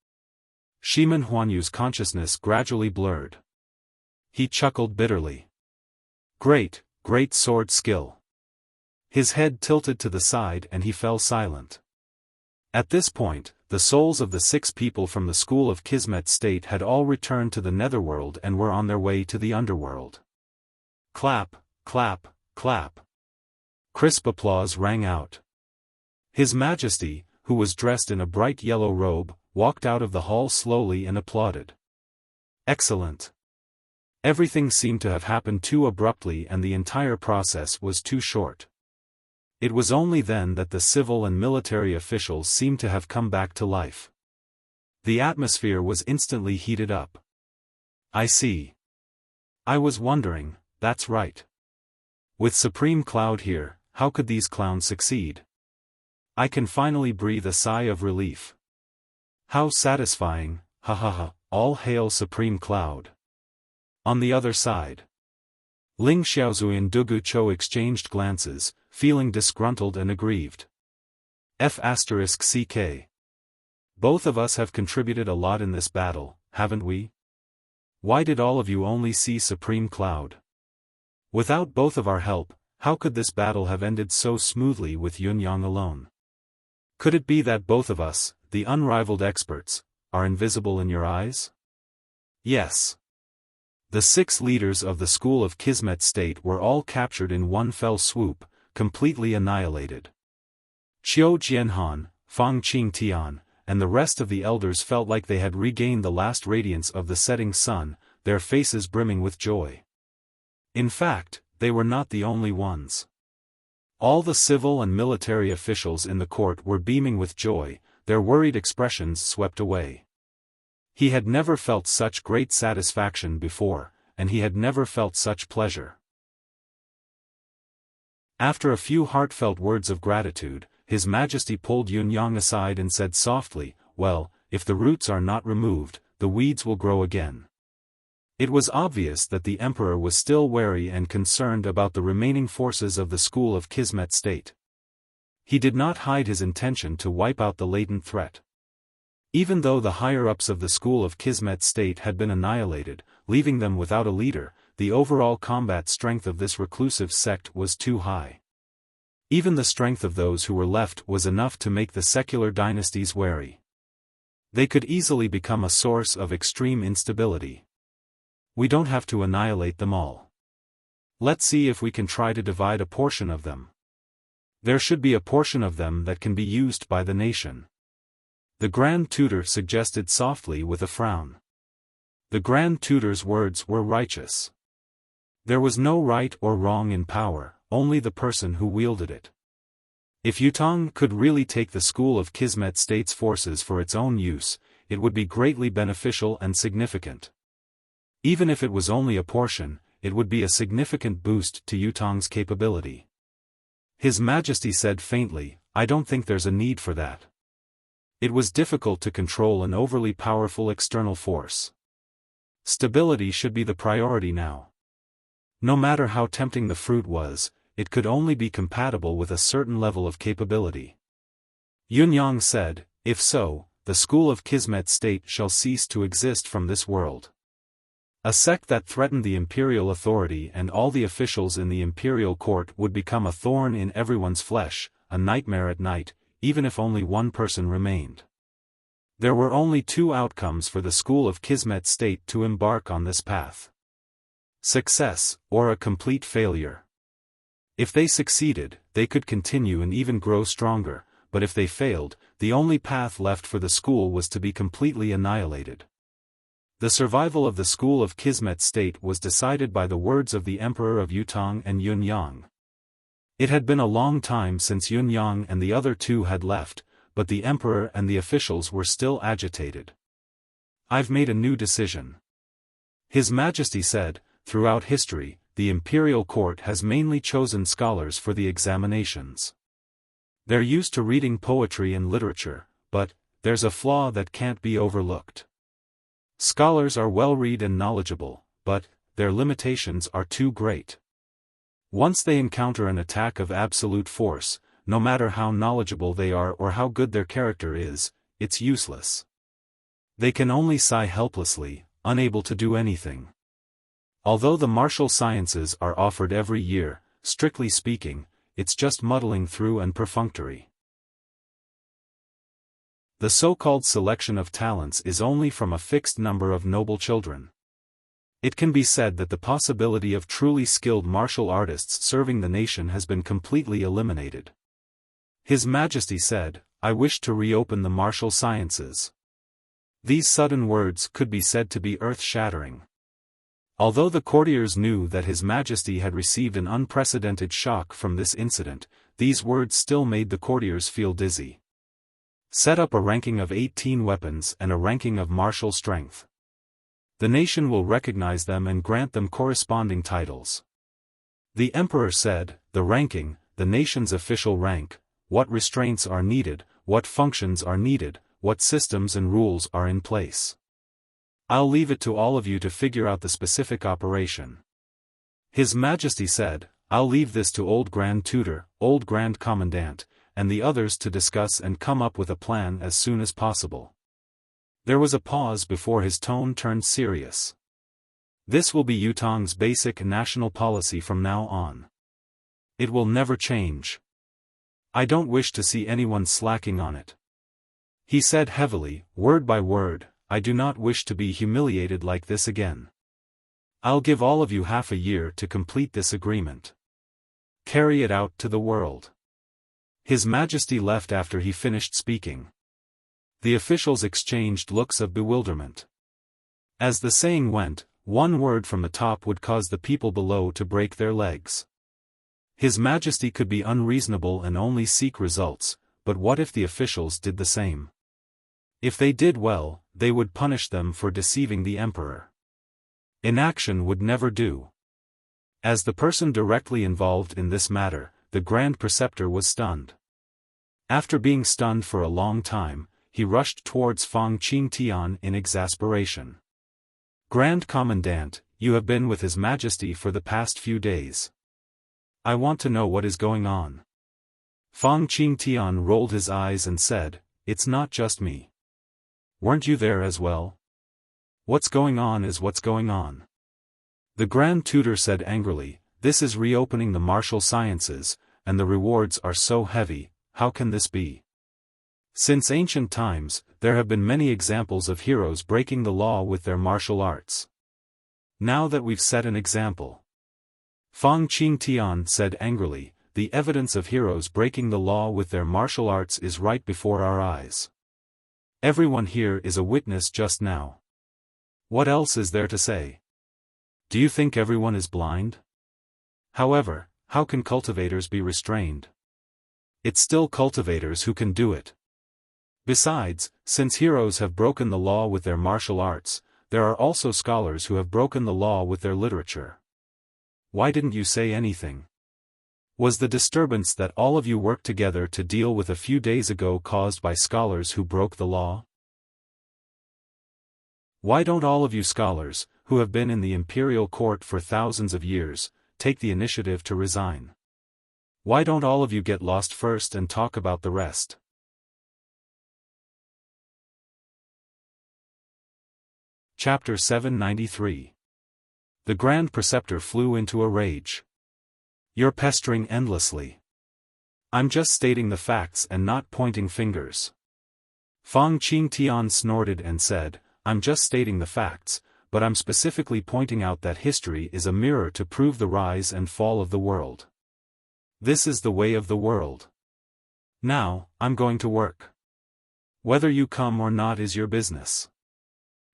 Shimen Huanyu's consciousness gradually blurred. He chuckled bitterly. Great, great sword skill." His head tilted to the side and he fell silent. At this point, the souls of the 6 people from the school of Kismet State had all returned to the netherworld and were on their way to the underworld. Clap, clap, clap. Crisp applause rang out. His Majesty, who was dressed in a bright yellow robe, walked out of the hall slowly and applauded. Excellent. Everything seemed to have happened too abruptly and the entire process was too short. It was only then that the civil and military officials seemed to have come back to life. The atmosphere was instantly heated up. I see. I was wondering, that's right. With Supreme Cloud here, how could these clowns succeed? I can finally breathe a sigh of relief. How satisfying, ha ha ha, all hail Supreme Cloud. On the other side. Ling Xiaozui and Dugu Cho exchanged glances, feeling disgruntled and aggrieved. F***ck. Both of us have contributed a lot in this battle, haven't we? Why did all of you only see Supreme Cloud? Without both of our help, how could this battle have ended so smoothly with Yunyang alone? Could it be that both of us, the unrivaled experts, are invisible in your eyes? Yes. The 6 leaders of the school of Kismet State were all captured in one fell swoop, completely annihilated. Qiu Jianhan, Fang Qingtian, and the rest of the elders felt like they had regained the last radiance of the setting sun, their faces brimming with joy. In fact, they were not the only ones. All the civil and military officials in the court were beaming with joy, their worried expressions swept away. He had never felt such great satisfaction before, and he had never felt such pleasure. After a few heartfelt words of gratitude, His Majesty pulled Yunyang aside and said softly, "Well, if the roots are not removed, the weeds will grow again." It was obvious that the Emperor was still wary and concerned about the remaining forces of the school of Kismet State. He did not hide his intention to wipe out the latent threat. Even though the higher-ups of the school of Kismet State had been annihilated, leaving them without a leader, the overall combat strength of this reclusive sect was too high. Even the strength of those who were left was enough to make the secular dynasties wary. They could easily become a source of extreme instability. We don't have to annihilate them all. Let's see if we can try to divide a portion of them. There should be a portion of them that can be used by the nation. The Grand Tutor suggested softly with a frown. The Grand Tutor's words were righteous. There was no right or wrong in power, only the person who wielded it. If Yutong could really take the school of Kismet State's forces for its own use, it would be greatly beneficial and significant. Even if it was only a portion, it would be a significant boost to Yutong's capability. His Majesty said faintly, "I don't think there's a need for that." It was difficult to control an overly powerful external force. Stability should be the priority now. No matter how tempting the fruit was, it could only be compatible with a certain level of capability. Yunyang said, "If so, the school of Kismet State shall cease to exist from this world." A sect that threatened the imperial authority and all the officials in the imperial court would become a thorn in everyone's flesh, a nightmare at night, even if only one person remained. There were only two outcomes for the school of Kismet State to embark on this path: success, or a complete failure. If they succeeded, they could continue and even grow stronger, but if they failed, the only path left for the school was to be completely annihilated. The survival of the school of Kismet State was decided by the words of the Emperor of Yutong and Yunyang. It had been a long time since Yunyang and the other two had left, but the Emperor and the officials were still agitated. "I've made a new decision," His Majesty said. "Throughout history, the imperial court has mainly chosen scholars for the examinations. They're used to reading poetry and literature, but there's a flaw that can't be overlooked. Scholars are well-read and knowledgeable, but their limitations are too great. Once they encounter an attack of absolute force, no matter how knowledgeable they are or how good their character is, it's useless. They can only sigh helplessly, unable to do anything. Although the martial sciences are offered every year, strictly speaking, it's just muddling through and perfunctory. The so-called selection of talents is only from a fixed number of noble children. It can be said that the possibility of truly skilled martial artists serving the nation has been completely eliminated." His Majesty said, "I wish to reopen the martial sciences." These sudden words could be said to be earth-shattering. Although the courtiers knew that His Majesty had received an unprecedented shock from this incident, these words still made the courtiers feel dizzy. Set up a ranking of 18 weapons and a ranking of martial strength. The nation will recognize them and grant them corresponding titles. The Emperor said, "The ranking, the nation's official rank, what restraints are needed, what functions are needed, what systems and rules are in place. I'll leave it to all of you to figure out the specific operation." His Majesty said, "I'll leave this to Old Grand Tutor, Old Grand Commandant, and the others to discuss and come up with a plan as soon as possible." There was a pause before his tone turned serious. "This will be Yutong's basic national policy from now on. It will never change. I don't wish to see anyone slacking on it." He said heavily, word by word, "I do not wish to be humiliated like this again. I'll give all of you half a year to complete this agreement. Carry it out to the world." His Majesty left after he finished speaking. The officials exchanged looks of bewilderment. As the saying went, one word from the top would cause the people below to break their legs. His Majesty could be unreasonable and only seek results, but what if the officials did the same? If they did well, they would punish them for deceiving the Emperor. Inaction would never do. As the person directly involved in this matter, the Grand Preceptor was stunned. After being stunned for a long time, he rushed towards Fang Qingtian in exasperation. "Grand Commandant, you have been with His Majesty for the past few days. I want to know what is going on." Fang Qingtian rolled his eyes and said, "It's not just me. Weren't you there as well? What's going on is what's going on." The Grand Tutor said angrily, "This is reopening the martial sciences, and the rewards are so heavy, how can this be? Since ancient times, there have been many examples of heroes breaking the law with their martial arts. Now that we've set an example." Fang Qingtian said angrily, "The evidence of heroes breaking the law with their martial arts is right before our eyes. Everyone here is a witness just now. What else is there to say? Do you think everyone is blind? However, how can cultivators be restrained? It's still cultivators who can do it. Besides, since heroes have broken the law with their martial arts, there are also scholars who have broken the law with their literature. Why didn't you say anything? Was the disturbance that all of you worked together to deal with a few days ago caused by scholars who broke the law? Why don't all of you scholars, who have been in the imperial court for thousands of years, take the initiative to resign. Why don't all of you get lost first and talk about the rest? Chapter 793. The Grand Preceptor flew into a rage. You're pestering endlessly. I'm just stating the facts and not pointing fingers. Fang Qingtian snorted and said, I'm just stating the facts, but I'm specifically pointing out that history is a mirror to prove the rise and fall of the world. This is the way of the world. Now, I'm going to work. Whether you come or not is your business.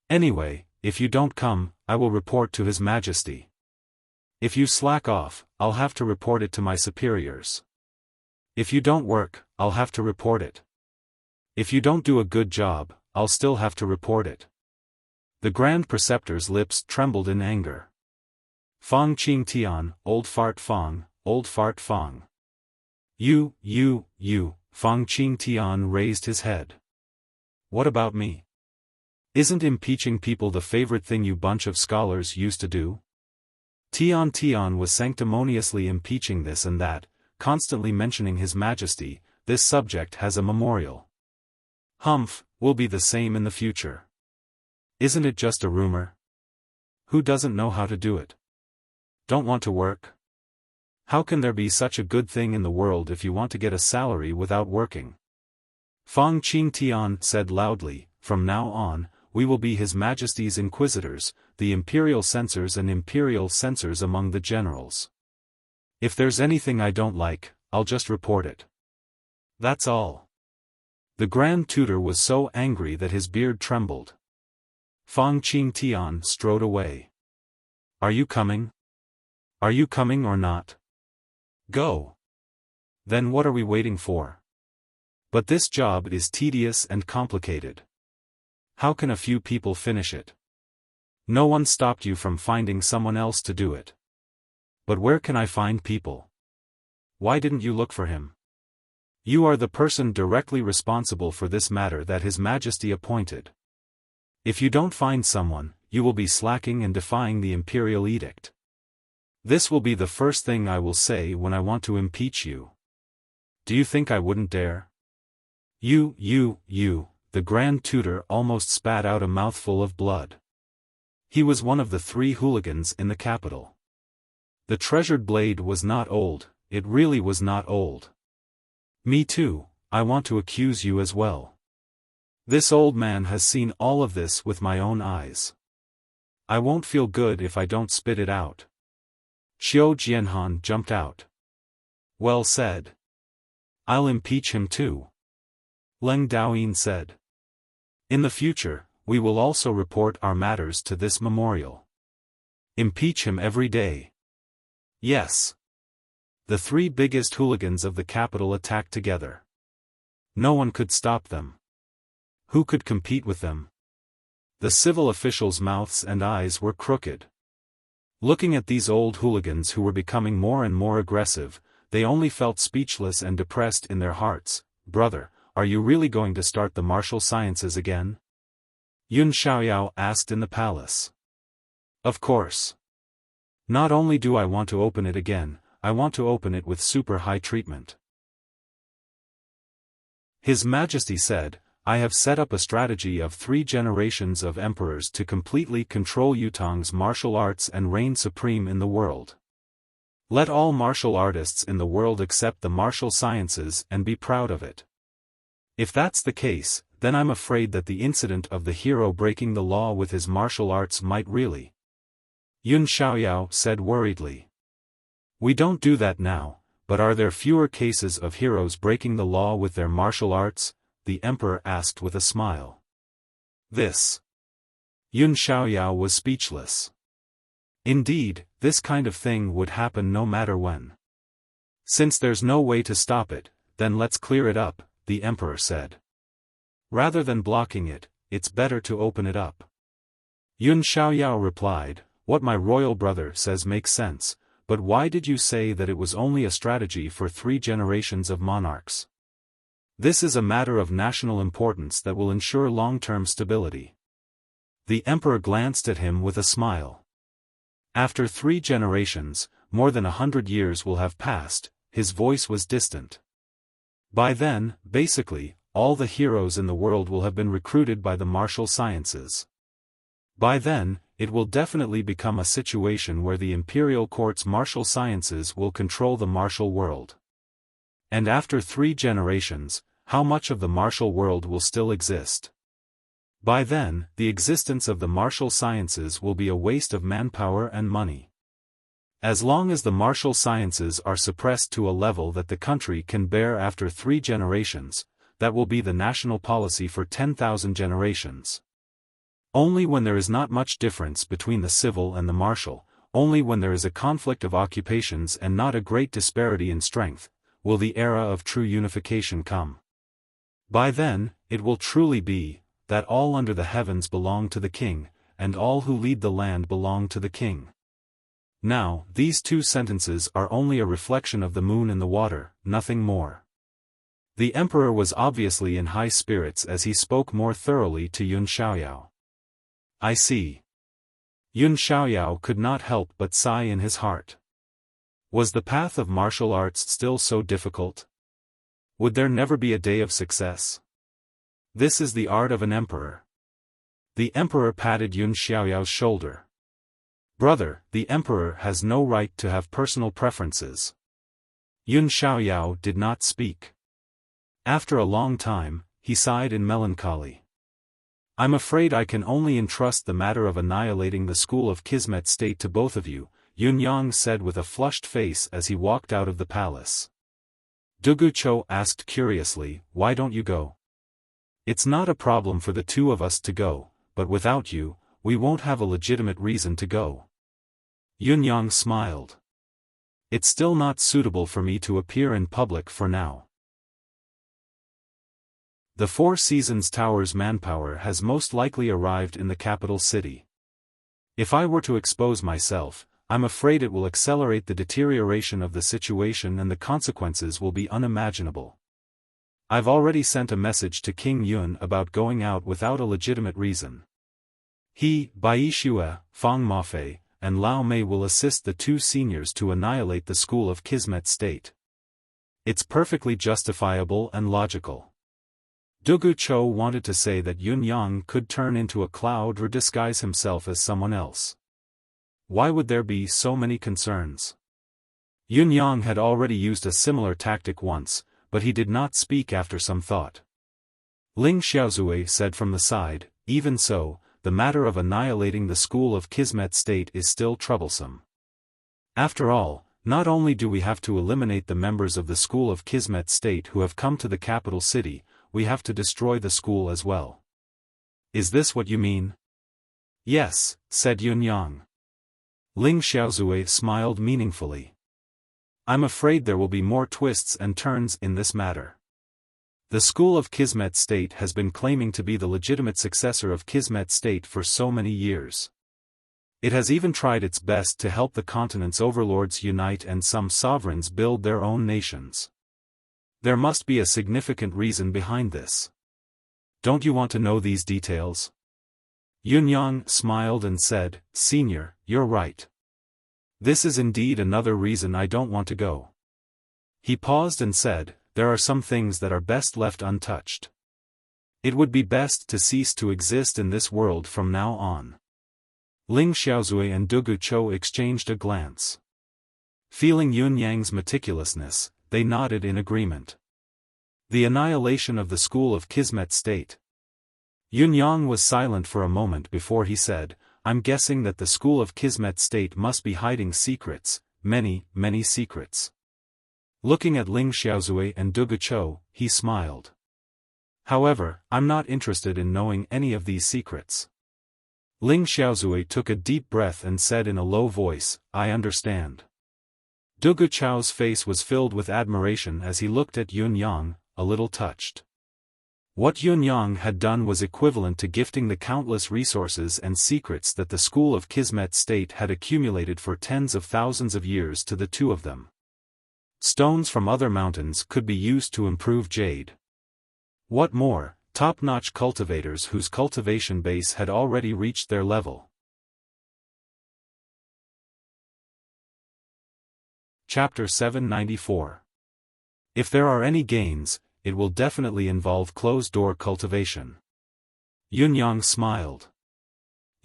Anyway, if you don't come, I will report to His Majesty. If you slack off, I'll have to report it to my superiors. If you don't work, I'll have to report it. If you don't do a good job, I'll still have to report it. The Grand Preceptor's lips trembled in anger. Fang Qingtian, old fart Fang, old fart Fang. You, Fang Qingtian raised his head. What about me? Isn't impeaching people the favorite thing you bunch of scholars used to do? Tian was sanctimoniously impeaching this and that, constantly mentioning His Majesty. This subject has a memorial. Humph, will be the same in the future. Isn't it just a rumor? Who doesn't know how to do it? Don't want to work? How can there be such a good thing in the world if you want to get a salary without working? Fang Qingtian said loudly, from now on, we will be His Majesty's inquisitors, the imperial censors and imperial censors among the generals. If there's anything I don't like, I'll just report it. That's all. The Grand Tutor was so angry that his beard trembled. Fang Qingtian strode away. Are you coming? Are you coming or not? Go. Then what are we waiting for? But this job is tedious and complicated. How can a few people finish it? No one stopped you from finding someone else to do it. But where can I find people? Why didn't you look for him? You are the person directly responsible for this matter that His Majesty appointed. If you don't find someone, you will be slacking and defying the imperial edict. This will be the first thing I will say when I want to impeach you. Do you think I wouldn't dare? You, the Grand Tutor almost spat out a mouthful of blood. He was one of the 3 hooligans in the capital. The treasured blade was not old, it really was not old. Me too, I want to accuse you as well. This old man has seen all of this with my own eyes. I won't feel good if I don't spit it out. Xiao Jianhan jumped out. Well said. I'll impeach him too. Leng Daoyin said. In the future, we will also report our matters to this memorial. Impeach him every day. Yes. The 3 biggest hooligans of the capital attacked together. No one could stop them. Who could compete with them? The civil officials' mouths and eyes were crooked. Looking at these old hooligans who were becoming more and more aggressive, they only felt speechless and depressed in their hearts. Brother, are you really going to start the martial sciences again? Yun Xiaoyao asked in the palace. Of course. Not only do I want to open it again, I want to open it with super high treatment. His Majesty said, I have set up a strategy of 3 generations of emperors to completely control Yutong's martial arts and reign supreme in the world. Let all martial artists in the world accept the martial sciences and be proud of it. If that's the case, then I'm afraid that the incident of the hero breaking the law with his martial arts might really. Yun Xiaoyao said worriedly. We don't do that now, but are there fewer cases of heroes breaking the law with their martial arts? The emperor asked with a smile. This. Yun Xiaoyao was speechless. Indeed, this kind of thing would happen no matter when. Since there's no way to stop it, then let's clear it up, the emperor said. Rather than blocking it, it's better to open it up. Yun Xiaoyao replied, what my royal brother says makes sense, but why did you say that it was only a strategy for 3 generations of monarchs? This is a matter of national importance that will ensure long-term stability. The emperor glanced at him with a smile. After 3 generations, more than 100 years will have passed, his voice was distant. By then, basically, all the heroes in the world will have been recruited by the martial sciences. By then, it will definitely become a situation where the imperial court's martial sciences will control the martial world. And after 3 generations, how much of the martial world will still exist? By then, the existence of the martial sciences will be a waste of manpower and money. As long as the martial sciences are suppressed to a level that the country can bear after 3 generations, that will be the national policy for 10,000 generations. Only when there is not much difference between the civil and the martial, only when there is a conflict of occupations and not a great disparity in strength, will the era of true unification come. By then, it will truly be, that all under the heavens belong to the king, and all who lead the land belong to the king. Now, these 2 sentences are only a reflection of the moon in the water, nothing more. The emperor was obviously in high spirits as he spoke more thoroughly to Yun Xiaoyao. I see. Yun Xiaoyao could not help but sigh in his heart. Was the path of martial arts still so difficult? Would there never be a day of success? This is the art of an emperor. The emperor patted Yun Xiaoyao's shoulder. Brother, the emperor has no right to have personal preferences. Yun Xiaoyao did not speak. After a long time, he sighed in melancholy. I'm afraid I can only entrust the matter of annihilating the school of Kismet State to both of you, Yun Yang said with a flushed face as he walked out of the palace. Dugucho asked curiously, why don't you go? It's not a problem for the 2 of us to go, but without you, we won't have a legitimate reason to go. Yun Yang smiled. It's still not suitable for me to appear in public for now. The Four Seasons Tower's manpower has most likely arrived in the capital city. If I were to expose myself, I'm afraid it will accelerate the deterioration of the situation and the consequences will be unimaginable. I've already sent a message to King Yun about going out without a legitimate reason. He, Bai Shue, Fang Mafei, and Lao Mei will assist the 2 seniors to annihilate the school of Kismet State. It's perfectly justifiable and logical. Dugu Cho wanted to say that Yun Yang could turn into a cloud or disguise himself as someone else. Why would there be so many concerns? Yun Yang had already used a similar tactic once, but he did not speak after some thought. Ling Xiaozue said from the side, even so, the matter of annihilating the school of Kismet State is still troublesome. After all, not only do we have to eliminate the members of the school of Kismet State who have come to the capital city, we have to destroy the school as well. Is this what you mean? Yes, said Yun Yang. Ling Xiaozue smiled meaningfully. I'm afraid there will be more twists and turns in this matter. The school of Kismet State has been claiming to be the legitimate successor of Kismet State for so many years. It has even tried its best to help the continent's overlords unite and some sovereigns build their own nations. There must be a significant reason behind this. Don't you want to know these details? Yun Yang smiled and said, Senior, you're right. This is indeed another reason I don't want to go. He paused and said, there are some things that are best left untouched. It would be best to cease to exist in this world from now on. Ling Xiaozue and Dugu Cho exchanged a glance. Feeling Yun Yang's meticulousness, they nodded in agreement. The annihilation of the school of Kismet State. Yun Yang was silent for a moment before he said, I'm guessing that the school of Kismet State must be hiding secrets, many, many secrets. Looking at Ling Xiaozue and Dugu Cho, he smiled. However, I'm not interested in knowing any of these secrets. Ling Xiaozue took a deep breath and said in a low voice, I understand. Dugu Cho's face was filled with admiration as he looked at Yun Yang, a little touched. What Yun Yang had done was equivalent to gifting the countless resources and secrets that the school of Kismet State had accumulated for tens of thousands of years to the 2 of them. Stones from other mountains could be used to improve jade. What more, top-notch cultivators whose cultivation base had already reached their level. Chapter 794. If there are any gains, it will definitely involve closed-door cultivation. Yunyang smiled.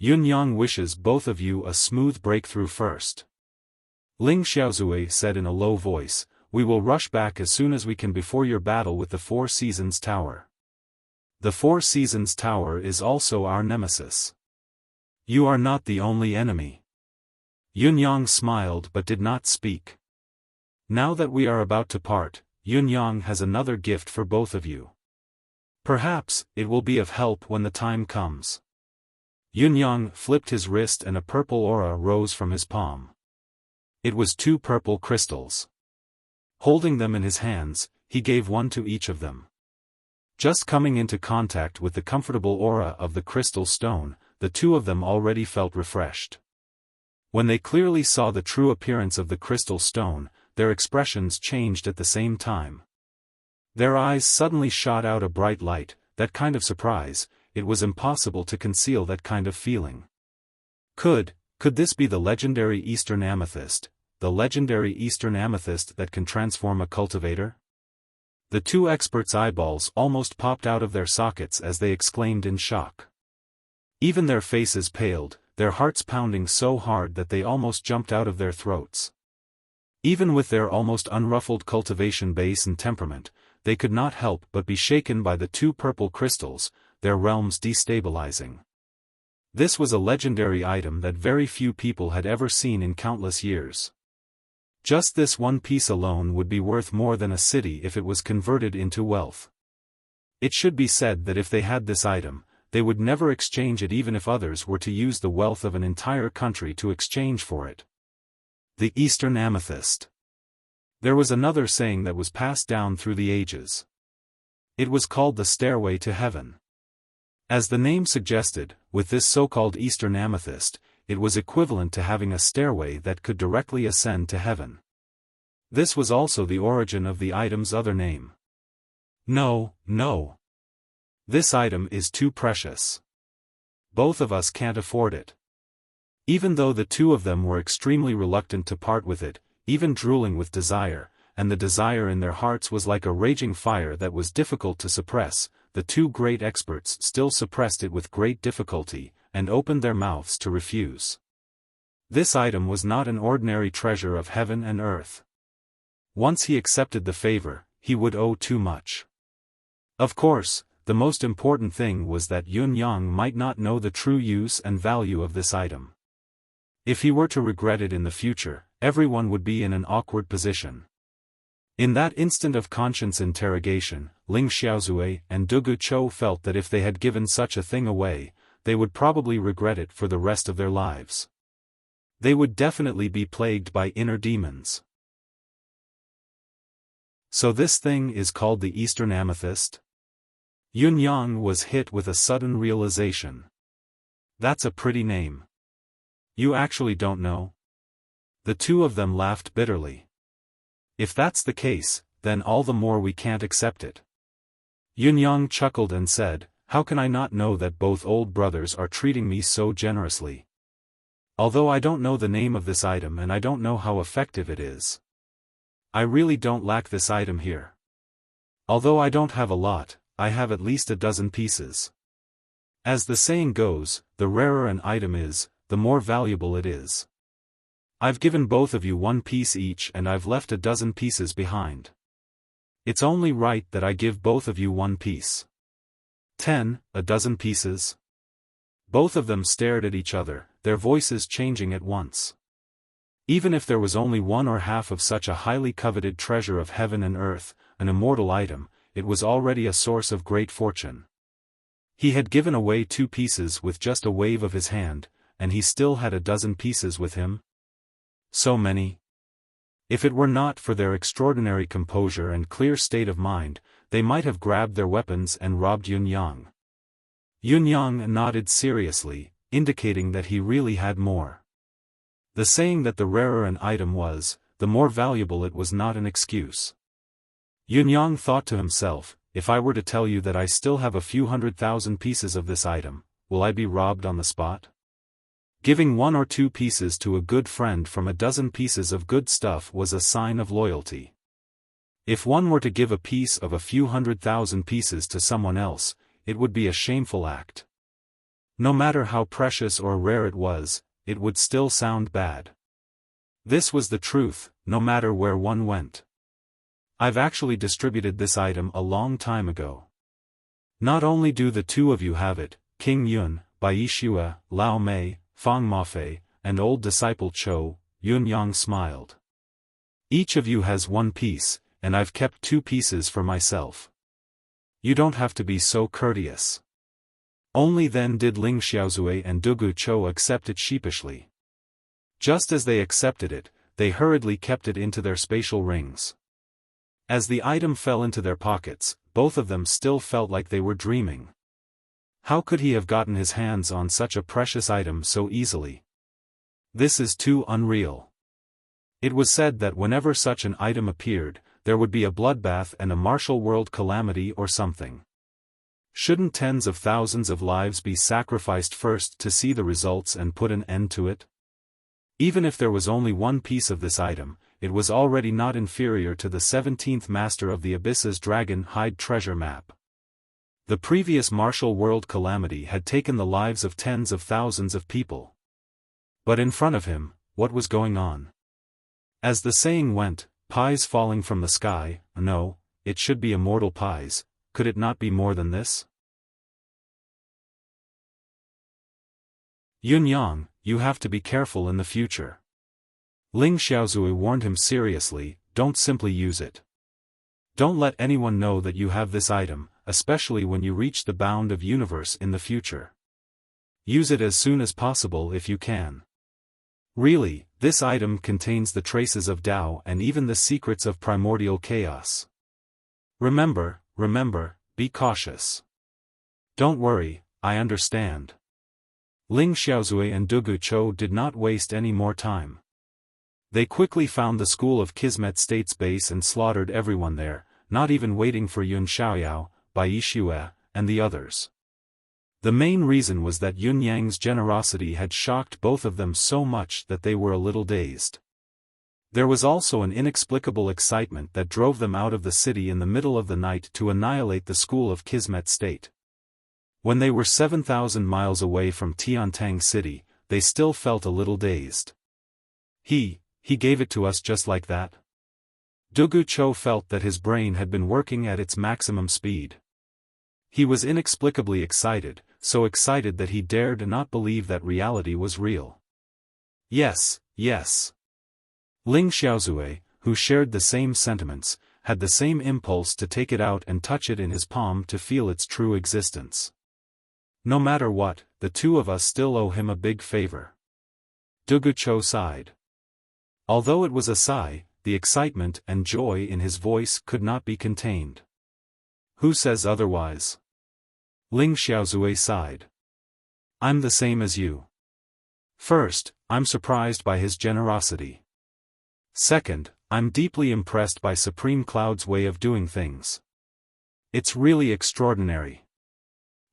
Yunyang wishes both of you a smooth breakthrough first. Ling Xiaozui said in a low voice, we will rush back as soon as we can before your battle with the Four Seasons Tower. The Four Seasons Tower is also our nemesis. You are not the only enemy. Yunyang smiled but did not speak. Now that we are about to part, Yunyang has another gift for both of you. Perhaps, it will be of help when the time comes. Yunyang flipped his wrist and a purple aura rose from his palm. It was 2 purple crystals. Holding them in his hands, he gave one to each of them. Just coming into contact with the comfortable aura of the crystal stone, the 2 of them already felt refreshed. When they clearly saw the true appearance of the crystal stone, their expressions changed at the same time. Their eyes suddenly shot out a bright light, that kind of surprise, it was impossible to conceal that kind of feeling. Could this be the legendary Eastern Amethyst, the legendary Eastern Amethyst that can transform a cultivator? The 2 experts' eyeballs almost popped out of their sockets as they exclaimed in shock. Even their faces paled, their hearts pounding so hard that they almost jumped out of their throats. Even with their almost unruffled cultivation base and temperament, they could not help but be shaken by the 2 purple crystals, their realms destabilizing. This was a legendary item that very few people had ever seen in countless years. Just this one piece alone would be worth more than a city if it was converted into wealth. It should be said that if they had this item, they would never exchange it even if others were to use the wealth of an entire country to exchange for it. The Eastern Amethyst. There was another saying that was passed down through the ages. It was called the Stairway to Heaven. As the name suggested, with this so-called Eastern Amethyst, it was equivalent to having a stairway that could directly ascend to heaven. This was also the origin of the item's other name. No. This item is too precious. Both of us can't afford it. Even though the 2 of them were extremely reluctant to part with it, even drooling with desire, and the desire in their hearts was like a raging fire that was difficult to suppress, the 2 great experts still suppressed it with great difficulty, and opened their mouths to refuse. This item was not an ordinary treasure of heaven and earth. Once he accepted the favor, he would owe too much. Of course, the most important thing was that Yunyang might not know the true use and value of this item. If he were to regret it in the future, everyone would be in an awkward position. In that instant of conscience interrogation, Ling Xiaozui and Dugu Chou felt that if they had given such a thing away, they would probably regret it for the rest of their lives. They would definitely be plagued by inner demons. So this thing is called the Eastern Amethyst? Yunyang was hit with a sudden realization. That's a pretty name. You actually don't know? The 2 of them laughed bitterly. If that's the case, then all the more we can't accept it. Yunyang chuckled and said, how can I not know that both old brothers are treating me so generously? Although I don't know the name of this item and I don't know how effective it is. I really don't lack this item here. Although I don't have a lot, I have at least a dozen pieces. As the saying goes, the rarer an item is, the more valuable it is. I've given both of you 1 piece each and I've left a dozen pieces behind. It's only right that I give both of you 1 piece. 10, a dozen pieces? Both of them stared at each other, their voices changing at once. Even if there was only 1 or half of such a highly coveted treasure of heaven and earth, an immortal item, it was already a source of great fortune. He had given away 2 pieces with just a wave of his hand, and he still had a dozen pieces with him? So many? If it were not for their extraordinary composure and clear state of mind, they might have grabbed their weapons and robbed Yunyang. Yunyang nodded seriously, indicating that he really had more. The saying that the rarer an item was, the more valuable it was not an excuse. Yunyang thought to himself, if I were to tell you that I still have a few 100,000 pieces of this item, will I be robbed on the spot? Giving 1 or 2 pieces to a good friend from a dozen pieces of good stuff was a sign of loyalty. If one were to give a piece of a few 100,000 pieces to someone else, it would be a shameful act. No matter how precious or rare it was, it would still sound bad. This was the truth, no matter where one went. I've actually distributed this item a long time ago. Not only do the 2 of you have it, King Yun, Bai Shue, Lao Mei, Fang Mafei, and old disciple Chou, Yun Yang smiled. Each of you has 1 piece, and I've kept 2 pieces for myself. You don't have to be so courteous. Only then did Ling Xiaozui and Dugu Chou accept it sheepishly. Just as they accepted it, they hurriedly kept it into their spatial rings. As the item fell into their pockets, both of them still felt like they were dreaming. How could he have gotten his hands on such a precious item so easily? This is too unreal. It was said that whenever such an item appeared, there would be a bloodbath and a martial world calamity or something. Shouldn't tens of thousands of lives be sacrificed first to see the results and put an end to it? Even if there was only 1 piece of this item, it was already not inferior to the 17th master of the Abyss's dragon hide treasure map. The previous martial world calamity had taken the lives of tens of thousands of people. But in front of him, what was going on? As the saying went, pies falling from the sky, no, it should be immortal pies, could it not be more than this? Yun Yang, you have to be careful in the future. Ling Xiaozui warned him seriously, don't simply use it. Don't let anyone know that you have this item, especially when you reach the bound of universe in the future. Use it as soon as possible if you can. Really, this item contains the traces of Tao and even the secrets of primordial chaos. Remember, be cautious. Don't worry, I understand. Ling Xiaozui and Dugu Chou did not waste any more time. They quickly found the school of Kismet State's base and slaughtered everyone there, not even waiting for Yun Xiaoyao, Bai Shue, and the others. The main reason was that Yun Yang's generosity had shocked both of them so much that they were a little dazed. There was also an inexplicable excitement that drove them out of the city in the middle of the night to annihilate the school of Kismet State. When they were 7,000 miles away from Tiantang City, they still felt a little dazed. He gave it to us just like that? Dugu Chou felt that his brain had been working at its maximum speed. He was inexplicably excited, so excited that he dared not believe that reality was real. Yes. Ling Xiaozui, who shared the same sentiments, had the same impulse to take it out and touch it in his palm to feel its true existence. No matter what, the 2 of us still owe him a big favor. Dugu Chou sighed. Although it was a sigh, the excitement and joy in his voice could not be contained. Who says otherwise? Ling Xiaozui sighed. I'm the same as you. First, I'm surprised by his generosity. Second, I'm deeply impressed by Supreme Cloud's way of doing things. It's really extraordinary.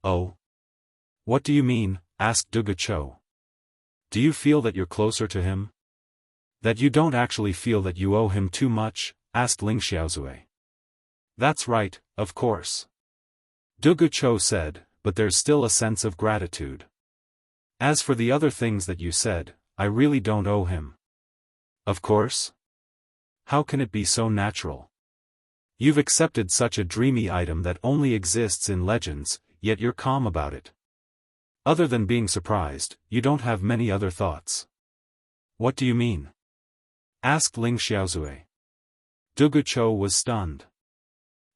Oh? What do you mean? Asked Dugu Chou. Do you feel that you're closer to him? That you don't actually feel that you owe him too much? Asked Ling Xiaozui. That's right, of course. Dugu Chou said, but there's still a sense of gratitude. As for the other things that you said, I really don't owe him. Of course? How can it be so natural? You've accepted such a dreamy item that only exists in legends, yet you're calm about it. Other than being surprised, you don't have many other thoughts. What do you mean? Asked Ling Xiaozui. Dugu Chou was stunned.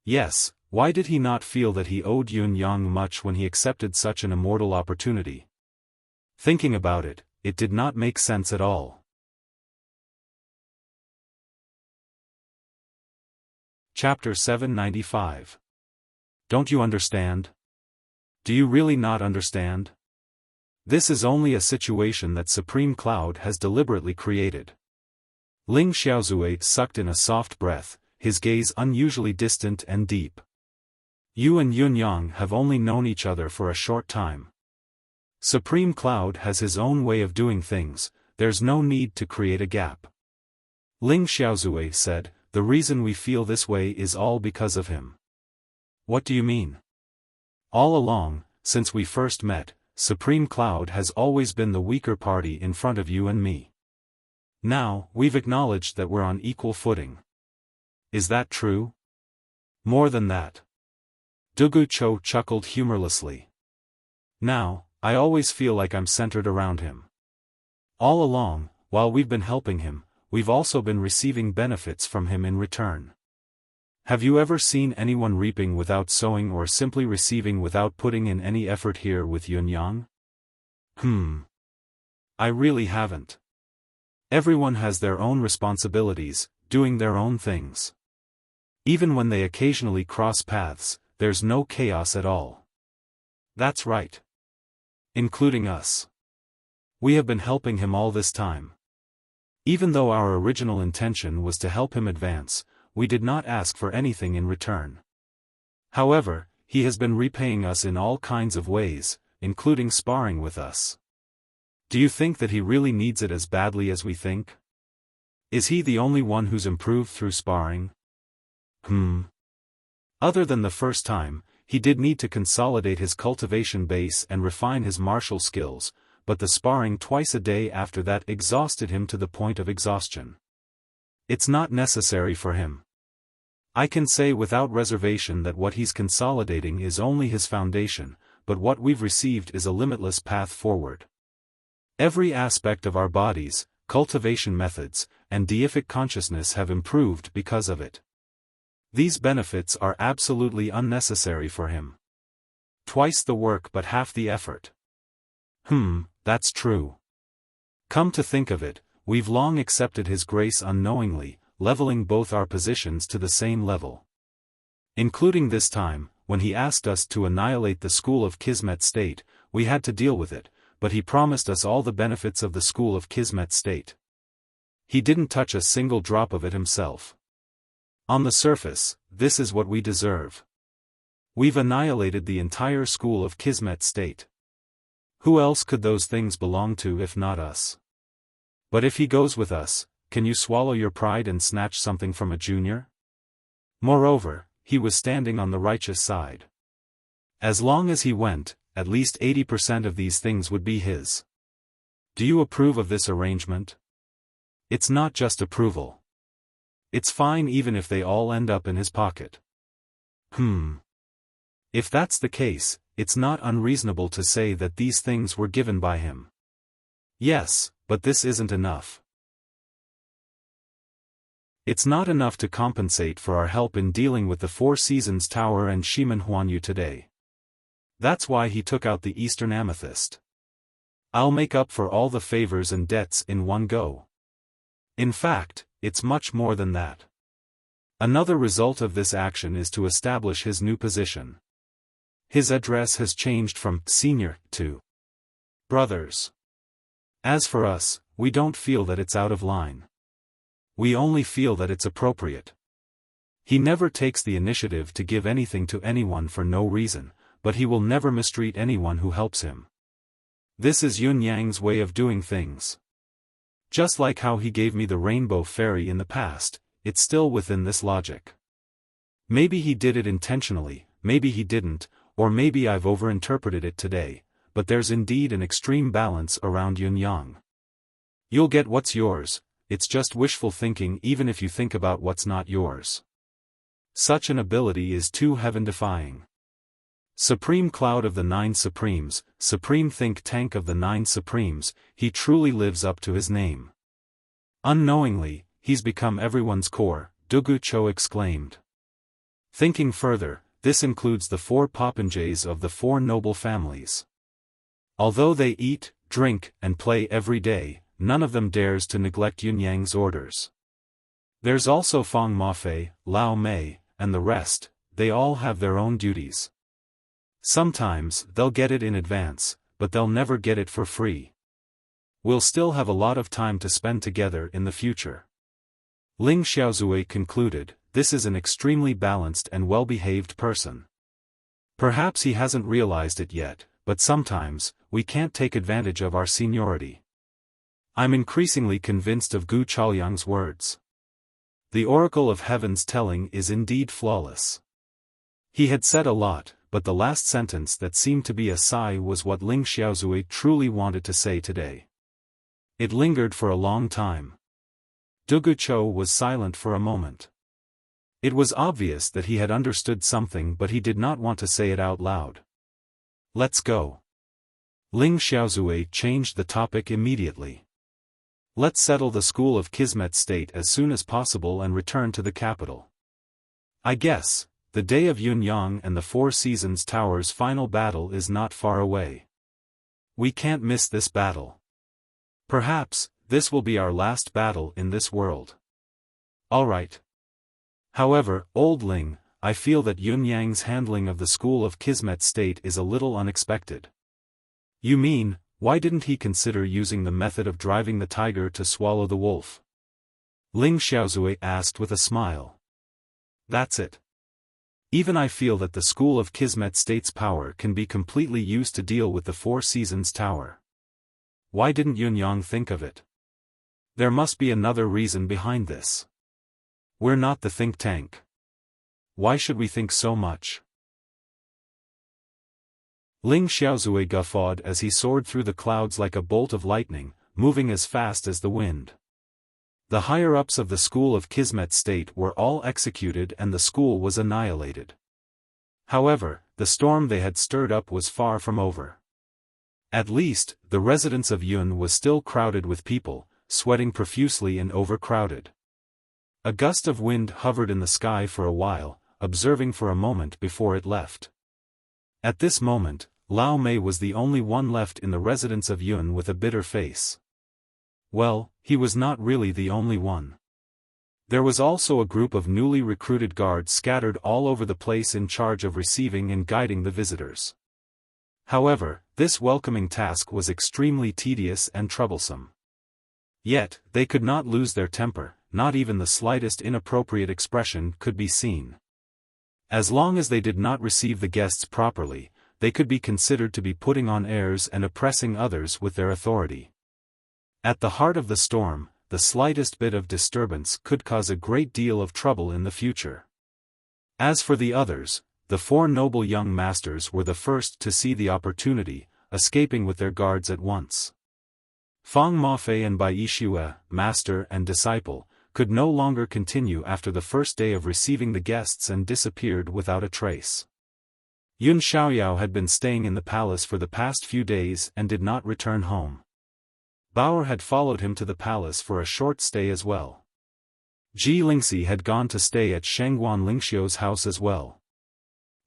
Yes, why did he not feel that he owed Yun Yang much when he accepted such an immortal opportunity? Thinking about it, it did not make sense at all. Chapter 795. Don't you understand? Do you really not understand? This is only a situation that Supreme Cloud has deliberately created. Ling Xiaozui sucked in a soft breath, his gaze unusually distant and deep. You and Yunyang have only known each other for a short time. Supreme Cloud has his own way of doing things, there's no need to create a gap. Ling Xiaozue said, the reason we feel this way is all because of him. What do you mean? All along, since we first met, Supreme Cloud has always been the weaker party in front of you and me. Now, we've acknowledged that we're on equal footing. Is that true? More than that. Dugu Cho chuckled humorlessly. Now, I always feel like I'm centered around him. All along, while we've been helping him, we've also been receiving benefits from him in return. Have you ever seen anyone reaping without sowing or simply receiving without putting in any effort here with Yunyang? I really haven't. Everyone has their own responsibilities, doing their own things. Even when they occasionally cross paths, there's no chaos at all. That's right. Including us. We have been helping him all this time. Even though our original intention was to help him advance, we did not ask for anything in return. However, he has been repaying us in all kinds of ways, including sparring with us. Do you think that he really needs it as badly as we think? Is he the only one who's improved through sparring? Other than the first time, he did need to consolidate his cultivation base and refine his martial skills, but the sparring twice a day after that exhausted him to the point of exhaustion. It's not necessary for him. I can say without reservation that what he's consolidating is only his foundation, but what we've received is a limitless path forward. Every aspect of our bodies, cultivation methods, and deific consciousness have improved because of it. These benefits are absolutely unnecessary for him. Twice the work but half the effort. That's true. Come to think of it, we've long accepted his grace unknowingly, leveling both our positions to the same level. Including this time, when he asked us to annihilate the school of Kismet State, we had to deal with it, but he promised us all the benefits of the school of Kismet State. He didn't touch a single drop of it himself. On the surface, this is what we deserve. We've annihilated the entire school of Kismet State. Who else could those things belong to if not us? But if he goes with us, can you swallow your pride and snatch something from a junior? Moreover, he was standing on the righteous side. As long as he went, at least 80% of these things would be his. Do you approve of this arrangement? It's not just approval. It's fine even if they all end up in his pocket. If that's the case, it's not unreasonable to say that these things were given by him. Yes, but this isn't enough. It's not enough to compensate for our help in dealing with the Four Seasons Tower and Shimen Huanyu today. That's why he took out the Eastern Amethyst. I'll make up for all the favors and debts in one go. In fact, it's much more than that. Another result of this action is to establish his new position. His address has changed from senior to brothers. As for us, we don't feel that it's out of line. We only feel that it's appropriate. He never takes the initiative to give anything to anyone for no reason, but he will never mistreat anyone who helps him. This is Yun Yang's way of doing things. Just like how he gave me the Rainbow Fairy in the past, it's still within this logic. Maybe he did it intentionally, maybe he didn't, or maybe I've overinterpreted it today, but there's indeed an extreme balance around Yun Yang. You'll get what's yours, it's just wishful thinking even if you think about what's not yours. Such an ability is too heaven-defying. Supreme Cloud of the Nine Supremes, Supreme Think Tank of the Nine Supremes, he truly lives up to his name. Unknowingly, he's become everyone's core, Dugu Cho exclaimed. Thinking further, this includes the four popinjays of the four noble families. Although they eat, drink, and play every day, none of them dares to neglect Yun Yang's orders. There's also Fang Mafei, Lao Mei, and the rest, they all have their own duties. Sometimes they'll get it in advance, but they'll never get it for free. We'll still have a lot of time to spend together in the future. Ling Xiaozue concluded, this is an extremely balanced and well-behaved person. Perhaps he hasn't realized it yet, but sometimes, we can't take advantage of our seniority. I'm increasingly convinced of Gu Chaoyang's words. The oracle of heaven's telling is indeed flawless. He had said a lot, but the last sentence that seemed to be a sigh was what Ling Xiaozui truly wanted to say today. It lingered for a long time. Dugucho was silent for a moment. It was obvious that he had understood something, but he did not want to say it out loud. Let's go. Ling Xiaozui changed the topic immediately. Let's settle the school of Kismet State as soon as possible and return to the capital. I guess, the day of Yunyang and the Four Seasons Tower's final battle is not far away. We can't miss this battle. Perhaps, this will be our last battle in this world. Alright. However, old Ling, I feel that Yunyang's handling of the school of Kismet State is a little unexpected. You mean, why didn't he consider using the method of driving the tiger to swallow the wolf? Ling Xiaozui asked with a smile. That's it. Even I feel that the school of Kismet State's power can be completely used to deal with the Four Seasons Tower. Why didn't Yunyang think of it? There must be another reason behind this. We're not the think tank. Why should we think so much? Ling Xiaozui guffawed as he soared through the clouds like a bolt of lightning, moving as fast as the wind. The higher-ups of the school of Kismet State were all executed and the school was annihilated. However, the storm they had stirred up was far from over. At least, the residence of Yun was still crowded with people, sweating profusely and overcrowded. A gust of wind hovered in the sky for a while, observing for a moment before it left. At this moment, Lao Mei was the only one left in the residence of Yun with a bitter face. Well, he was not really the only one. There was also a group of newly recruited guards scattered all over the place in charge of receiving and guiding the visitors. However, this welcoming task was extremely tedious and troublesome. Yet, they could not lose their temper, not even the slightest inappropriate expression could be seen. As long as they did not receive the guests properly, they could be considered to be putting on airs and oppressing others with their authority. At the heart of the storm, the slightest bit of disturbance could cause a great deal of trouble in the future. As for the others, the four noble young masters were the first to see the opportunity, escaping with their guards at once. Fang Mafei and Bai Yishue, master and disciple, could no longer continue after the first day of receiving the guests and disappeared without a trace. Yun Xiaoyao had been staying in the palace for the past few days and did not return home. Bauer had followed him to the palace for a short stay as well. Ji Lingxi had gone to stay at Shengguan Lingxiu's house as well.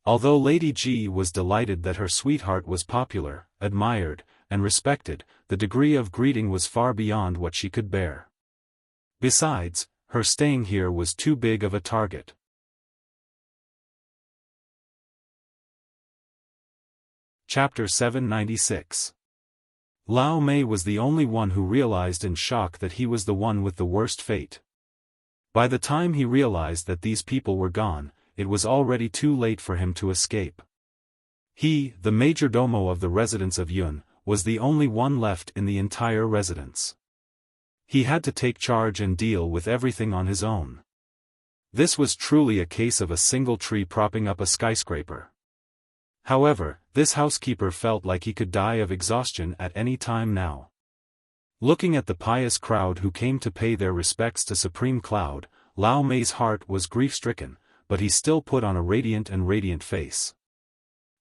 Although Lady Ji was delighted that her sweetheart was popular, admired, and respected, the degree of greeting was far beyond what she could bear. Besides, her staying here was too big of a target. Chapter 796. Lao Mei was the only one who realized in shock that he was the one with the worst fate. By the time he realized that these people were gone, it was already too late for him to escape. He, the majordomo of the residence of Yun, was the only one left in the entire residence. He had to take charge and deal with everything on his own. This was truly a case of a single tree propping up a skyscraper. However, this housekeeper felt like he could die of exhaustion at any time now. Looking at the pious crowd who came to pay their respects to Supreme Cloud, Lao Mei's heart was grief-stricken, but he still put on a radiant face.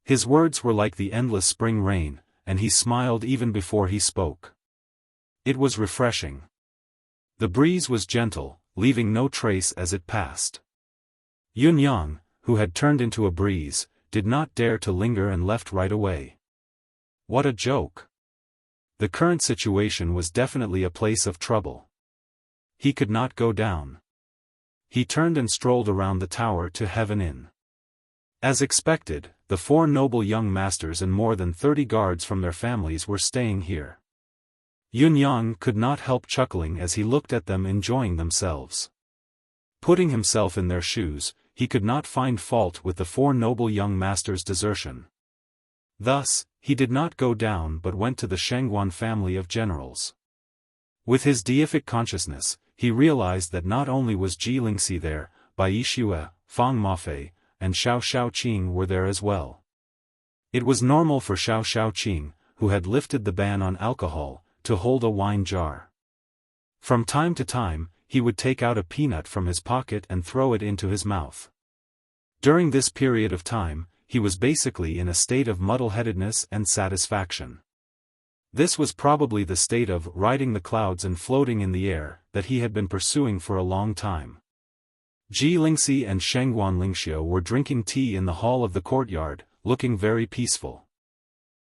His words were like the endless spring rain, and he smiled even before he spoke. It was refreshing. The breeze was gentle, leaving no trace as it passed. Yun Yang, who had turned into a breeze, did not dare to linger and left right away. What a joke! The current situation was definitely a place of trouble. He could not go down. He turned and strolled around the tower to Heaven Inn. As expected, the four noble young masters and more than 30 guards from their families were staying here. Yun Yang could not help chuckling as he looked at them enjoying themselves. Putting himself in their shoes, he could not find fault with the four noble young masters' desertion. Thus, he did not go down but went to the Shangguan family of generals. With his deific consciousness, he realized that not only was Ji Lingxi there, Bai Yixue, Fang Mafei, and Xiao Xiaoqing were there as well. It was normal for Xiao Xiaoqing, who had lifted the ban on alcohol, to hold a wine jar. From time to time, he would take out a peanut from his pocket and throw it into his mouth. During this period of time, he was basically in a state of muddle-headedness and satisfaction. This was probably the state of riding the clouds and floating in the air that he had been pursuing for a long time. Ji Lingxi and Shangguan Lingxiu were drinking tea in the hall of the courtyard, looking very peaceful.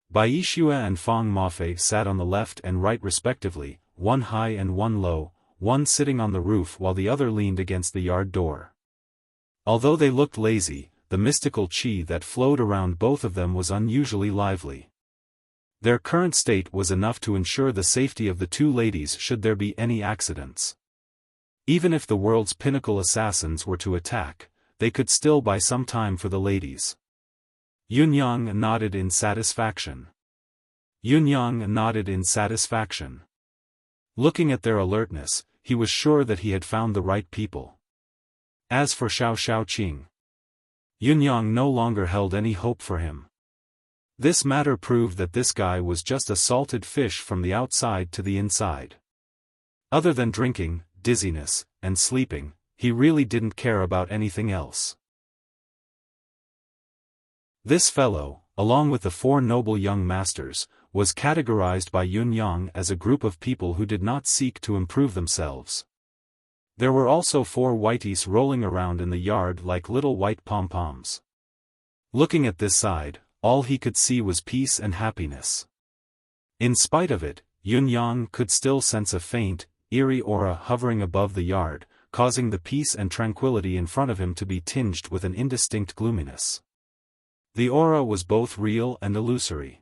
Bai Yixue and Fang Mafei sat on the left and right respectively, one high and one low, one sitting on the roof while the other leaned against the yard door. Although they looked lazy, the mystical qi that flowed around both of them was unusually lively. Their current state was enough to ensure the safety of the two ladies should there be any accidents. Even if the world's pinnacle assassins were to attack, they could still buy some time for the ladies. Yunyang nodded in satisfaction. Yunyang nodded in satisfaction. Looking at their alertness, he was sure that he had found the right people. As for Xiao Xiaoqing, Yunyang no longer held any hope for him. This matter proved that this guy was just a salted fish from the outside to the inside. Other than drinking, dizziness, and sleeping, he really didn't care about anything else. This fellow, along with the four noble young masters, was categorized by Yunyang as a group of people who did not seek to improve themselves. There were also four whiteys rolling around in the yard like little white pom-poms. Looking at this side, all he could see was peace and happiness. In spite of it, Yunyang could still sense a faint, eerie aura hovering above the yard, causing the peace and tranquility in front of him to be tinged with an indistinct gloominess. The aura was both real and illusory.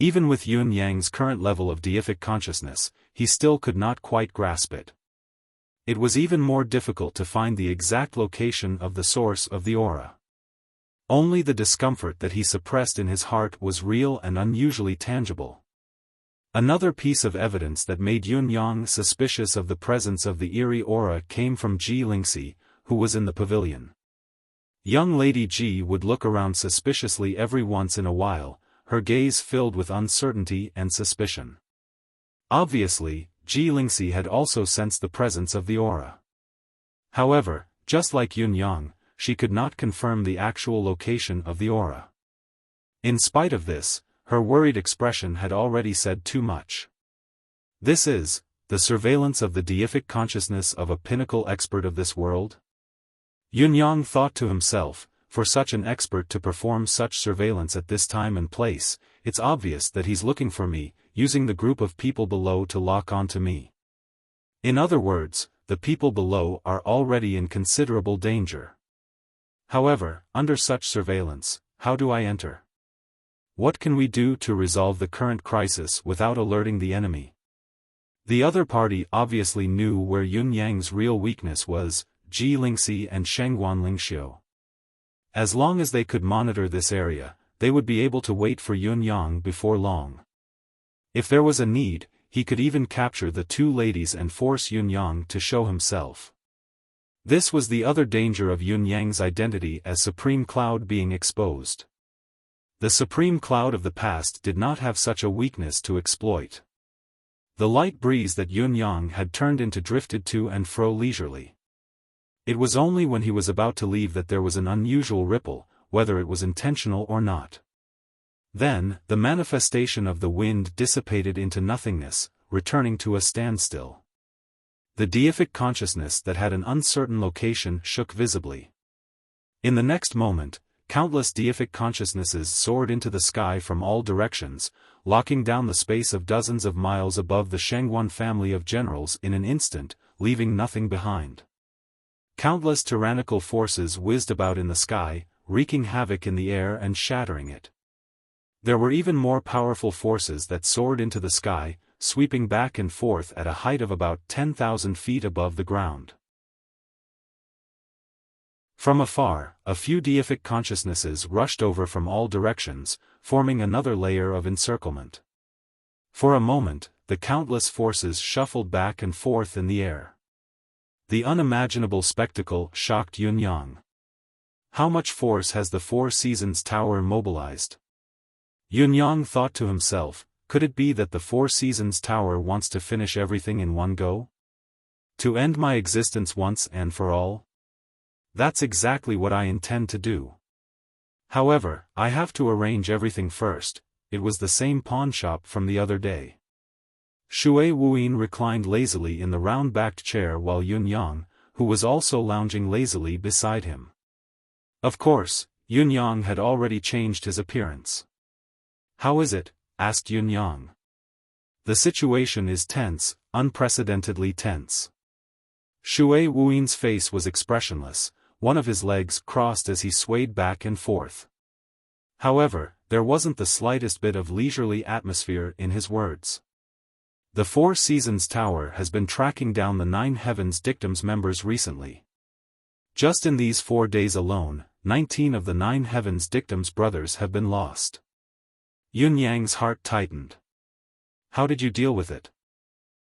Even with Yunyang's current level of deific consciousness, he still could not quite grasp it. It was even more difficult to find the exact location of the source of the aura. Only the discomfort that he suppressed in his heart was real and unusually tangible. Another piece of evidence that made Yunyang suspicious of the presence of the eerie aura came from Ji Lingxi, who was in the pavilion. Young Lady Ji would look around suspiciously every once in a while, her gaze filled with uncertainty and suspicion. Obviously, Ji Lingxi had also sensed the presence of the aura. However, just like Yunyang, she could not confirm the actual location of the aura. In spite of this, her worried expression had already said too much. This is the surveillance of the deific consciousness of a pinnacle expert of this world? Yunyang thought to himself, for such an expert to perform such surveillance at this time and place, it's obvious that he's looking for me, using the group of people below to lock onto me. In other words, the people below are already in considerable danger. However, under such surveillance, how do I enter? What can we do to resolve the current crisis without alerting the enemy? The other party obviously knew where Yunyang's real weakness was, Ji Lingxi and Shangguan Lingxiu. As long as they could monitor this area, they would be able to wait for Yunyang before long. If there was a need, he could even capture the two ladies and force Yunyang to show himself. This was the other danger of Yunyang's identity as Supreme Cloud being exposed. The Supreme Cloud of the past did not have such a weakness to exploit. The light breeze that Yunyang had turned into drifted to and fro leisurely. It was only when he was about to leave that there was an unusual ripple, whether it was intentional or not. Then, the manifestation of the wind dissipated into nothingness, returning to a standstill. The deific consciousness that had an uncertain location shook visibly. In the next moment, countless deific consciousnesses soared into the sky from all directions, locking down the space of dozens of miles above the Shangguan family of generals in an instant, leaving nothing behind. Countless tyrannical forces whizzed about in the sky, wreaking havoc in the air and shattering it. There were even more powerful forces that soared into the sky, sweeping back and forth at a height of about 10,000 feet above the ground. From afar, a few deific consciousnesses rushed over from all directions, forming another layer of encirclement. For a moment, the countless forces shuffled back and forth in the air. The unimaginable spectacle shocked Yun-yang. How much force has the Four Seasons Tower mobilized? Yun-yang thought to himself, could it be that the Four Seasons Tower wants to finish everything in one go? To end my existence once and for all? That's exactly what I intend to do. However, I have to arrange everything first. It was the same pawnshop from the other day. Shui Wuyin reclined lazily in the round-backed chair while Yun-yang, who was also lounging lazily beside him. Of course, Yun-yang had already changed his appearance. How is it? Asked Yun-yang. The situation is tense, unprecedentedly tense. Shui Wuyin's face was expressionless, one of his legs crossed as he swayed back and forth. However, there wasn't the slightest bit of leisurely atmosphere in his words. The Four Seasons Tower has been tracking down the Nine Heavens Dictum's members recently. Just in these 4 days alone, 19 of the Nine Heavens Dictum's brothers have been lost. Yun-yang's heart tightened. How did you deal with it?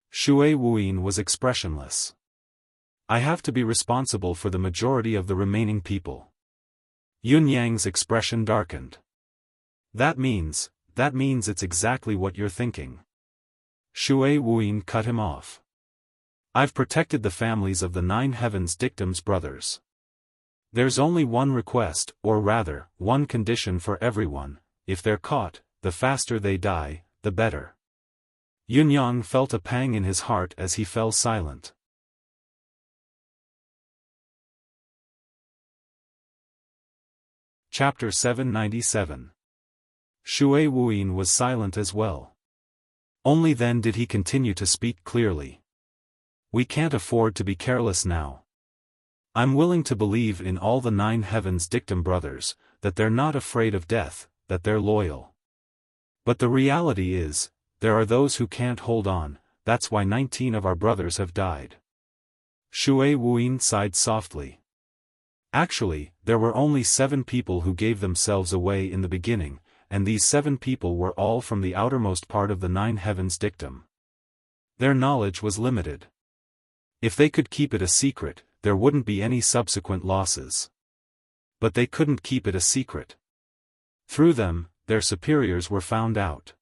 Shui Wuyin was expressionless. I have to be responsible for the majority of the remaining people. Yun-yang's expression darkened. That means it's exactly what you're thinking. Shui Wuyin cut him off. I've protected the families of the Nine Heavens Dictum's brothers. There's only one request, or rather, one condition for everyone: if they're caught, the faster they die, the better. Yun-yang felt a pang in his heart as he fell silent. Chapter 797. Shui Wuyin was silent as well. Only then did he continue to speak clearly. We can't afford to be careless now. I'm willing to believe in all the Nine Heavens Dictum brothers, that they're not afraid of death, that they're loyal. But the reality is, there are those who can't hold on. That's why 19 of our brothers have died. Shui Wuyin sighed softly. Actually, there were only 7 people who gave themselves away in the beginning, and these 7 people were all from the outermost part of the Nine Heavens Dictum. Their knowledge was limited. If they could keep it a secret, there wouldn't be any subsequent losses. But they couldn't keep it a secret. Through them, their superiors were found out.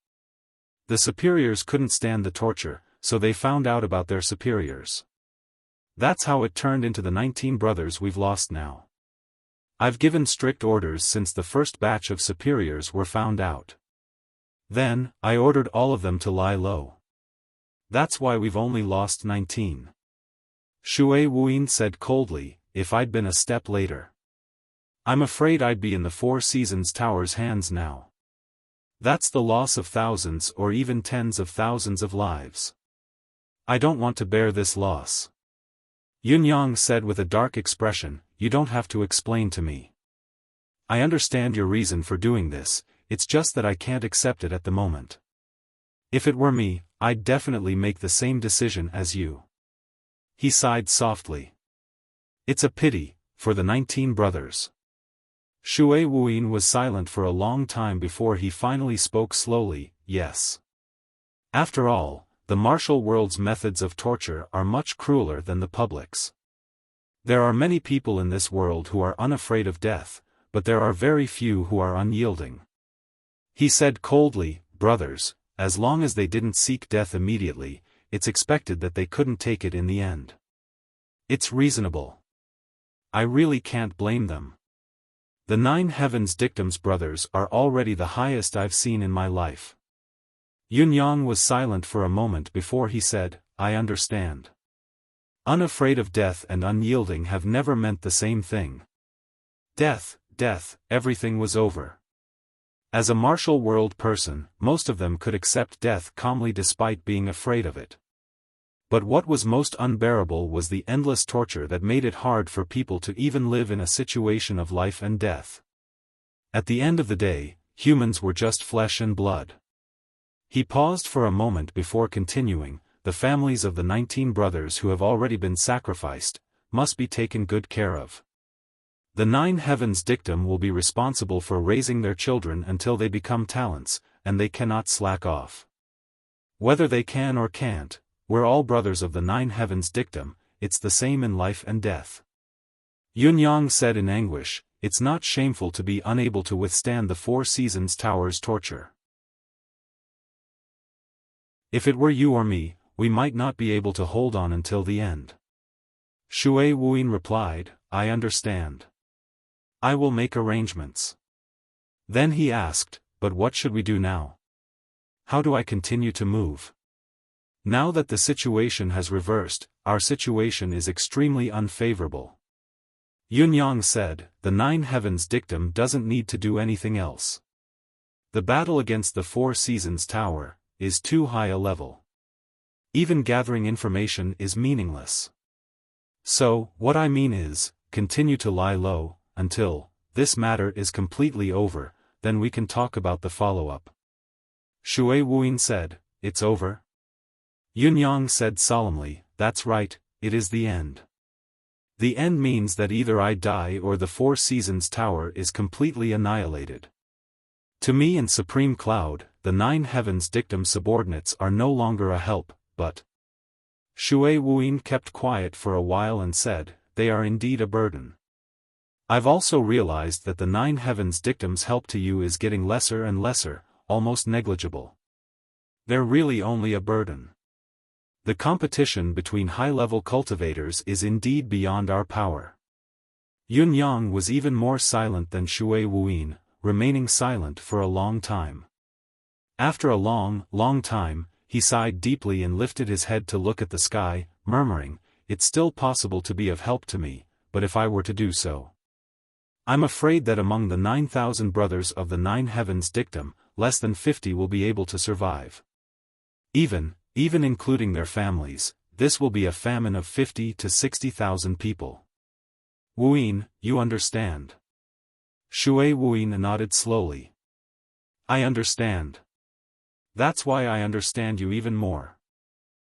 The superiors couldn't stand the torture, so they found out about their superiors. That's how it turned into the 19 brothers we've lost now. I've given strict orders since the first batch of superiors were found out. Then, I ordered all of them to lie low. That's why we've only lost 19. Shui Wuyin said coldly, if I'd been a step later. I'm afraid I'd be in the Four Seasons Tower's hands now. That's the loss of thousands or even tens of thousands of lives. I don't want to bear this loss. Yun-yang said with a dark expression, you don't have to explain to me. I understand your reason for doing this, it's just that I can't accept it at the moment. If it were me, I'd definitely make the same decision as you. He sighed softly. It's a pity, for the 19 brothers. Shui Wuyin was silent for a long time before he finally spoke slowly, yes. After all, the martial world's methods of torture are much crueler than the public's. There are many people in this world who are unafraid of death, but there are very few who are unyielding. He said coldly, brothers, as long as they didn't seek death immediately, it's expected that they couldn't take it in the end. It's reasonable. I really can't blame them. The Nine Heavens Dictum's brothers are already the highest I've seen in my life. Yun-yang was silent for a moment before he said, I understand. Unafraid of death and unyielding have never meant the same thing. Death, everything was over. As a martial world person, most of them could accept death calmly despite being afraid of it. But what was most unbearable was the endless torture that made it hard for people to even live in a situation of life and death. At the end of the day, humans were just flesh and blood. He paused for a moment before continuing, the families of the 19 brothers who have already been sacrificed, must be taken good care of. The nine heavens dictum will be responsible for raising their children until they become talents, and they cannot slack off. Whether they can or can't, we're all brothers of the nine heavens dictum, it's the same in life and death. Yunyang said in anguish, it's not shameful to be unable to withstand the Four Seasons Tower's torture. If it were you or me, we might not be able to hold on until the end. Shui Wuyin replied, I understand. I will make arrangements. Then he asked, but what should we do now? How do I continue to move? Now that the situation has reversed, our situation is extremely unfavorable. Yunyang said, the nine heavens dictum doesn't need to do anything else. The battle against the Four Seasons Tower is too high a level. Even gathering information is meaningless. So, what I mean is, continue to lie low, until this matter is completely over, then we can talk about the follow-up. Shui Wuyin said, it's over? Yunyang said solemnly, that's right, it is the end. The end means that either I die or the Four Seasons Tower is completely annihilated. To me and Supreme Cloud, the nine heavens dictum subordinates are no longer a help, but... Shui Wuyin kept quiet for a while and said, they are indeed a burden. I've also realized that the nine heavens dictum's help to you is getting lesser and lesser, almost negligible. They're really only a burden. The competition between high-level cultivators is indeed beyond our power. Yunyang was even more silent than Shui Wuyin, remaining silent for a long time. After a long, long time, he sighed deeply and lifted his head to look at the sky, murmuring, it's still possible to be of help to me, but if I were to do so. I'm afraid that among the 9,000 brothers of the nine heavens dictum, less than 50 will be able to survive. Even including their families, this will be a famine of 50 to 60,000 people. Wuyin, you understand? Shui Wuyin nodded slowly. I understand. That's why I understand you even more.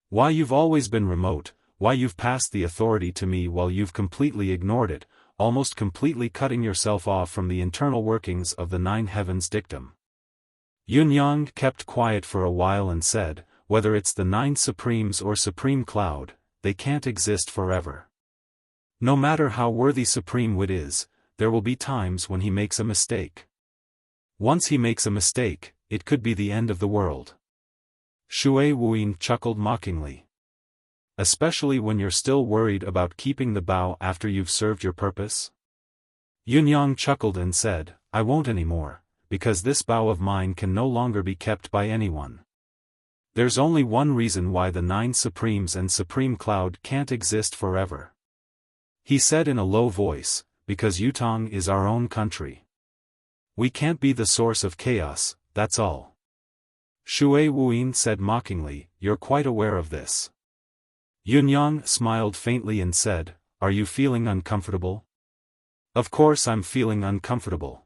Why you've always been remote, why you've passed the authority to me while you've completely ignored it, almost completely cutting yourself off from the internal workings of the nine heavens dictum. Yunyang kept quiet for a while and said, whether it's the nine supremes or Supreme Cloud, they can't exist forever. No matter how worthy Supreme Wit is, there will be times when he makes a mistake. Once he makes a mistake, it could be the end of the world. Shui Wuyin chuckled mockingly. Especially when you're still worried about keeping the bow after you've served your purpose? Yunyang chuckled and said, I won't anymore, because this bow of mine can no longer be kept by anyone. There's only one reason why the nine Supremes and Supreme Cloud can't exist forever. He said in a low voice, because Yutong is our own country. We can't be the source of chaos, that's all. Shui Wuyin said mockingly, you're quite aware of this. Yunyang smiled faintly and said, are you feeling uncomfortable? Of course I'm feeling uncomfortable.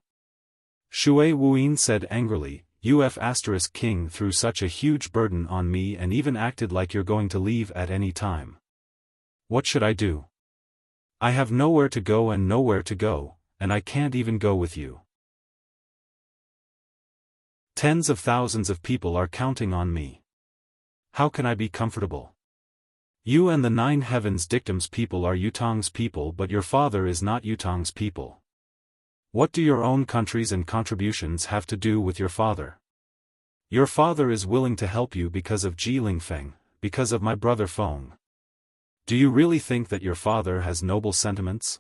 Shui Wuyin said angrily, King threw such a huge burden on me and even acted like you're going to leave at any time. What should I do? I have nowhere to go, and I can't even go with you. Tens of thousands of people are counting on me. How can I be comfortable? You and the nine heavens dictum's people are Yutong's people, but your father is not Yutong's people. What do your own countries and contributions have to do with your father? Your father is willing to help you because of Ji Lingfeng, because of my brother Feng. Do you really think that your father has noble sentiments?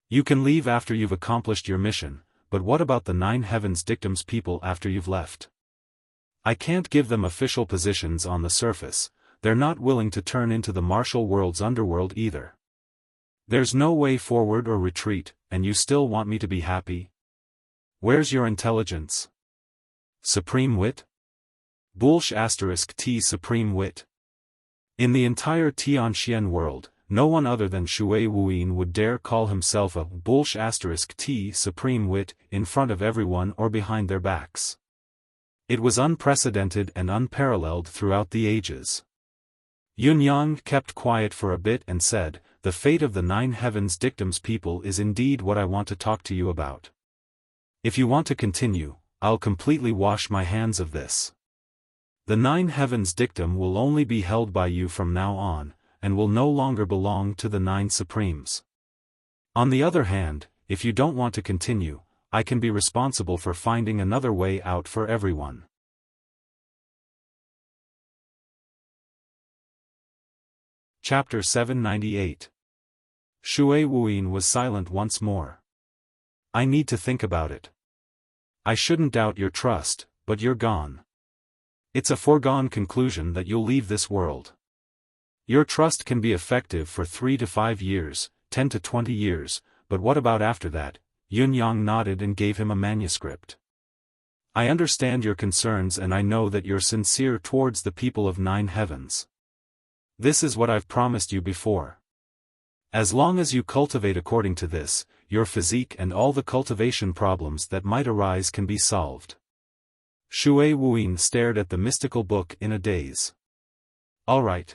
You can leave after you've accomplished your mission, but what about the nine heavens dictum's people after you've left? I can't give them official positions on the surface, they're not willing to turn into the martial world's underworld either. There's no way forward or retreat, and you still want me to be happy? Where's your intelligence? Supreme Wit? Bullsh *T Supreme Wit. In the entire Tianxian world, no one other than Shui Wuyin would dare call himself a Bullsh *T Supreme Wit in front of everyone or behind their backs. It was unprecedented and unparalleled throughout the ages. Yunyang kept quiet for a bit and said, the fate of the 9 Heavens Dictum's people is indeed what I want to talk to you about. If you want to continue, I'll completely wash my hands of this. The 9 Heavens Dictum will only be held by you from now on, and will no longer belong to the 9 Supremes. On the other hand, if you don't want to continue, I can be responsible for finding another way out for everyone. Chapter 798. Shui Wuyin was silent once more. I need to think about it. I shouldn't doubt your trust, but you're gone. It's a foregone conclusion that you'll leave this world. Your trust can be effective for 3 to 5 years, 10 to 20 years, but what about after that? Yun Yang nodded and gave him a manuscript. I understand your concerns and I know that you're sincere towards the people of 9 Heavens. This is what I've promised you before. As long as you cultivate according to this, your physique and all the cultivation problems that might arise can be solved. Shui Wuyin stared at the mystical book in a daze. All right.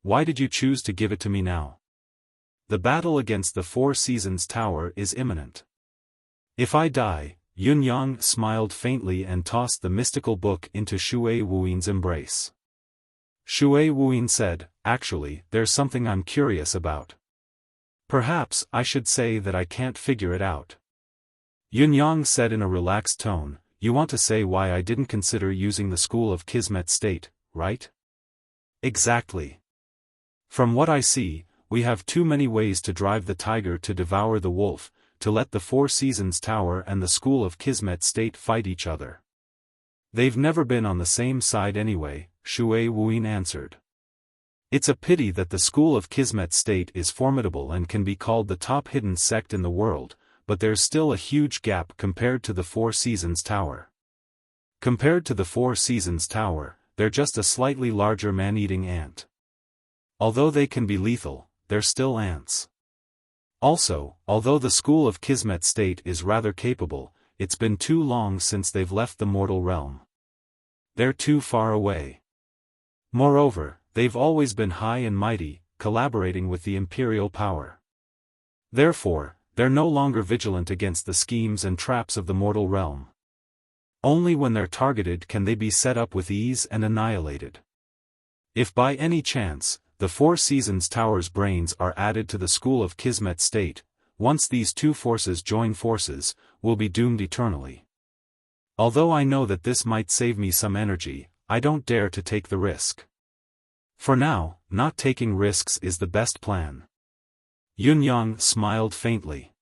Why did you choose to give it to me now? The battle against the 4 Seasons Tower is imminent. If I die, Yun Yang smiled faintly and tossed the mystical book into Shui Wuyin's embrace. Shui Wuyin said, actually, there's something I'm curious about. Perhaps I should say that I can't figure it out. Yun Yang said in a relaxed tone, you want to say why I didn't consider using the School of Kismet State, right? Exactly. From what I see, we have too many ways to drive the tiger to devour the wolf, to let the 4 Seasons Tower and the School of Kismet State fight each other. They've never been on the same side anyway, Shui Wuyin answered. It's a pity that the School of Kismet State is formidable and can be called the top hidden sect in the world, but there's still a huge gap compared to the 4 Seasons Tower. Compared to the 4 Seasons Tower, they're just a slightly larger man-eating ant. Although they can be lethal, they're still ants. Also, although the School of Kismet State is rather capable, it's been too long since they've left the mortal realm. They're too far away. Moreover, they've always been high and mighty, collaborating with the imperial power. Therefore, they're no longer vigilant against the schemes and traps of the mortal realm. Only when they're targeted can they be set up with ease and annihilated. If by any chance, the 4 Seasons Tower's brains are added to the School of Kismet State, once these two forces join forces, we'll be doomed eternally. Although I know that this might save me some energy, I don't dare to take the risk. For now, not taking risks is the best plan. Yun Yang smiled faintly.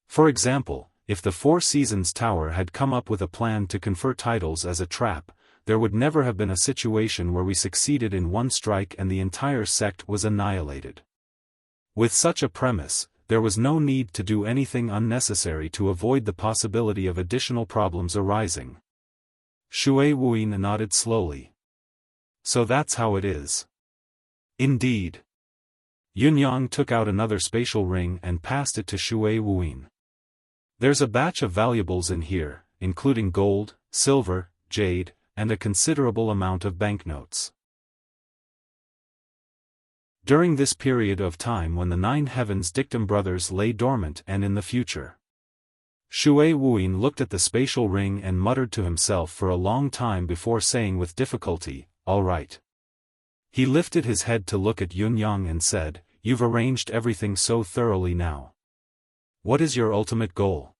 For example, if the 4 Seasons Tower had come up with a plan to confer titles as a trap, there would never have been a situation where we succeeded in one strike and the entire sect was annihilated. With such a premise, there was no need to do anything unnecessary to avoid the possibility of additional problems arising. Shui Wuyin nodded slowly. So that's how it is. Indeed. Yun Yang took out another spatial ring and passed it to Shui Wuyin. There's a batch of valuables in here, including gold, silver, jade, and a considerable amount of banknotes. During this period of time when the 9 Heavens Dictum brothers lay dormant and in the future. Shui Wuyin looked at the spatial ring and muttered to himself for a long time before saying with difficulty, all right. He lifted his head to look at Yun Yang and said, you've arranged everything so thoroughly now. What is your ultimate goal?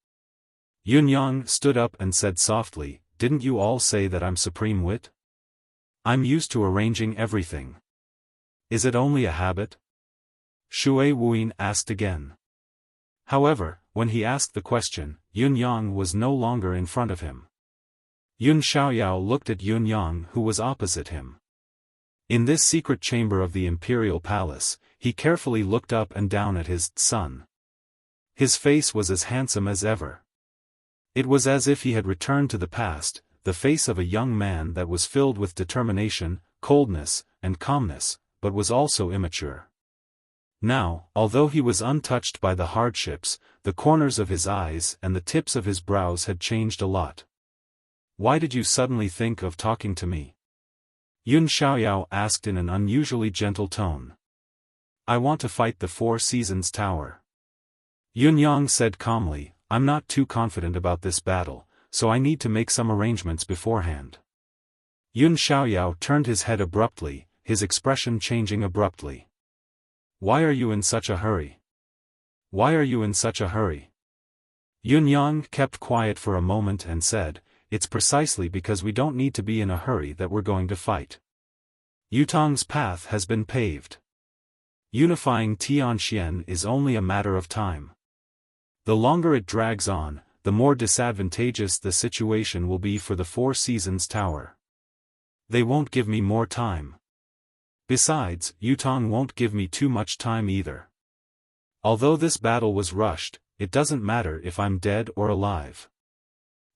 Yun Yang stood up and said softly, didn't you all say that I'm supreme wit? I'm used to arranging everything. Is it only a habit? Shui Wuyin asked again. However, when he asked the question, Yun Yang was no longer in front of him. Yun Xiaoyao looked at Yun Yang who was opposite him. In this secret chamber of the imperial palace, he carefully looked up and down at his son. His face was as handsome as ever. It was as if he had returned to the past, the face of a young man that was filled with determination, coldness, and calmness, but was also immature. Now, although he was untouched by the hardships, the corners of his eyes and the tips of his brows had changed a lot. Why did you suddenly think of talking to me? Yun Xiaoyao asked in an unusually gentle tone. I want to fight the Four Seasons Tower. Yun-yang said calmly, I'm not too confident about this battle, so I need to make some arrangements beforehand. Yun Xiaoyao turned his head abruptly, his expression changing abruptly. Why are you in such a hurry? Why are you in such a hurry? Yun-yang kept quiet for a moment and said, it's precisely because we don't need to be in a hurry that we're going to fight. Yutong's path has been paved. Unifying Tianxian is only a matter of time. The longer it drags on, the more disadvantageous the situation will be for the Four Seasons Tower. They won't give me more time. Besides, Yutong won't give me too much time either. Although this battle was rushed, it doesn't matter if I'm dead or alive.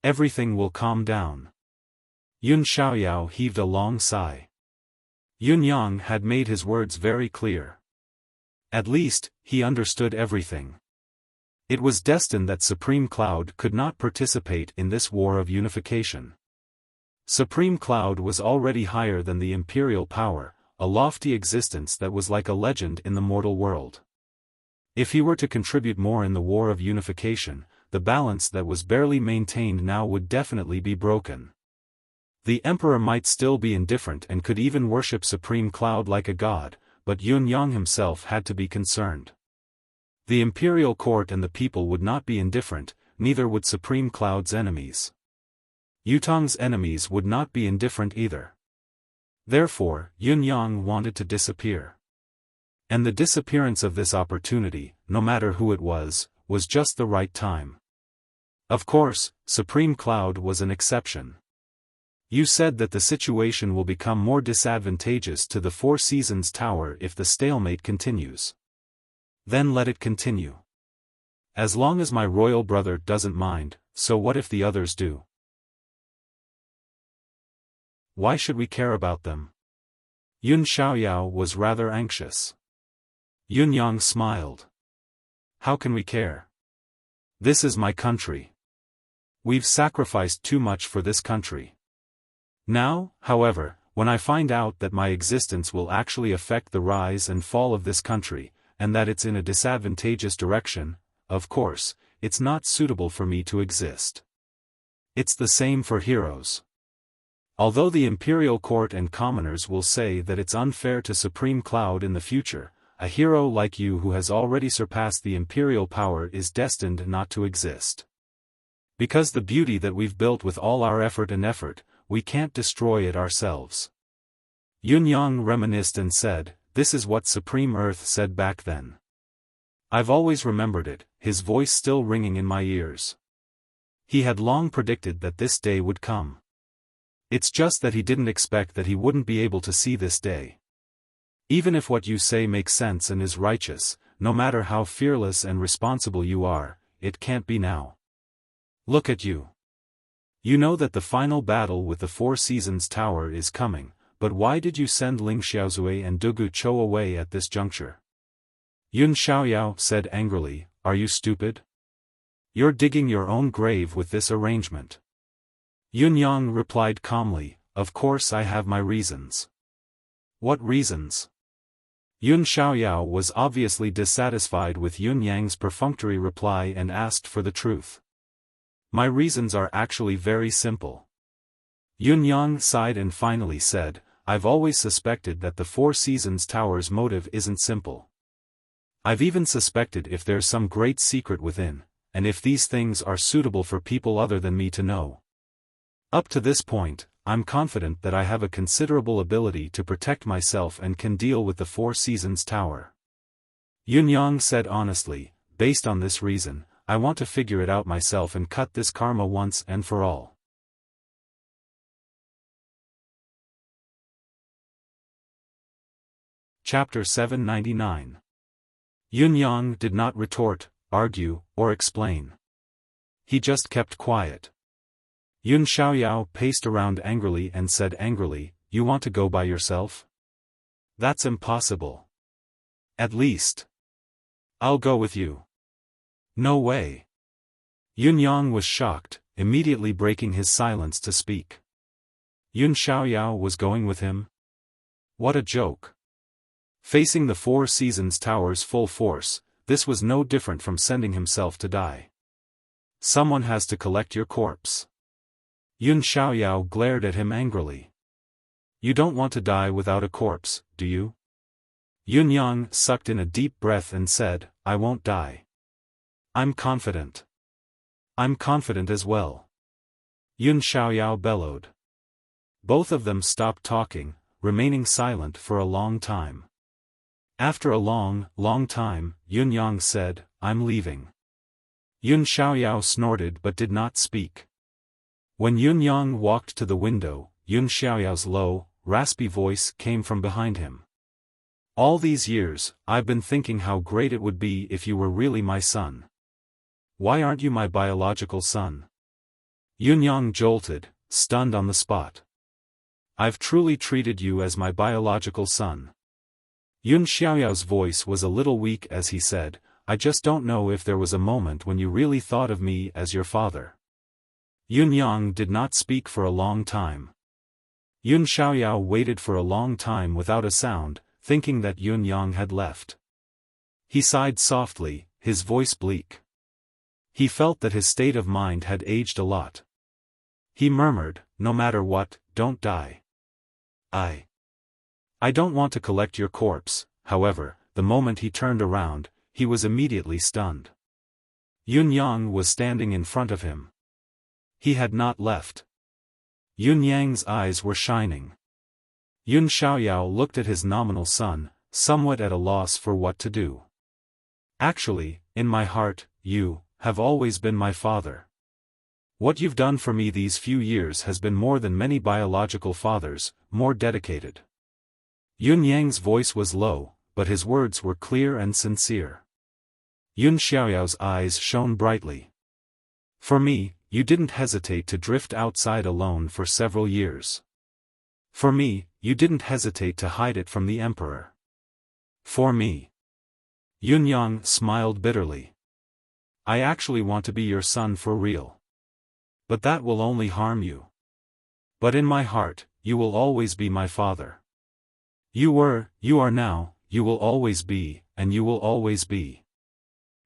Everything will calm down. Yun Xiaoyao heaved a long sigh. Yun-yang had made his words very clear. At least, he understood everything. It was destined that Supreme Cloud could not participate in this war of unification. Supreme Cloud was already higher than the imperial power, a lofty existence that was like a legend in the mortal world. If he were to contribute more in the war of unification, the balance that was barely maintained now would definitely be broken. The emperor might still be indifferent and could even worship Supreme Cloud like a god, but Yun-yang himself had to be concerned. The imperial court and the people would not be indifferent, neither would Supreme Cloud's enemies. Yutong's enemies would not be indifferent either. Therefore, Yun-yang wanted to disappear. And the disappearance of this opportunity, no matter who it was just the right time. Of course, Supreme Cloud was an exception. You said that the situation will become more disadvantageous to the Four Seasons Tower if the stalemate continues. Then let it continue. As long as my royal brother doesn't mind, so what if the others do? Why should we care about them? Yun Xiaoyao was rather anxious. Yun-yang smiled. How can we care? This is my country. We've sacrificed too much for this country. Now, however, when I find out that my existence will actually affect the rise and fall of this country, and that it's in a disadvantageous direction, of course, it's not suitable for me to exist. It's the same for heroes. Although the imperial court and commoners will say that it's unfair to Supreme Cloud in the future, a hero like you who has already surpassed the imperial power is destined not to exist. Because the beauty that we've built with all our effort, we can't destroy it ourselves. Yun-yang reminisced and said, this is what Supreme Earth said back then. I've always remembered it, his voice still ringing in my ears. He had long predicted that this day would come. It's just that he didn't expect that he wouldn't be able to see this day. Even if what you say makes sense and is righteous, no matter how fearless and responsible you are, it can't be now. Look at you. You know that the final battle with the Four Seasons Tower is coming, but why did you send Ling Xiaozui and Dugu Chou away at this juncture? Yun Xiaoyao said angrily, are you stupid? You're digging your own grave with this arrangement. Yun-yang replied calmly, of course I have my reasons. What reasons? Yun Xiaoyao was obviously dissatisfied with Yun-yang's perfunctory reply and asked for the truth. My reasons are actually very simple. Yun-yang sighed and finally said, I've always suspected that the Four Seasons Tower's motive isn't simple. I've even suspected if there's some great secret within, and if these things are suitable for people other than me to know. Up to this point, I'm confident that I have a considerable ability to protect myself and can deal with the Four Seasons Tower. Yun-yang said honestly, based on this reason, I want to figure it out myself and cut this karma once and for all. Chapter 799. Yun-yang did not retort, argue, or explain. He just kept quiet. Yun Xiaoyao paced around angrily and said angrily, you want to go by yourself? That's impossible. At least. I'll go with you. No way. Yun-yang was shocked, immediately breaking his silence to speak. Yun Xiaoyao was going with him? What a joke. Facing the Four Seasons Tower's full force, this was no different from sending himself to die. Someone has to collect your corpse. Yun Xiaoyao glared at him angrily. You don't want to die without a corpse, do you? Yun Yang sucked in a deep breath and said, I won't die. I'm confident. I'm confident as well. Yun Xiaoyao bellowed. Both of them stopped talking, remaining silent for a long time. After a long time, Yun Yang said, I'm leaving. Yun Xiaoyao snorted but did not speak. When Yun Yang walked to the window, Yun Xiaoyao's low, raspy voice came from behind him. All these years, I've been thinking how great it would be if you were really my son. Why aren't you my biological son? Yun Yang jolted, stunned on the spot. I've truly treated you as my biological son. Yun Xiaoyao's voice was a little weak as he said, I just don't know if there was a moment when you really thought of me as your father. Yun Yang did not speak for a long time. Yun Xiaoyao waited for a long time without a sound, thinking that Yun Yang had left. He sighed softly, his voice bleak. He felt that his state of mind had aged a lot. He murmured, no matter what, don't die. I don't want to collect your corpse. However, the moment he turned around, he was immediately stunned. Yun Yang was standing in front of him. He had not left. Yun Yang's eyes were shining. Yun Xiaoyao looked at his nominal son, somewhat at a loss for what to do. Actually, in my heart, you have always been my father. What you've done for me these few years has been more than many biological fathers, more dedicated. Yun Yang's voice was low, but his words were clear and sincere. Yun Xiaoyao's eyes shone brightly. For me, you didn't hesitate to drift outside alone for several years. For me, you didn't hesitate to hide it from the emperor. For me. Yun Yang smiled bitterly. I actually want to be your son for real. But that will only harm you. But in my heart, you will always be my father. You were, you are now, you will always be, and you will always be.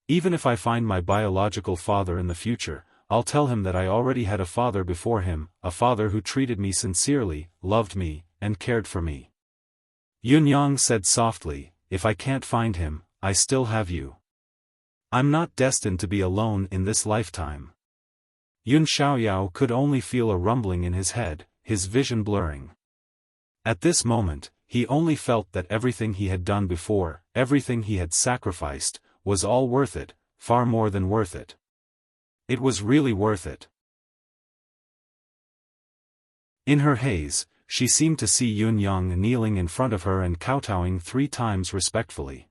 Even if I find my biological father in the future, I'll tell him that I already had a father before him, a father who treated me sincerely, loved me, and cared for me. Yun Yang said softly, if I can't find him, I still have you. I'm not destined to be alone in this lifetime. Yun Xiaoyao could only feel a rumbling in his head, his vision blurring. At this moment, he only felt that everything he had done before, everything he had sacrificed, was all worth it, far more than worth it. It was really worth it. In her haze, she seemed to see Yun Yang kneeling in front of her and kowtowing 3 times respectfully.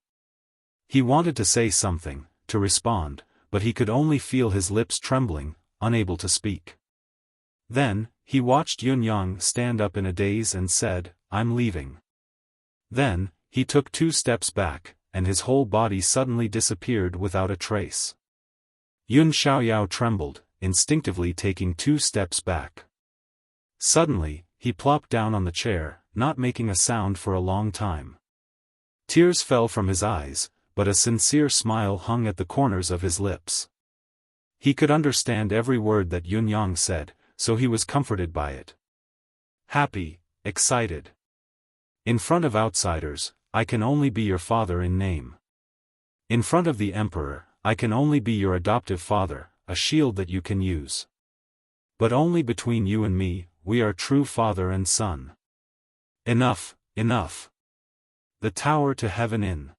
He wanted to say something, to respond, but he could only feel his lips trembling, unable to speak. Then, he watched Yun Yang stand up in a daze and said, I'm leaving. Then, he took 2 steps back, and his whole body suddenly disappeared without a trace. Yun Xiaoyao trembled, instinctively taking 2 steps back. Suddenly, he plopped down on the chair, not making a sound for a long time. Tears fell from his eyes, but a sincere smile hung at the corners of his lips. He could understand every word that Yun Yang said, so he was comforted by it. Happy, excited. In front of outsiders, I can only be your father in name. In front of the emperor, I can only be your adoptive father, a shield that you can use. But only between you and me, we are true father and son. Enough, enough. The tower to heaven in.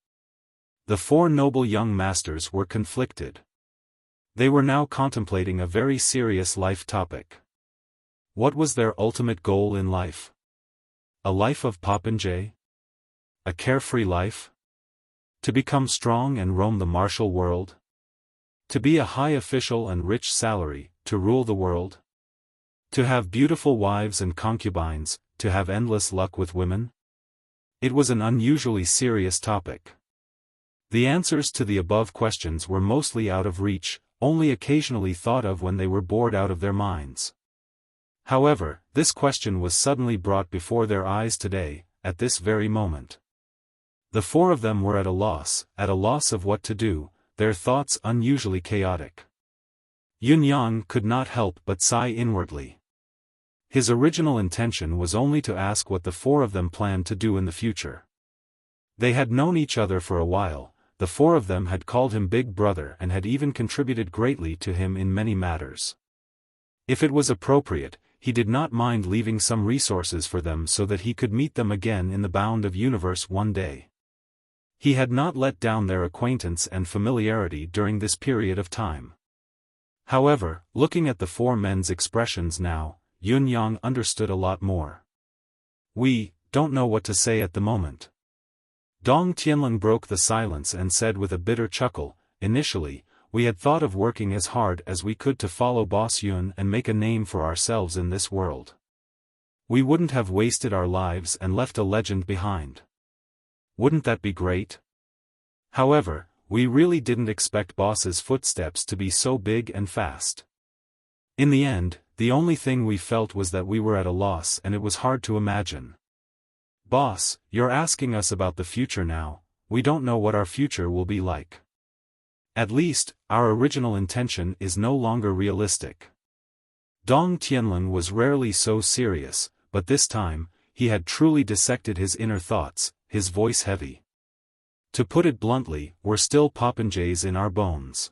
The 4 noble young masters were conflicted. They were now contemplating a very serious life topic. What was their ultimate goal in life? A life of popinjay? A carefree life? To become strong and roam the martial world? To be a high official and rich salary, to rule the world? To have beautiful wives and concubines, to have endless luck with women? It was an unusually serious topic. The answers to the above questions were mostly out of reach, only occasionally thought of when they were bored out of their minds. However, this question was suddenly brought before their eyes today, at this very moment. The four of them were at a loss of what to do, their thoughts unusually chaotic. Yun-yang could not help but sigh inwardly. His original intention was only to ask what the four of them planned to do in the future. They had known each other for a while, the four of them had called him Big Brother and had even contributed greatly to him in many matters. If it was appropriate, he did not mind leaving some resources for them so that he could meet them again in the bound of universe one day. He had not let down their acquaintance and familiarity during this period of time. However, looking at the four men's expressions now, Yun-yang understood a lot more. "We don't know what to say at the moment." Dong Tianlong broke the silence and said with a bitter chuckle, "Initially, we had thought of working as hard as we could to follow Boss Yun and make a name for ourselves in this world. We wouldn't have wasted our lives and left a legend behind. Wouldn't that be great? However, we really didn't expect Boss's footsteps to be so big and fast. In the end, the only thing we felt was that we were at a loss and it was hard to imagine. Boss, you're asking us about the future now, we don't know what our future will be like. At least, our original intention is no longer realistic." Dong Tianlong was rarely so serious, but this time, he had truly dissected his inner thoughts, his voice heavy. "To put it bluntly, we're still popinjays in our bones.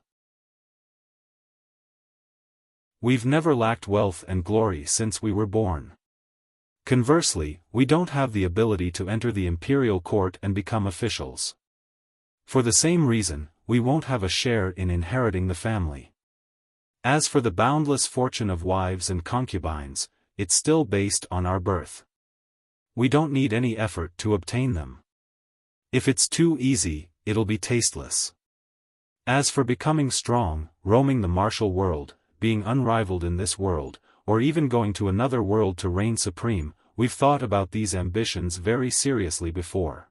We've never lacked wealth and glory since we were born. Conversely, we don't have the ability to enter the imperial court and become officials. For the same reason, we won't have a share in inheriting the family. As for the boundless fortune of wives and concubines, it's still based on our birth. We don't need any effort to obtain them. If it's too easy, it'll be tasteless. As for becoming strong, roaming the martial world, being unrivaled in this world, or even going to another world to reign supreme, we've thought about these ambitions very seriously before.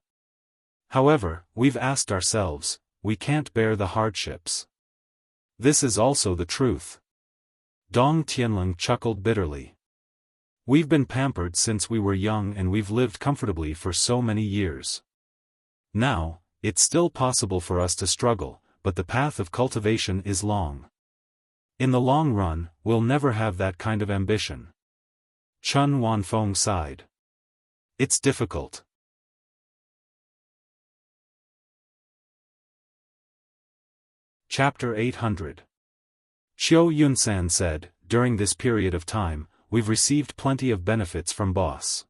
However, we've asked ourselves, we can't bear the hardships. This is also the truth." Dong Tianlong chuckled bitterly. "We've been pampered since we were young and we've lived comfortably for so many years. Now, it's still possible for us to struggle, but the path of cultivation is long. In the long run, we'll never have that kind of ambition." Chun Wanfeng sighed. "It's difficult." Chapter 800. Qiu Yunsan said, "During this period of time, we've received plenty of benefits from Boss.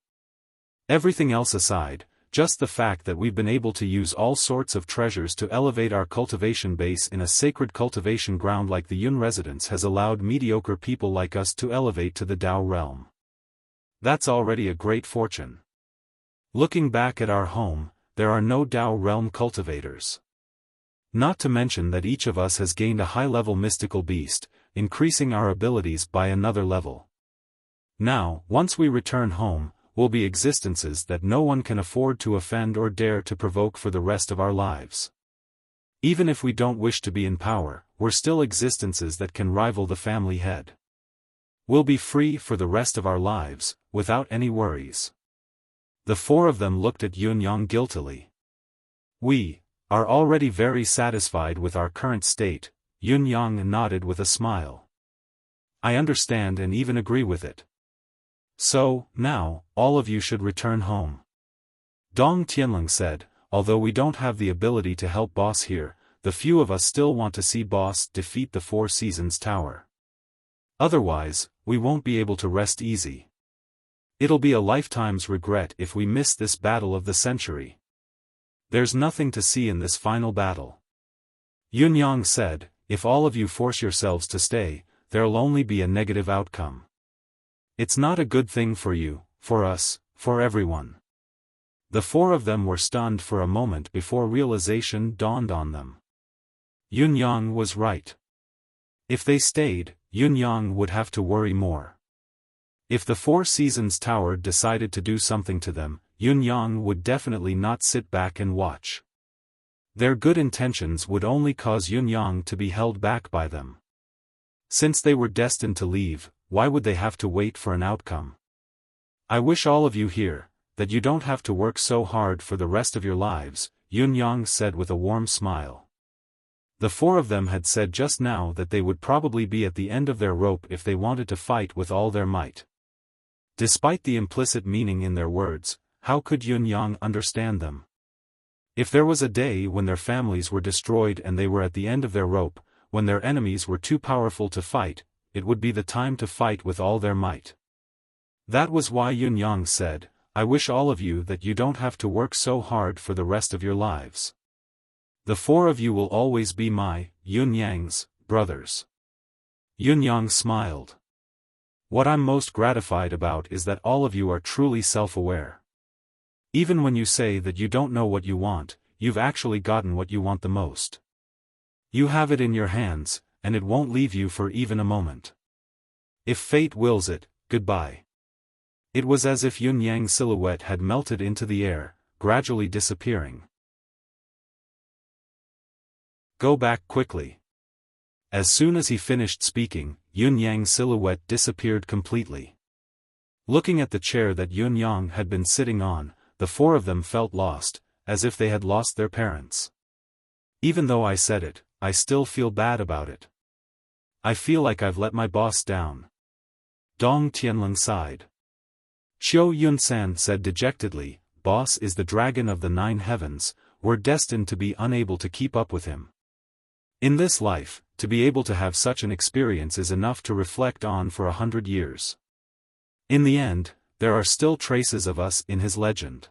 Everything else aside, just the fact that we've been able to use all sorts of treasures to elevate our cultivation base in a sacred cultivation ground like the Yun residence has allowed mediocre people like us to elevate to the Dao realm. That's already a great fortune. Looking back at our home, there are no Dao realm cultivators. Not to mention that each of us has gained a high-level mystical beast, increasing our abilities by another level. Now, once we return home, we'll be existences that no one can afford to offend or dare to provoke for the rest of our lives. Even if we don't wish to be in power, we're still existences that can rival the family head. We'll be free for the rest of our lives, without any worries." The four of them looked at Yun-yang guiltily. "We are already very satisfied with our current state," Yun-yang nodded with a smile. "I understand and even agree with it. So, now, all of you should return home." Dong Tianlong said, "Although we don't have the ability to help Boss here, the few of us still want to see Boss defeat the Four Seasons Tower. Otherwise, we won't be able to rest easy. It'll be a lifetime's regret if we miss this battle of the century. There's nothing to see in this final battle." Yun-yang said, "If all of you force yourselves to stay, there'll only be a negative outcome. It's not a good thing for you, for us, for everyone." The four of them were stunned for a moment before realization dawned on them. Yun-yang was right. If they stayed, Yun-yang would have to worry more. If the Four Seasons Tower decided to do something to them, Yun-yang would definitely not sit back and watch. Their good intentions would only cause Yun-yang to be held back by them. Since they were destined to leave, why would they have to wait for an outcome? "I wish all of you here, that you don't have to work so hard for the rest of your lives, Yun Yang said with a warm smile. The four of them had said just now that they would probably be at the end of their rope if they wanted to fight with all their might. Despite the implicit meaning in their words, how could Yun Yang understand them? If there was a day when their families were destroyed and they were at the end of their rope, when their enemies were too powerful to fight, it would be the time to fight with all their might. That was why Yun Yang said, I wish all of you that you don't have to work so hard for the rest of your lives. The four of you will always be my, Yun Yang's, brothers. Yun Yang smiled. What I'm most gratified about is that all of you are truly self-aware. Even when you say that you don't know what you want, you've actually gotten what you want the most. You have it in your hands, and it won't leave you for even a moment. If fate wills it, goodbye. It was as if Yun Yang's silhouette had melted into the air, gradually disappearing. Go back quickly. As soon as he finished speaking, Yun Yang's silhouette disappeared completely. Looking at the chair that Yun Yang had been sitting on, the four of them felt lost, as if they had lost their parents. Even though I said it, I still feel bad about it. I feel like I've let my boss down. Dong Tianlong sighed. Qiu Yunsan said dejectedly, Boss is the dragon of the 9 heavens, we're destined to be unable to keep up with him. In this life, to be able to have such an experience is enough to reflect on for 100 years. In the end, there are still traces of us in his legend.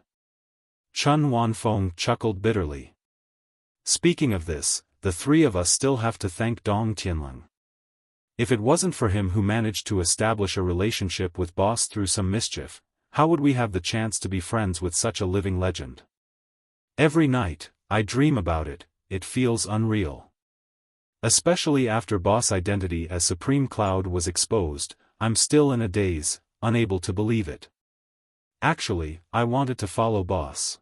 Chun Wanfeng chuckled bitterly. Speaking of this, the three of us still have to thank Dong Tianlong. If it wasn't for him who managed to establish a relationship with Boss through some mischief, how would we have the chance to be friends with such a living legend? Every night, I dream about it, it feels unreal. Especially after Boss' identity as Supreme Cloud was exposed, I'm still in a daze, unable to believe it. Actually, I wanted to follow Boss.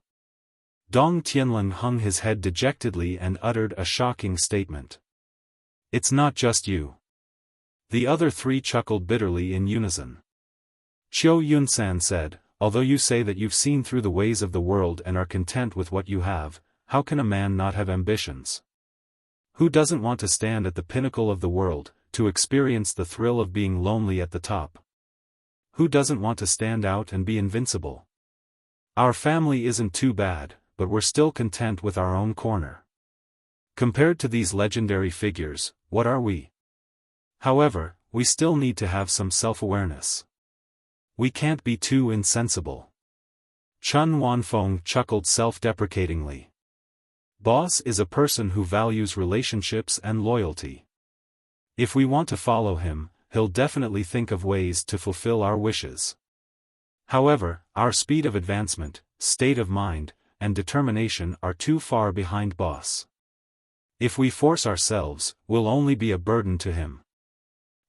Dong Tianlong hung his head dejectedly and uttered a shocking statement. It's not just you. The other three chuckled bitterly in unison. Qiu Yunsan said, although you say that you've seen through the ways of the world and are content with what you have, how can a man not have ambitions? Who doesn't want to stand at the pinnacle of the world, to experience the thrill of being lonely at the top? Who doesn't want to stand out and be invincible? Our family isn't too bad, but we're still content with our own corner. Compared to these legendary figures, what are we? However, we still need to have some self-awareness. We can't be too insensible. Chun Wanfeng chuckled self-deprecatingly. Boss is a person who values relationships and loyalty. If we want to follow him, he'll definitely think of ways to fulfill our wishes. However, our speed of advancement, state of mind, and determination are too far behind Boss. If we force ourselves, we'll only be a burden to him.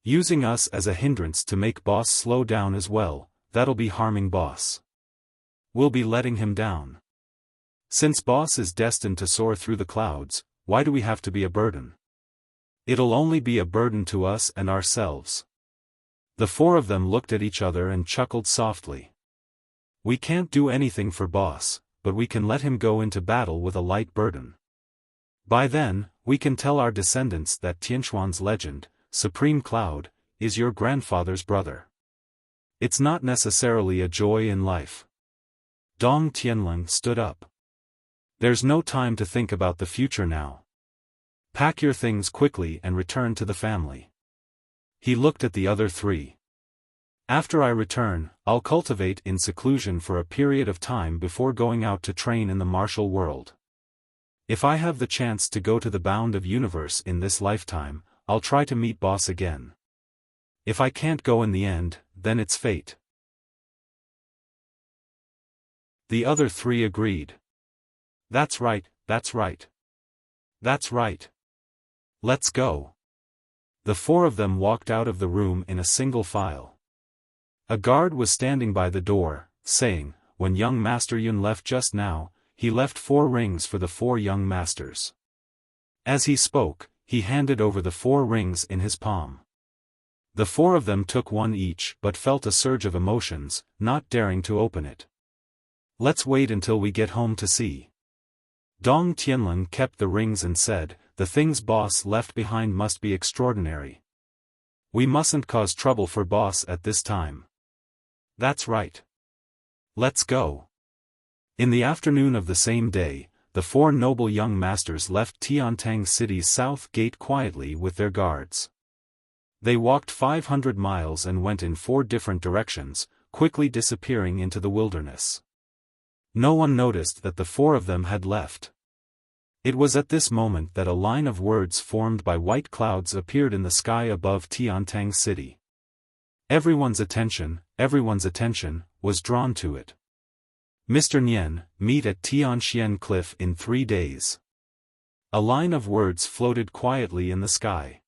Using us as a hindrance to make Boss slow down as well, that'll be harming Boss. We'll be letting him down. Since Boss is destined to soar through the clouds, why do we have to be a burden? It'll only be a burden to us and ourselves. The four of them looked at each other and chuckled softly. We can't do anything for Boss, but we can let him go into battle with a light burden. By then, we can tell our descendants that Tianxuan's legend, Supreme Cloud, is your grandfather's brother. It's not necessarily a joy in life. Dong Tianlong stood up. There's no time to think about the future now. Pack your things quickly and return to the family. He looked at the other three. After I return, I'll cultivate in seclusion for a period of time before going out to train in the martial world. If I have the chance to go to the bound of universe in this lifetime, I'll try to meet Boss again. If I can't go in the end, then it's fate. The other three agreed. That's right, that's right. That's right. Let's go. The four of them walked out of the room in a single file. A guard was standing by the door, saying, when young Master Yun left just now, he left 4 rings for the 4 young masters. As he spoke, he handed over the 4 rings in his palm. The 4 of them took one each but felt a surge of emotions, not daring to open it. Let's wait until we get home to see. Dong Tianlin kept the rings and said, the things boss left behind must be extraordinary. We mustn't cause trouble for boss at this time. That's right. Let's go. In the afternoon of the same day, the four noble young masters left Tiantang City's south gate quietly with their guards. They walked 500 miles and went in 4 different directions, quickly disappearing into the wilderness. No one noticed that the 4 of them had left. It was at this moment that a line of words formed by white clouds appeared in the sky above Tiantang City. Everyone's attention, was drawn to it. Mr. Nian, meet at Tianxian Cliff in 3 days. A line of words floated quietly in the sky.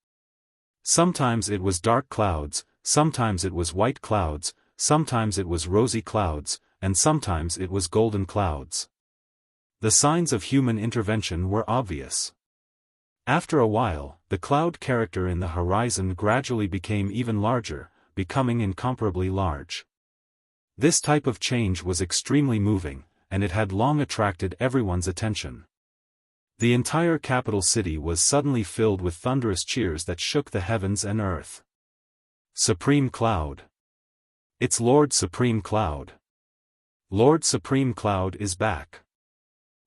Sometimes it was dark clouds, sometimes it was white clouds, sometimes it was rosy clouds, and sometimes it was golden clouds. The signs of human intervention were obvious. After a while, the cloud character in the horizon gradually became even larger, becoming incomparably large. This type of change was extremely moving, and it had long attracted everyone's attention. The entire capital city was suddenly filled with thunderous cheers that shook the heavens and earth. Supreme Cloud. It's Lord Supreme Cloud. Lord Supreme Cloud is back.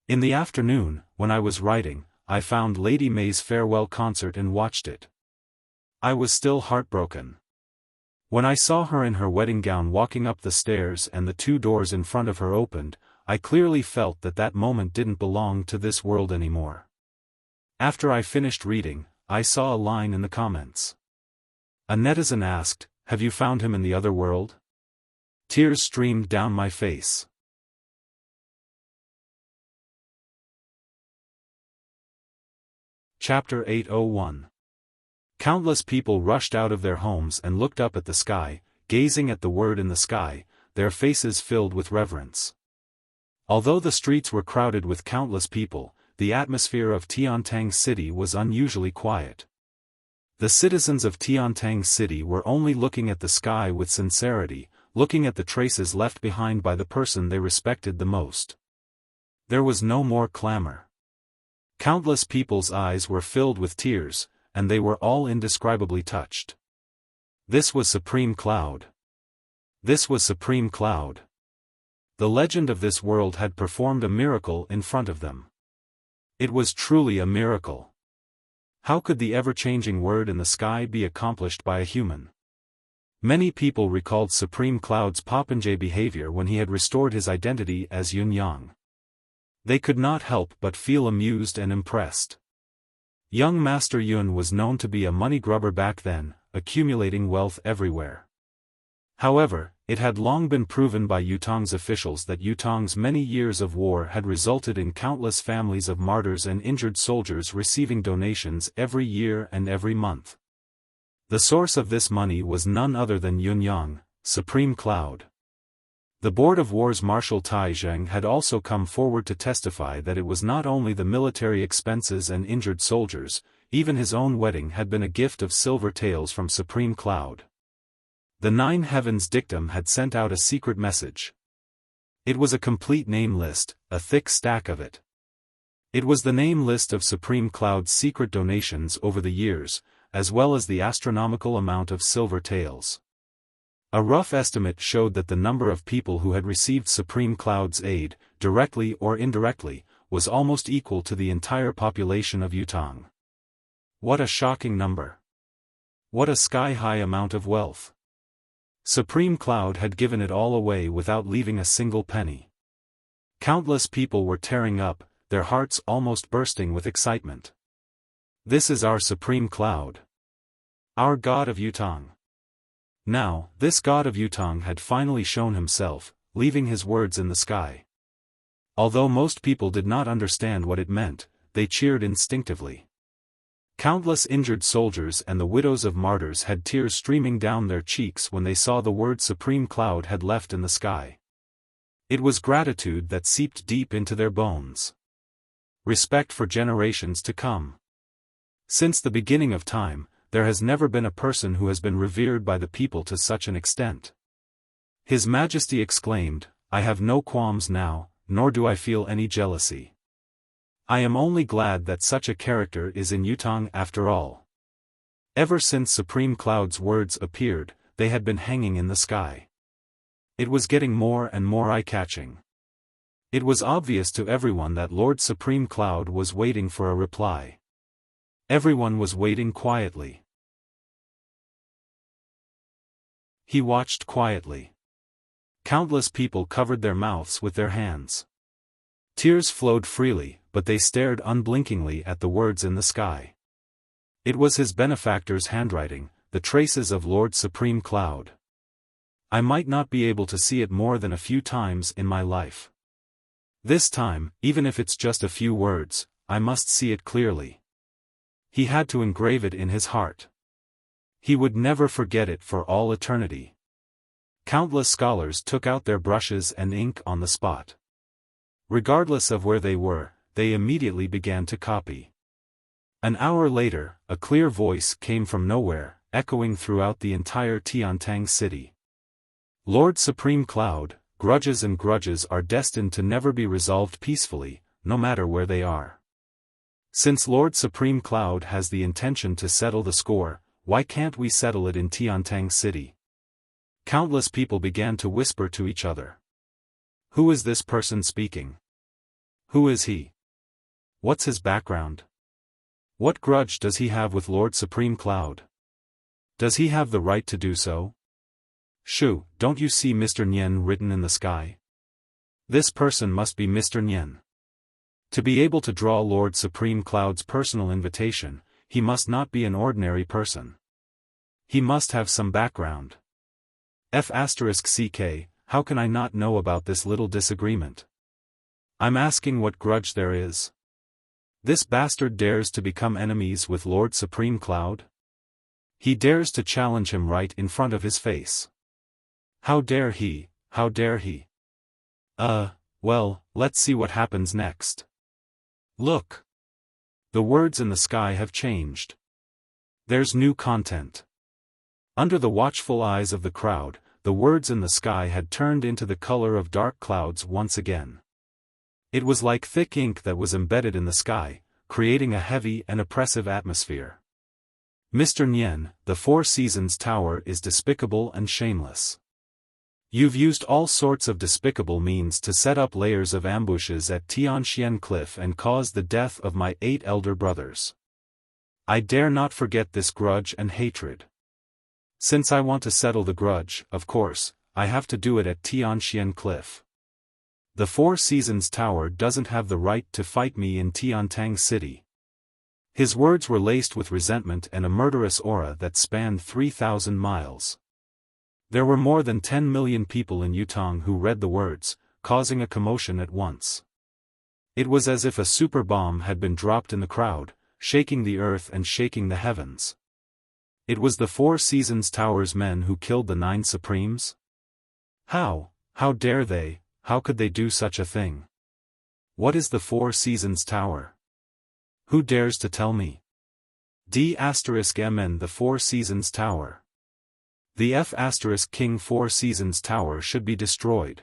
In the afternoon, when I was writing, I found Lady May's farewell concert and watched it. I was still heartbroken. When I saw her in her wedding gown walking up the stairs and the 2 doors in front of her opened, I clearly felt that that moment didn't belong to this world anymore. After I finished reading, I saw a line in the comments. A netizen asked, "Have you found him in the other world?" Tears streamed down my face. Chapter 801. Countless people rushed out of their homes and looked up at the sky, gazing at the word in the sky, their faces filled with reverence. Although the streets were crowded with countless people, the atmosphere of Tiantang City was unusually quiet. The citizens of Tiantang City were only looking at the sky with sincerity, looking at the traces left behind by the person they respected the most. There was no more clamor. Countless people's eyes were filled with tears, and they were all indescribably touched. This was Supreme Cloud. This was Supreme Cloud. The legend of this world had performed a miracle in front of them. It was truly a miracle. How could the ever-changing word in the sky be accomplished by a human? Many people recalled Supreme Cloud's popinjay behavior when he had restored his identity as Yun Yang. They could not help but feel amused and impressed. Young Master Yun was known to be a money grubber back then, accumulating wealth everywhere. However, it had long been proven by Yutong's officials that Yutong's many years of war had resulted in countless families of martyrs and injured soldiers receiving donations every year and every month. The source of this money was none other than Yun Yang, Supreme Cloud. The Board of War's Marshal Tai Zheng had also come forward to testify that it was not only the military expenses and injured soldiers, even his own wedding had been a gift of silver taels from Supreme Cloud. The 9 Heavens dictum had sent out a secret message. It was a complete name list, a thick stack of it. It was the name list of Supreme Cloud's secret donations over the years, as well as the astronomical amount of silver taels. A rough estimate showed that the number of people who had received Supreme Cloud's aid, directly or indirectly, was almost equal to the entire population of Yutong. What a shocking number! What a sky-high amount of wealth! Supreme Cloud had given it all away without leaving a single penny. Countless people were tearing up, their hearts almost bursting with excitement. This is our Supreme Cloud. Our God of Yutong. Now, this God of Yutong had finally shown himself, leaving his words in the sky. Although most people did not understand what it meant, they cheered instinctively. Countless injured soldiers and the widows of martyrs had tears streaming down their cheeks when they saw the word Supreme Cloud had left in the sky. It was gratitude that seeped deep into their bones. Respect for generations to come. Since the beginning of time, there has never been a person who has been revered by the people to such an extent. His Majesty exclaimed, I have no qualms now, nor do I feel any jealousy. I am only glad that such a character is in Yutong after all. Ever since Supreme Cloud's words appeared, they had been hanging in the sky. It was getting more and more eye-catching. It was obvious to everyone that Lord Supreme Cloud was waiting for a reply. Everyone was waiting quietly. He watched quietly. Countless people covered their mouths with their hands. Tears flowed freely, but they stared unblinkingly at the words in the sky. It was his benefactor's handwriting, the traces of Lord Supreme Cloud. I might not be able to see it more than a few times in my life. This time, even if it's just a few words, I must see it clearly. He had to engrave it in his heart. He would never forget it for all eternity. Countless scholars took out their brushes and ink on the spot. Regardless of where they were, they immediately began to copy. An hour later, a clear voice came from nowhere, echoing throughout the entire Tiantang city. Lord Supreme Cloud, grudges and grudges are destined to never be resolved peacefully, no matter where they are. Since Lord Supreme Cloud has the intention to settle the score, why can't we settle it in Tiantang city? Countless people began to whisper to each other. Who is this person speaking? Who is he? What's his background? What grudge does he have with Lord Supreme Cloud? Does he have the right to do so? Shoo, don't you see Mr. Nian written in the sky? This person must be Mr. Nian. To be able to draw Lord Supreme Cloud's personal invitation, he must not be an ordinary person. He must have some background. F*CK, how can I not know about this little disagreement? I'm asking what grudge there is. This bastard dares to become enemies with Lord Supreme Cloud? He dares to challenge him right in front of his face. How dare he, how dare he? Well, let's see what happens next. Look. The words in the sky have changed. There's new content. Under the watchful eyes of the crowd, the words in the sky had turned into the color of dark clouds once again. It was like thick ink that was embedded in the sky, creating a heavy and oppressive atmosphere. Mr. Nian, the Four Seasons Tower is despicable and shameless. You've used all sorts of despicable means to set up layers of ambushes at Tianxian Cliff and cause the death of my 8 elder brothers. I dare not forget this grudge and hatred. Since I want to settle the grudge, of course, I have to do it at Tianxian Cliff. The Four Seasons Tower doesn't have the right to fight me in Tiantang City. His words were laced with resentment and a murderous aura that spanned 3,000 miles. There were more than 10 million people in Yutong who read the words, causing a commotion at once. It was as if a super bomb had been dropped in the crowd, shaking the earth and shaking the heavens. It was the Four Seasons Tower's men who killed the 9 Supremes? How dare they, how could they do such a thing? What is the Four Seasons Tower? Who dares to tell me? D*MN the Four Seasons Tower. The F*King Four Seasons Tower should be destroyed.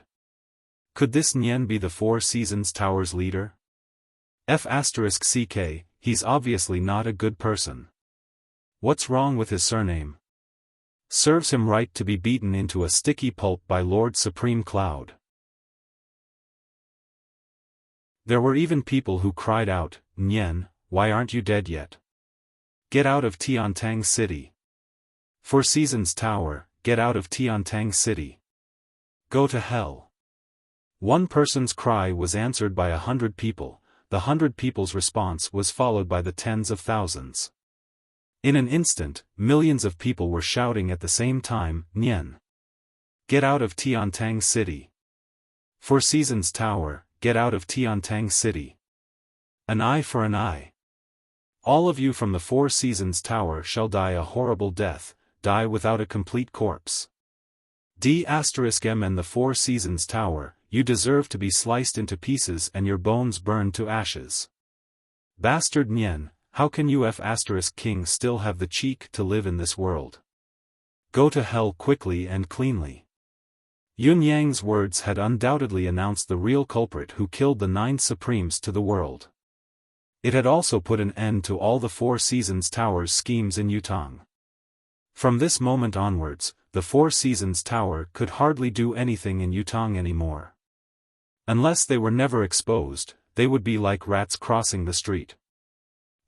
Could this Nian be the Four Seasons Tower's leader? F*CK, he's obviously not a good person. What's wrong with his surname? Serves him right to be beaten into a sticky pulp by Lord Supreme Cloud. There were even people who cried out, Nian, why aren't you dead yet? Get out of Tiantang City. Four Seasons Tower, get out of Tiantang City. Go to hell. One person's cry was answered by 100 people, the 100 people's response was followed by the tens of thousands. In an instant, millions of people were shouting at the same time, Nian. Get out of Tiantang City. Four Seasons Tower, get out of Tiantang City. An eye for an eye. All of you from the Four Seasons Tower shall die a horrible death, die without a complete corpse. D*MN the Four Seasons Tower, you deserve to be sliced into pieces and your bones burned to ashes. Bastard Nian, how can you F*King still have the cheek to live in this world? Go to hell quickly and cleanly. Yun Yang's words had undoubtedly announced the real culprit who killed the 9 supremes to the world. It had also put an end to all the Four Seasons Tower's schemes in Yutong. From this moment onwards, the Four Seasons Tower could hardly do anything in Yutong anymore. Unless they were never exposed, they would be like rats crossing the street.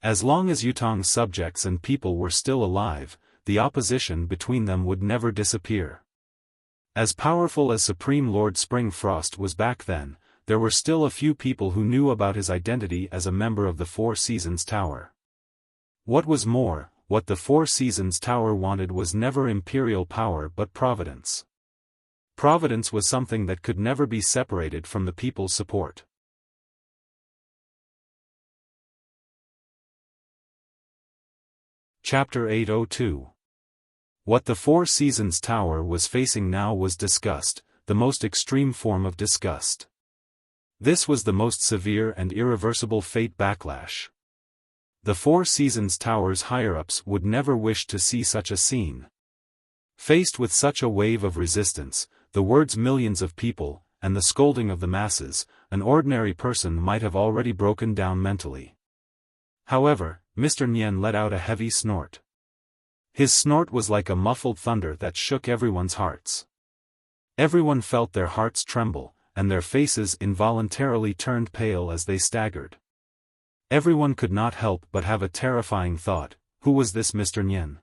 As long as Yutong's subjects and people were still alive, the opposition between them would never disappear. As powerful as Supreme Lord Springfrost was back then, there were still a few people who knew about his identity as a member of the Four Seasons Tower. What was more, what the Four Seasons Tower wanted was never imperial power but providence. Providence was something that could never be separated from the people's support. Chapter 802. What the Four Seasons Tower was facing now was disgust, the most extreme form of disgust. This was the most severe and irreversible fate backlash. The Four Seasons Tower's higher-ups would never wish to see such a scene. Faced with such a wave of resistance, the words millions of people, and the scolding of the masses, an ordinary person might have already broken down mentally. However, Mr. Nian let out a heavy snort. His snort was like a muffled thunder that shook everyone's hearts. Everyone felt their hearts tremble, and their faces involuntarily turned pale as they staggered. Everyone could not help but have a terrifying thought: who was this Mr. Nian?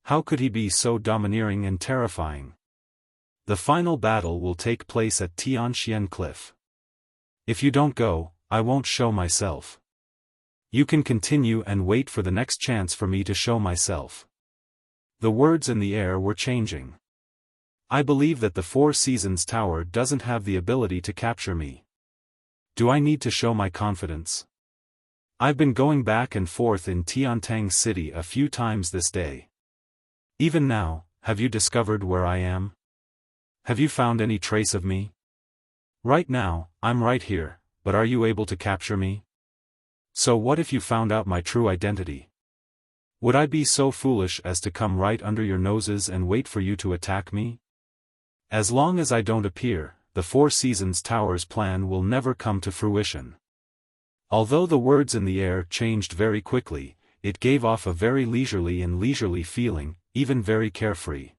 How could he be so domineering and terrifying? The final battle will take place at Tianxian Cliff. If you don't go, I won't show myself. You can continue and wait for the next chance for me to show myself. The words in the air were changing. I believe that the Four Seasons Tower doesn't have the ability to capture me. Do I need to show my confidence? I've been going back and forth in Tiantang City a few times this day. Even now, have you discovered where I am? Have you found any trace of me? Right now, I'm right here, but are you able to capture me? So what if you found out my true identity? Would I be so foolish as to come right under your noses and wait for you to attack me? As long as I don't appear, the Four Seasons Tower's plan will never come to fruition. Although the words in the air changed very quickly, it gave off a very leisurely feeling, even very carefree.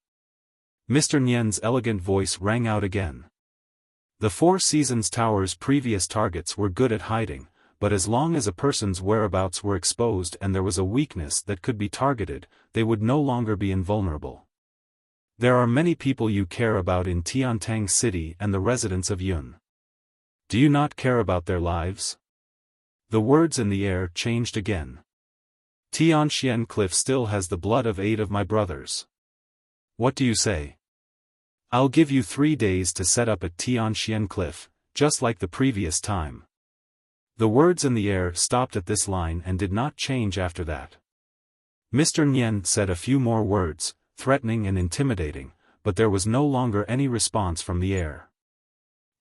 Mr. Nian's elegant voice rang out again. The Four Seasons Tower's previous targets were good at hiding, but as long as a person's whereabouts were exposed and there was a weakness that could be targeted, they would no longer be invulnerable. There are many people you care about in Tiantang City and the residents of Yun. Do you not care about their lives? The words in the air changed again. Tianxian Cliff still has the blood of 8 of my brothers. What do you say? I'll give you 3 days to set up at Tianxian Cliff, just like the previous time. The words in the air stopped at this line and did not change after that. Mr. Nian said a few more words, threatening and intimidating, but there was no longer any response from the air.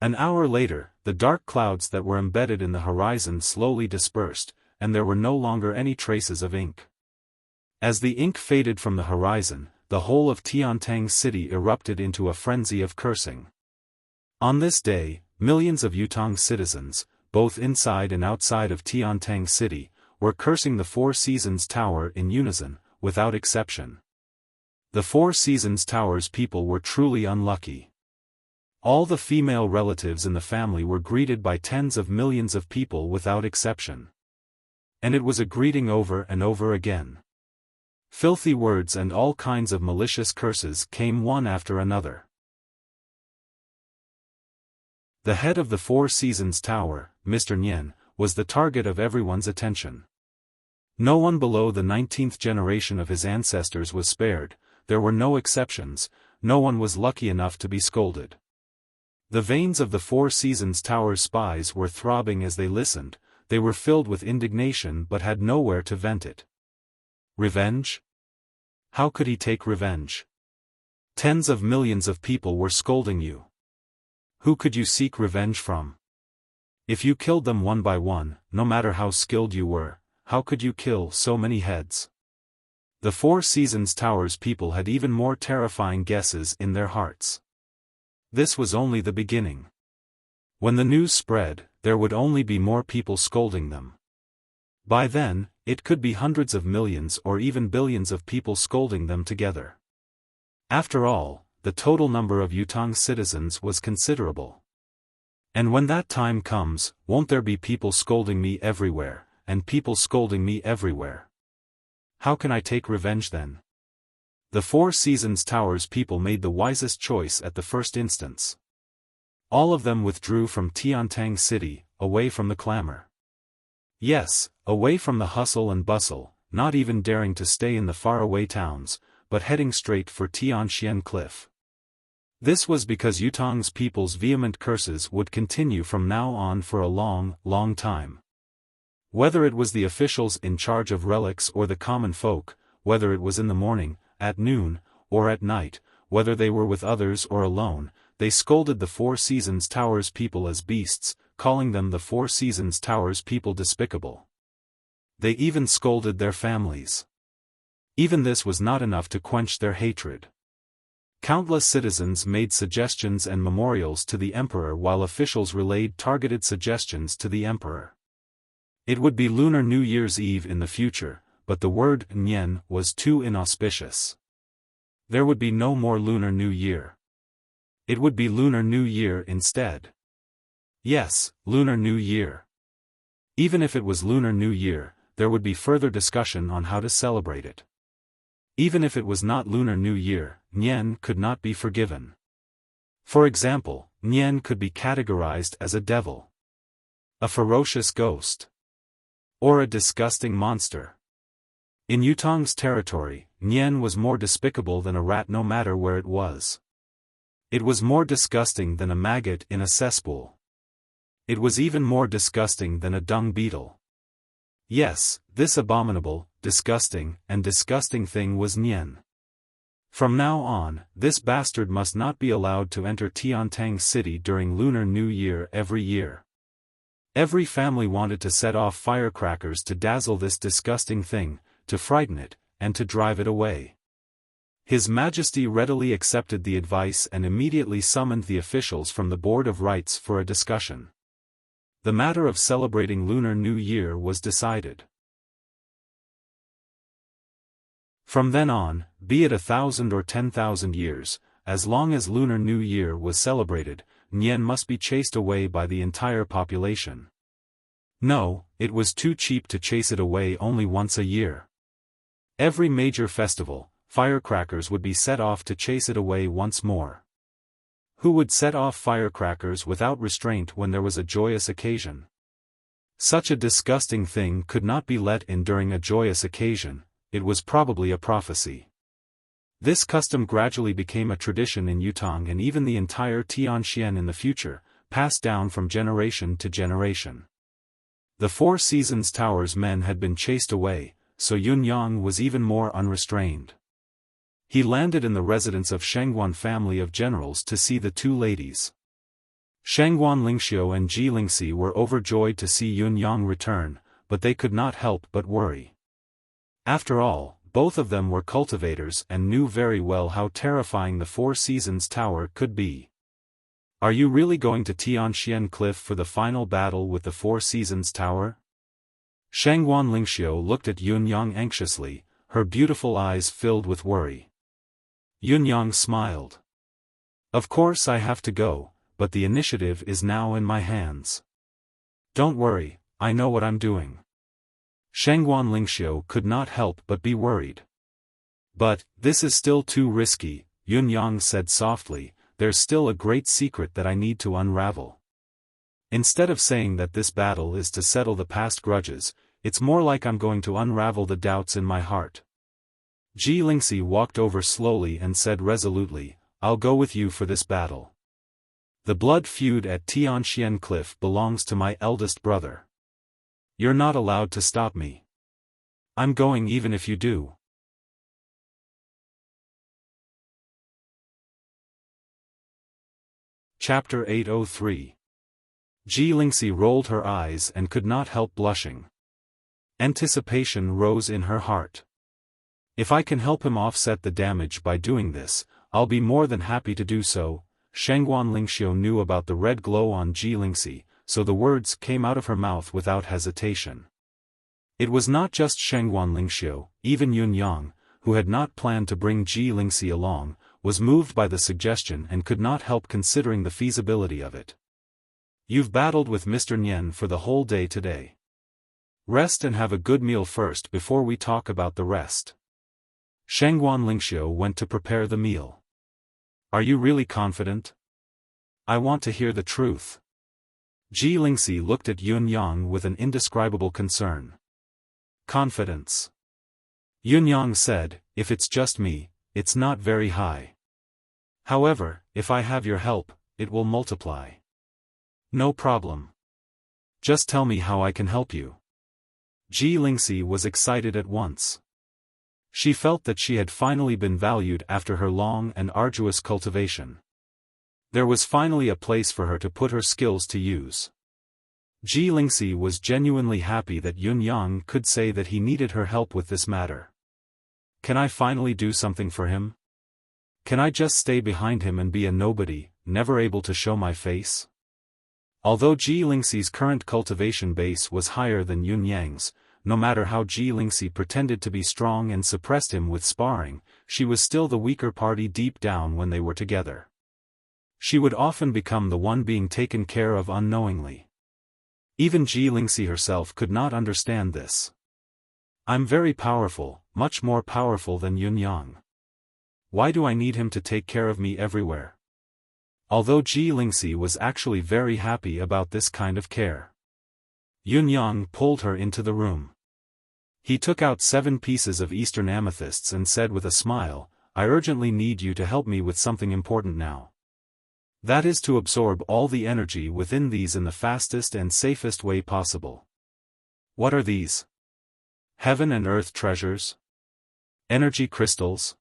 An hour later, the dark clouds that were embedded in the horizon slowly dispersed, and there were no longer any traces of ink. As the ink faded from the horizon, the whole of Tiantang City erupted into a frenzy of cursing. On this day, millions of Yutong citizens, both inside and outside of Tiantang City, were cursing the Four Seasons Tower in unison, without exception. The Four Seasons Tower's people were truly unlucky. All the female relatives in the family were greeted by tens of millions of people without exception. And it was a greeting over and over again. Filthy words and all kinds of malicious curses came one after another. The head of the Four Seasons Tower, Mr. Nian, was the target of everyone's attention. No one below the 19th generation of his ancestors was spared, there were no exceptions, no one was lucky enough to be scolded. The veins of the Four Seasons Tower's spies were throbbing as they listened, they were filled with indignation but had nowhere to vent it. Revenge? How could he take revenge? Tens of millions of people were scolding you. Who could you seek revenge from? If you killed them one by one, no matter how skilled you were, how could you kill so many heads? The Four Seasons Tower's people had even more terrifying guesses in their hearts. This was only the beginning. When the news spread, there would only be more people scolding them. By then, it could be hundreds of millions or even billions of people scolding them together. After all, the total number of Yutong's citizens was considerable. And when that time comes, won't there be people scolding me everywhere, and people scolding me everywhere? How can I take revenge then? The Four Seasons Towers people made the wisest choice at the first instance. All of them withdrew from Tiantang City, away from the clamor. Yes, away from the hustle and bustle, not even daring to stay in the faraway towns, but heading straight for Tianxian Cliff. This was because Yutong's people's vehement curses would continue from now on for a long, long time. Whether it was the officials in charge of relics or the common folk, whether it was in the morning, at noon, or at night, whether they were with others or alone, they scolded the Four Seasons Towers people as beasts, calling them the Four Seasons Towers people despicable. They even scolded their families. Even this was not enough to quench their hatred. Countless citizens made suggestions and memorials to the emperor while officials relayed targeted suggestions to the emperor. It would be Lunar New Year's Eve in the future, but the word Nian was too inauspicious. There would be no more Lunar New Year. It would be Lunar New Year instead. Yes, Lunar New Year. Even if it was Lunar New Year, there would be further discussion on how to celebrate it. Even if it was not Lunar New Year, Nian could not be forgiven. For example, Nian could be categorized as a devil, a ferocious ghost, or a disgusting monster. In Yutong's territory, Nian was more despicable than a rat no matter where it was. It was more disgusting than a maggot in a cesspool. It was even more disgusting than a dung beetle. Yes, this abominable, disgusting, and disgusting thing was Nian. From now on, this bastard must not be allowed to enter Tiantang City during Lunar New Year every year. Every family wanted to set off firecrackers to dazzle this disgusting thing, to frighten it, and to drive it away. His Majesty readily accepted the advice and immediately summoned the officials from the Board of Rites for a discussion. The matter of celebrating Lunar New Year was decided. From then on, be it 1,000 or 10,000 years, as long as Lunar New Year was celebrated, Nian must be chased away by the entire population. No, it was too cheap to chase it away only once a year. Every major festival, firecrackers would be set off to chase it away once more. Who would set off firecrackers without restraint when there was a joyous occasion? Such a disgusting thing could not be let in during a joyous occasion. It was probably a prophecy. This custom gradually became a tradition in Yutong and even the entire Tianxian in the future, passed down from generation to generation. The Four Seasons Towers men had been chased away, so Yunyang was even more unrestrained. He landed in the residence of Shangguan family of generals to see the two ladies. Shangguan Lingxiu and Ji Lingxi were overjoyed to see Yunyang return, but they could not help but worry. After all, both of them were cultivators and knew very well how terrifying the Four Seasons Tower could be. Are you really going to Tianxian Cliff for the final battle with the Four Seasons Tower? Shangguan Lingxiu looked at Yunyang anxiously, her beautiful eyes filled with worry. Yunyang smiled. Of course I have to go, but the initiative is now in my hands. Don't worry, I know what I'm doing. Shangguan Lingxiu could not help but be worried. But, this is still too risky, Yunyang said softly, there's still a great secret that I need to unravel. Instead of saying that this battle is to settle the past grudges, it's more like I'm going to unravel the doubts in my heart. Ji Lingxi walked over slowly and said resolutely, I'll go with you for this battle. The blood feud at Tianxian Cliff belongs to my eldest brother. You're not allowed to stop me. I'm going even if you do. Chapter 803. Ji Lingxi rolled her eyes and could not help blushing. Anticipation rose in her heart. If I can help him offset the damage by doing this, I'll be more than happy to do so, Shangguan Lingxiu knew about the red glow on Ji Lingxi, so the words came out of her mouth without hesitation. It was not just Shangguan Lingxiu, even Yun Yang, who had not planned to bring Ji Lingxi along, was moved by the suggestion and could not help considering the feasibility of it. You've battled with Mr. Nian for the whole day today. Rest and have a good meal first before we talk about the rest. Shangguan Lingxiu went to prepare the meal. Are you really confident? I want to hear the truth. Ji Lingxi looked at Yun Yang with an indescribable concern. Confidence. Yun Yang said, if it's just me, it's not very high. However, if I have your help, it will multiply. No problem. Just tell me how I can help you. Ji Lingxi was excited at once. She felt that she had finally been valued after her long and arduous cultivation. There was finally a place for her to put her skills to use. Ji Lingxi was genuinely happy that Yun Yang could say that he needed her help with this matter. Can I finally do something for him? Can I just stay behind him and be a nobody, never able to show my face? Although Ji Lingxi's current cultivation base was higher than Yun Yang's, no matter how Ji Lingxi pretended to be strong and suppressed him with sparring, she was still the weaker party deep down when they were together. She would often become the one being taken care of unknowingly. Even Ji Lingxi herself could not understand this. I'm very powerful, much more powerful than Yun Yang. Why do I need him to take care of me everywhere? Although Ji Lingxi was actually very happy about this kind of care. Yun Yang pulled her into the room. He took out 7 pieces of Eastern amethysts and said with a smile, I urgently need you to help me with something important now. That is to absorb all the energy within these in the fastest and safest way possible. What are these? Heaven and earth treasures? Energy crystals?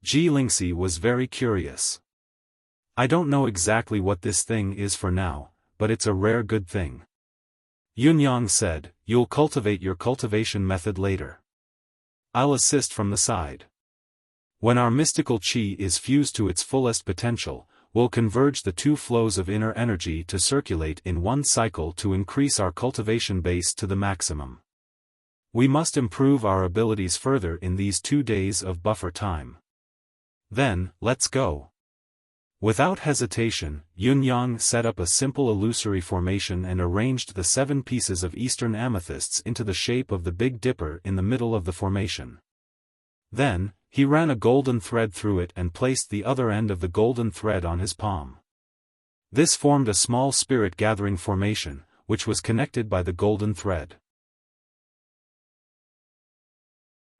Ji Lingxi was very curious. I don't know exactly what this thing is for now, but it's a rare good thing. Yun Yang said, you'll cultivate your cultivation method later. I'll assist from the side. When our mystical qi is fused to its fullest potential, we'll converge the 2 flows of inner energy to circulate in one cycle to increase our cultivation base to the maximum. We must improve our abilities further in these 2 days of buffer time. Then, let's go. Without hesitation, Yun Yang set up a simple illusory formation and arranged the 7 pieces of Eastern amethysts into the shape of the Big Dipper in the middle of the formation. Then, he ran a golden thread through it and placed the other end of the golden thread on his palm. This formed a small spirit-gathering formation, which was connected by the golden thread.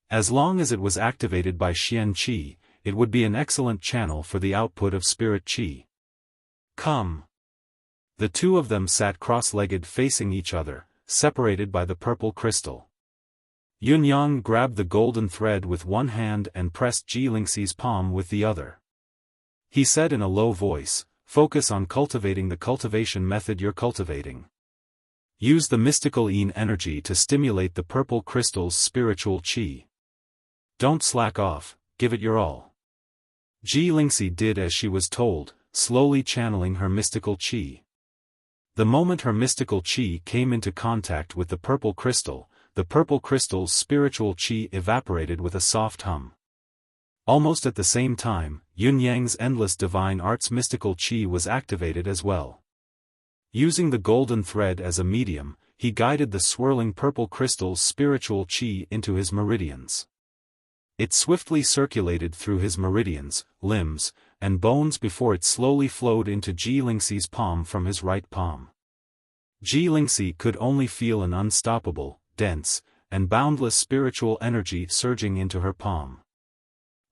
As long as it was activated by Xian Qi, it would be an excellent channel for the output of spirit qi. Come. The 2 of them sat cross-legged facing each other, separated by the purple crystal. Yun Yang grabbed the golden thread with one hand and pressed Ji Lingxi's palm with the other. He said in a low voice, focus on cultivating the cultivation method you're cultivating. Use the mystical yin energy to stimulate the purple crystal's spiritual qi. Don't slack off, give it your all. Ji Lingxi did as she was told, slowly channeling her mystical qi. The moment her mystical qi came into contact with the purple crystal's spiritual qi evaporated with a soft hum. Almost at the same time, Yun Yang's endless divine arts mystical qi was activated as well. Using the golden thread as a medium, he guided the swirling purple crystal's spiritual qi into his meridians. It swiftly circulated through his meridians, limbs, and bones before it slowly flowed into Ji Lingxi's palm from his right palm. Ji Lingxi could only feel an unstoppable, dense, and boundless spiritual energy surging into her palm.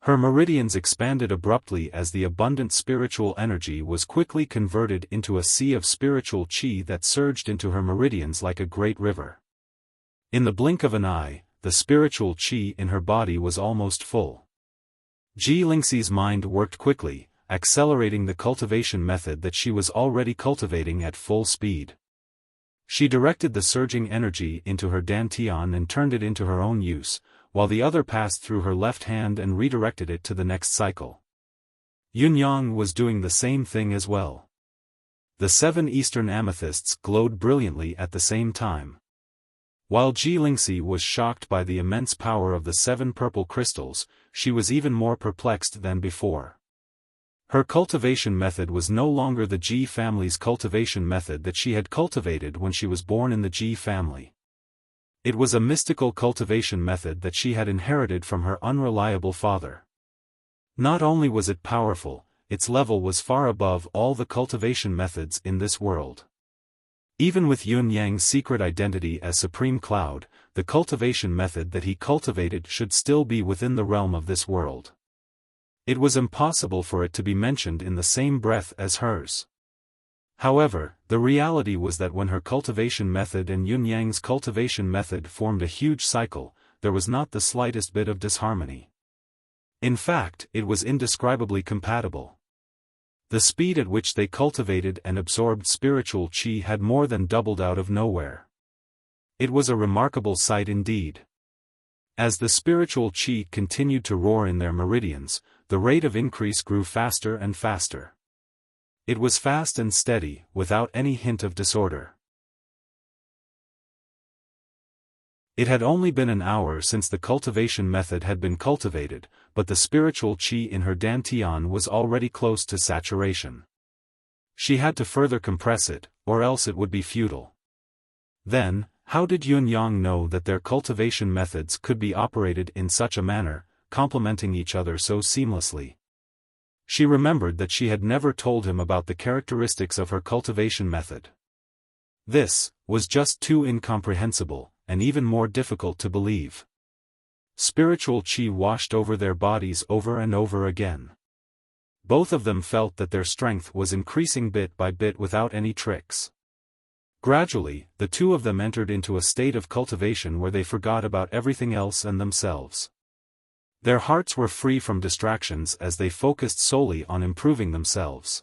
Her meridians expanded abruptly as the abundant spiritual energy was quickly converted into a sea of spiritual qi that surged into her meridians like a great river. In the blink of an eye, the spiritual qi in her body was almost full. Ji Lingxi's mind worked quickly, accelerating the cultivation method that she was already cultivating at full speed. She directed the surging energy into her dantian and turned it into her own use, while the other passed through her left hand and redirected it to the next cycle. Yunyang was doing the same thing as well. The 7 eastern amethysts glowed brilliantly at the same time. While Ji Lingxi was shocked by the immense power of the 7 purple crystals, she was even more perplexed than before. Her cultivation method was no longer the Ji family's cultivation method that she had cultivated when she was born in the Ji family. It was a mystical cultivation method that she had inherited from her unreliable father. Not only was it powerful, its level was far above all the cultivation methods in this world. Even with Yun Yang's secret identity as Supreme Cloud, the cultivation method that he cultivated should still be within the realm of this world. It was impossible for it to be mentioned in the same breath as hers. However, the reality was that when her cultivation method and Yun Yang's cultivation method formed a huge cycle, there was not the slightest bit of disharmony. In fact, it was indescribably compatible. The speed at which they cultivated and absorbed spiritual qi had more than doubled out of nowhere. It was a remarkable sight indeed. As the spiritual qi continued to roar in their meridians, the rate of increase grew faster and faster. It was fast and steady, without any hint of disorder. It had only been an hour since the cultivation method had been cultivated, but the spiritual qi in her dantian was already close to saturation. She had to further compress it, or else it would be futile. Then, how did Yun Yang know that their cultivation methods could be operated in such a manner, complementing each other so seamlessly? She remembered that she had never told him about the characteristics of her cultivation method. This was just too incomprehensible, and even more difficult to believe. Spiritual qi washed over their bodies over and over again. Both of them felt that their strength was increasing bit by bit without any tricks. Gradually, the two of them entered into a state of cultivation where they forgot about everything else and themselves. Their hearts were free from distractions as they focused solely on improving themselves.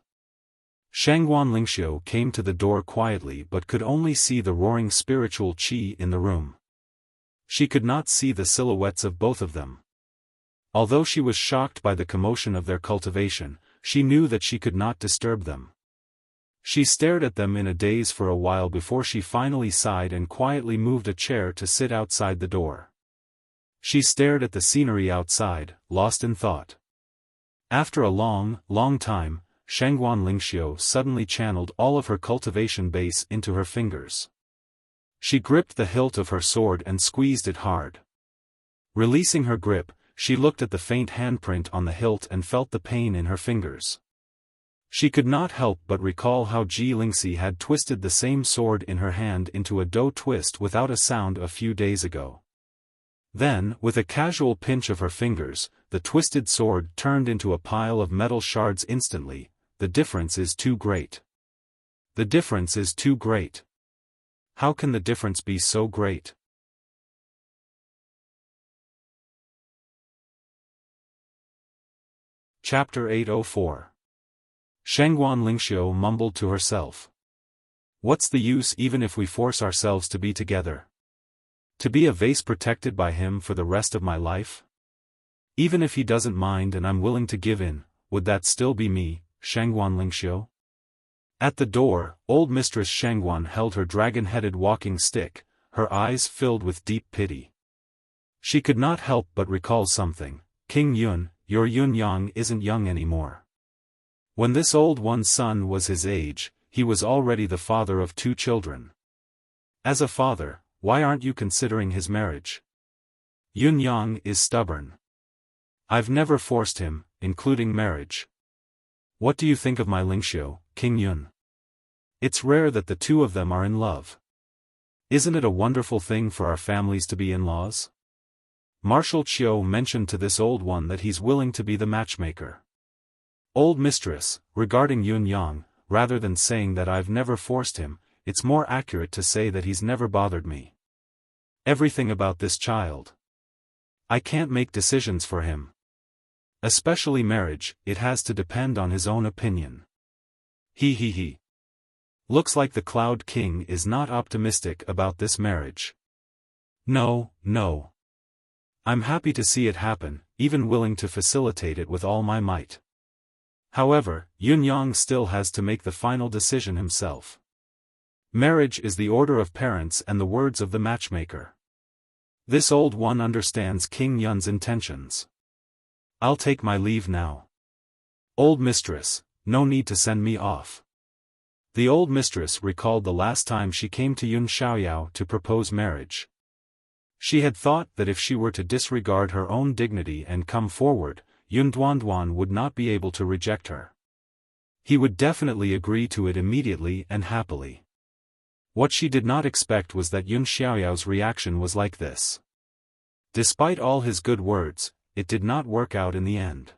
Shangguan Lingxiu came to the door quietly but could only see the roaring spiritual qi in the room. She could not see the silhouettes of both of them. Although she was shocked by the commotion of their cultivation, she knew that she could not disturb them. She stared at them in a daze for a while before she finally sighed and quietly moved a chair to sit outside the door. She stared at the scenery outside, lost in thought. After a long, long time, Shangguan Lingxiu suddenly channeled all of her cultivation base into her fingers. She gripped the hilt of her sword and squeezed it hard. Releasing her grip, she looked at the faint handprint on the hilt and felt the pain in her fingers. She could not help but recall how Ji Lingxi had twisted the same sword in her hand into a dough twist without a sound a few days ago. Then, with a casual pinch of her fingers, the twisted sword turned into a pile of metal shards instantly. The difference is too great. The difference is too great. How can the difference be so great? Chapter 804. Shangguan Lingxiu mumbled to herself. What's the use even if we force ourselves to be together? To be a vase protected by him for the rest of my life? Even if he doesn't mind and I'm willing to give in, would that still be me, Shangguan Lingxiu? At the door, old Mistress Shangguan held her dragon-headed walking stick, her eyes filled with deep pity. She could not help but recall something. King Yun, your Yun Yang isn't young anymore. When this old one's son was his age, he was already the father of 2 children. As a father, why aren't you considering his marriage? Yun Yang is stubborn. I've never forced him, including marriage. What do you think of my Lingxiu, King Yun? It's rare that the two of them are in love. Isn't it a wonderful thing for our families to be in-laws? Marshal Qiu mentioned to this old one that he's willing to be the matchmaker. Old mistress, regarding Yun Yang, rather than saying that I've never forced him, it's more accurate to say that he's never bothered me. Everything about this child. I can't make decisions for him. Especially marriage, it has to depend on his own opinion. He. Looks like the Cloud King is not optimistic about this marriage. No. I'm happy to see it happen, even willing to facilitate it with all my might. However, Yun Yang still has to make the final decision himself. Marriage is the order of parents and the words of the matchmaker. This old one understands King Yun's intentions. I'll take my leave now. Old mistress, no need to send me off. The old mistress recalled the last time she came to Yun Xiaoyao to propose marriage. She had thought that if she were to disregard her own dignity and come forward, Yun Duanduan would not be able to reject her. He would definitely agree to it immediately and happily. What she did not expect was that Yun Xiaoyao's reaction was like this. Despite all his good words, it did not work out in the end.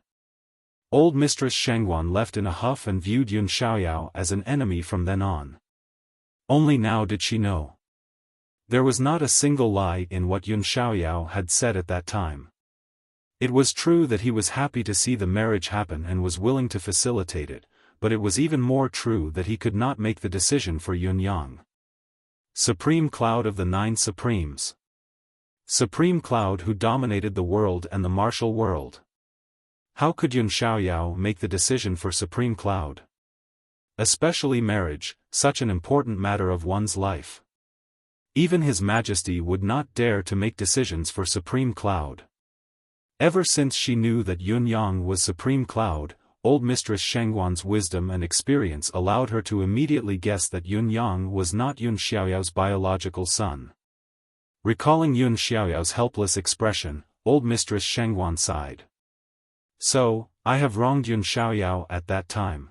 Old Mistress Shengguan left in a huff and viewed Yun Xiaoyao as an enemy from then on. Only now did she know. There was not a single lie in what Yun Xiaoyao had said at that time. It was true that he was happy to see the marriage happen and was willing to facilitate it, but it was even more true that he could not make the decision for Yun Yang. Supreme Cloud of the Nine Supremes. Supreme Cloud who dominated the world and the martial world. How could Yun Xiaoyao make the decision for Supreme Cloud? Especially marriage, such an important matter of one's life. Even His Majesty would not dare to make decisions for Supreme Cloud. Ever since she knew that Yun Yang was Supreme Cloud, old Mistress Shengguan's wisdom and experience allowed her to immediately guess that Yun Yang was not Yun Xiaoyao's biological son. Recalling Yun Xiaoyao's helpless expression, old Mistress Shengguan sighed. So, I have wronged Yun Xiaoyao at that time.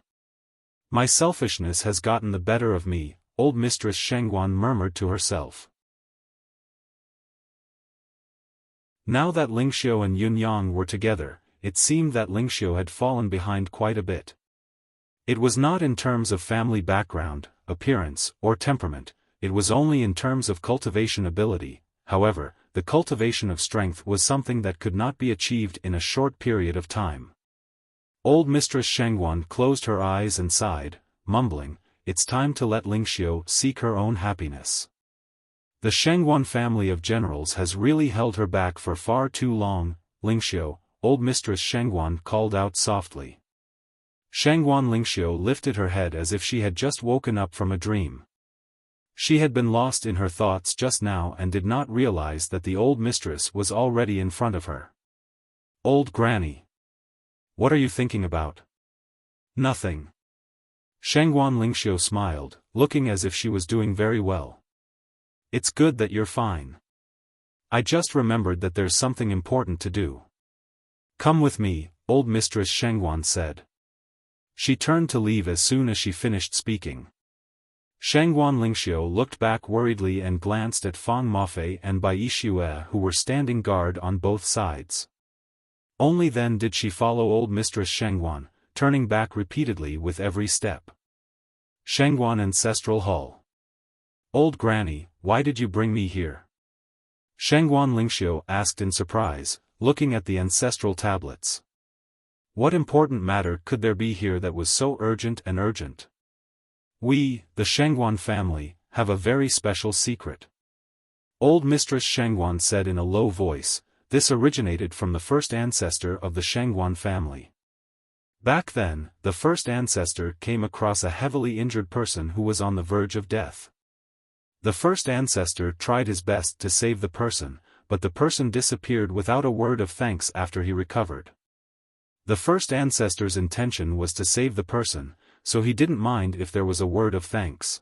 My selfishness has gotten the better of me, old Mistress Shengguan murmured to herself. Now that Lingxiu and Yun Yang were together, it seemed that Lingxiu had fallen behind quite a bit. It was not in terms of family background, appearance, or temperament, it was only in terms of cultivation ability. However, the cultivation of strength was something that could not be achieved in a short period of time. Old Mistress Shengguan closed her eyes and sighed, mumbling, "It's time to let Lingxiu seek her own happiness." The Shengguan family of generals has really held her back for far too long. Lingxiu, old Mistress Shengguan called out softly. Shengguan Lingxiu lifted her head as if she had just woken up from a dream. She had been lost in her thoughts just now and did not realize that the old mistress was already in front of her. "Old Granny. What are you thinking about?" "Nothing." Shengguan Lingxiu smiled, looking as if she was doing very well. "It's good that you're fine. I just remembered that there's something important to do." "Come with me," old Mistress Shengguan said. She turned to leave as soon as she finished speaking. Shengguan Lingxiu looked back worriedly and glanced at Fang Mafei and Bai Yixue who were standing guard on both sides. Only then did she follow old Mistress Shengguan, turning back repeatedly with every step. Shengguan Ancestral Hall. "Old Granny, why did you bring me here?" Shengguan Lingxiu asked in surprise, looking at the ancestral tablets. What important matter could there be here that was so urgent and urgent? "We, the Shengguan family, have a very special secret." Old Mistress Shengguan said in a low voice. This originated from the first ancestor of the Shengguan family. Back then, the first ancestor came across a heavily injured person who was on the verge of death. The first ancestor tried his best to save the person, but the person disappeared without a word of thanks after he recovered. The first ancestor's intention was to save the person, so he didn't mind if there was a word of thanks.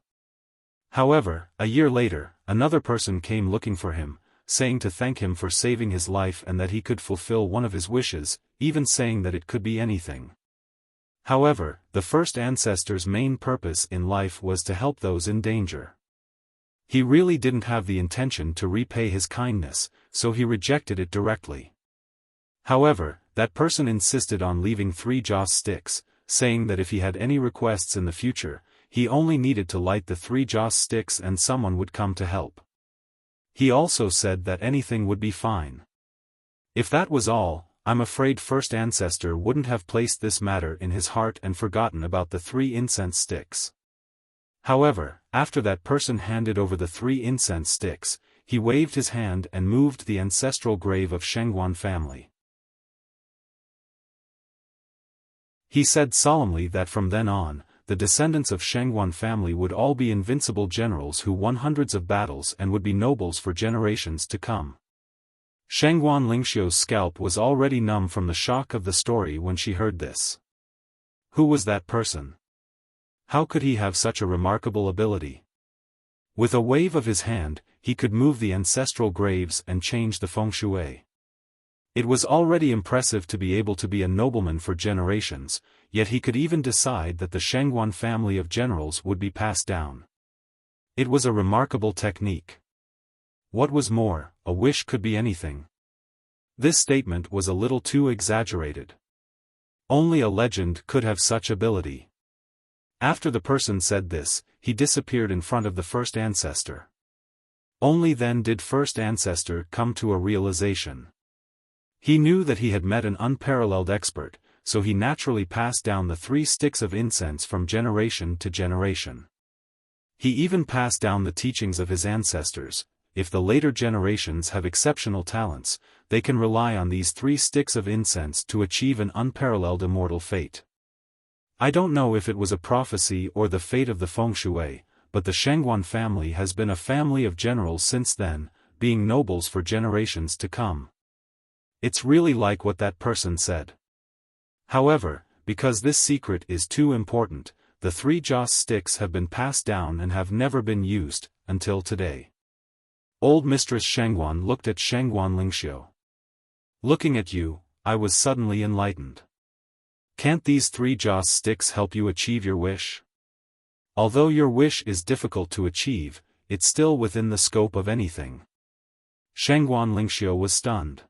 However, a year later, another person came looking for him, saying to thank him for saving his life and that he could fulfill one of his wishes, even saying that it could be anything. However, the first ancestor's main purpose in life was to help those in danger. He really didn't have the intention to repay his kindness, so he rejected it directly. However, that person insisted on leaving 3 joss sticks, saying that if he had any requests in the future, he only needed to light the 3 joss sticks and someone would come to help. He also said that anything would be fine. If that was all, I'm afraid first ancestor wouldn't have placed this matter in his heart and forgotten about the 3 incense sticks. However, after that person handed over the 3 incense sticks, he waved his hand and moved the ancestral grave of Shengguan family. He said solemnly that from then on, the descendants of Shangguan family would all be invincible generals who won hundreds of battles and would be nobles for generations to come. Shangguan Lingxiu's scalp was already numb from the shock of the story when she heard this. Who was that person? How could he have such a remarkable ability? With a wave of his hand, he could move the ancestral graves and change the feng shui. It was already impressive to be able to be a nobleman for generations, yet he could even decide that the Shangguan family of generals would be passed down. It was a remarkable technique. What was more, a wish could be anything. This statement was a little too exaggerated. Only a legend could have such ability. After the person said this, he disappeared in front of the first ancestor. Only then did first ancestor come to a realization. He knew that he had met an unparalleled expert, so he naturally passed down the 3 sticks of incense from generation to generation. He even passed down the teachings of his ancestors. If the later generations have exceptional talents, they can rely on these 3 sticks of incense to achieve an unparalleled immortal fate. I don't know if it was a prophecy or the fate of the feng shui, but the Shangguan family has been a family of generals since then, being nobles for generations to come. It's really like what that person said. However, because this secret is too important, the 3 joss sticks have been passed down and have never been used, until today. Old Mistress Shangguan looked at Shangguan Lingxiu. Looking at you, I was suddenly enlightened. Can't these 3 joss sticks help you achieve your wish? Although your wish is difficult to achieve, it's still within the scope of anything. Shangguan Lingxiu was stunned.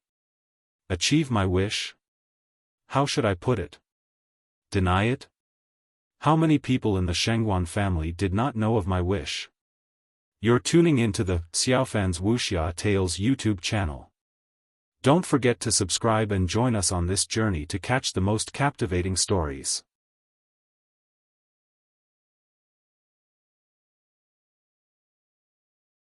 Achieve my wish? How should I put it? Deny it? How many people in the Shangguan family did not know of my wish? You're tuning into the Xiaofan's Wuxia Tales YouTube channel. Don't forget to subscribe and join us on this journey to catch the most captivating stories.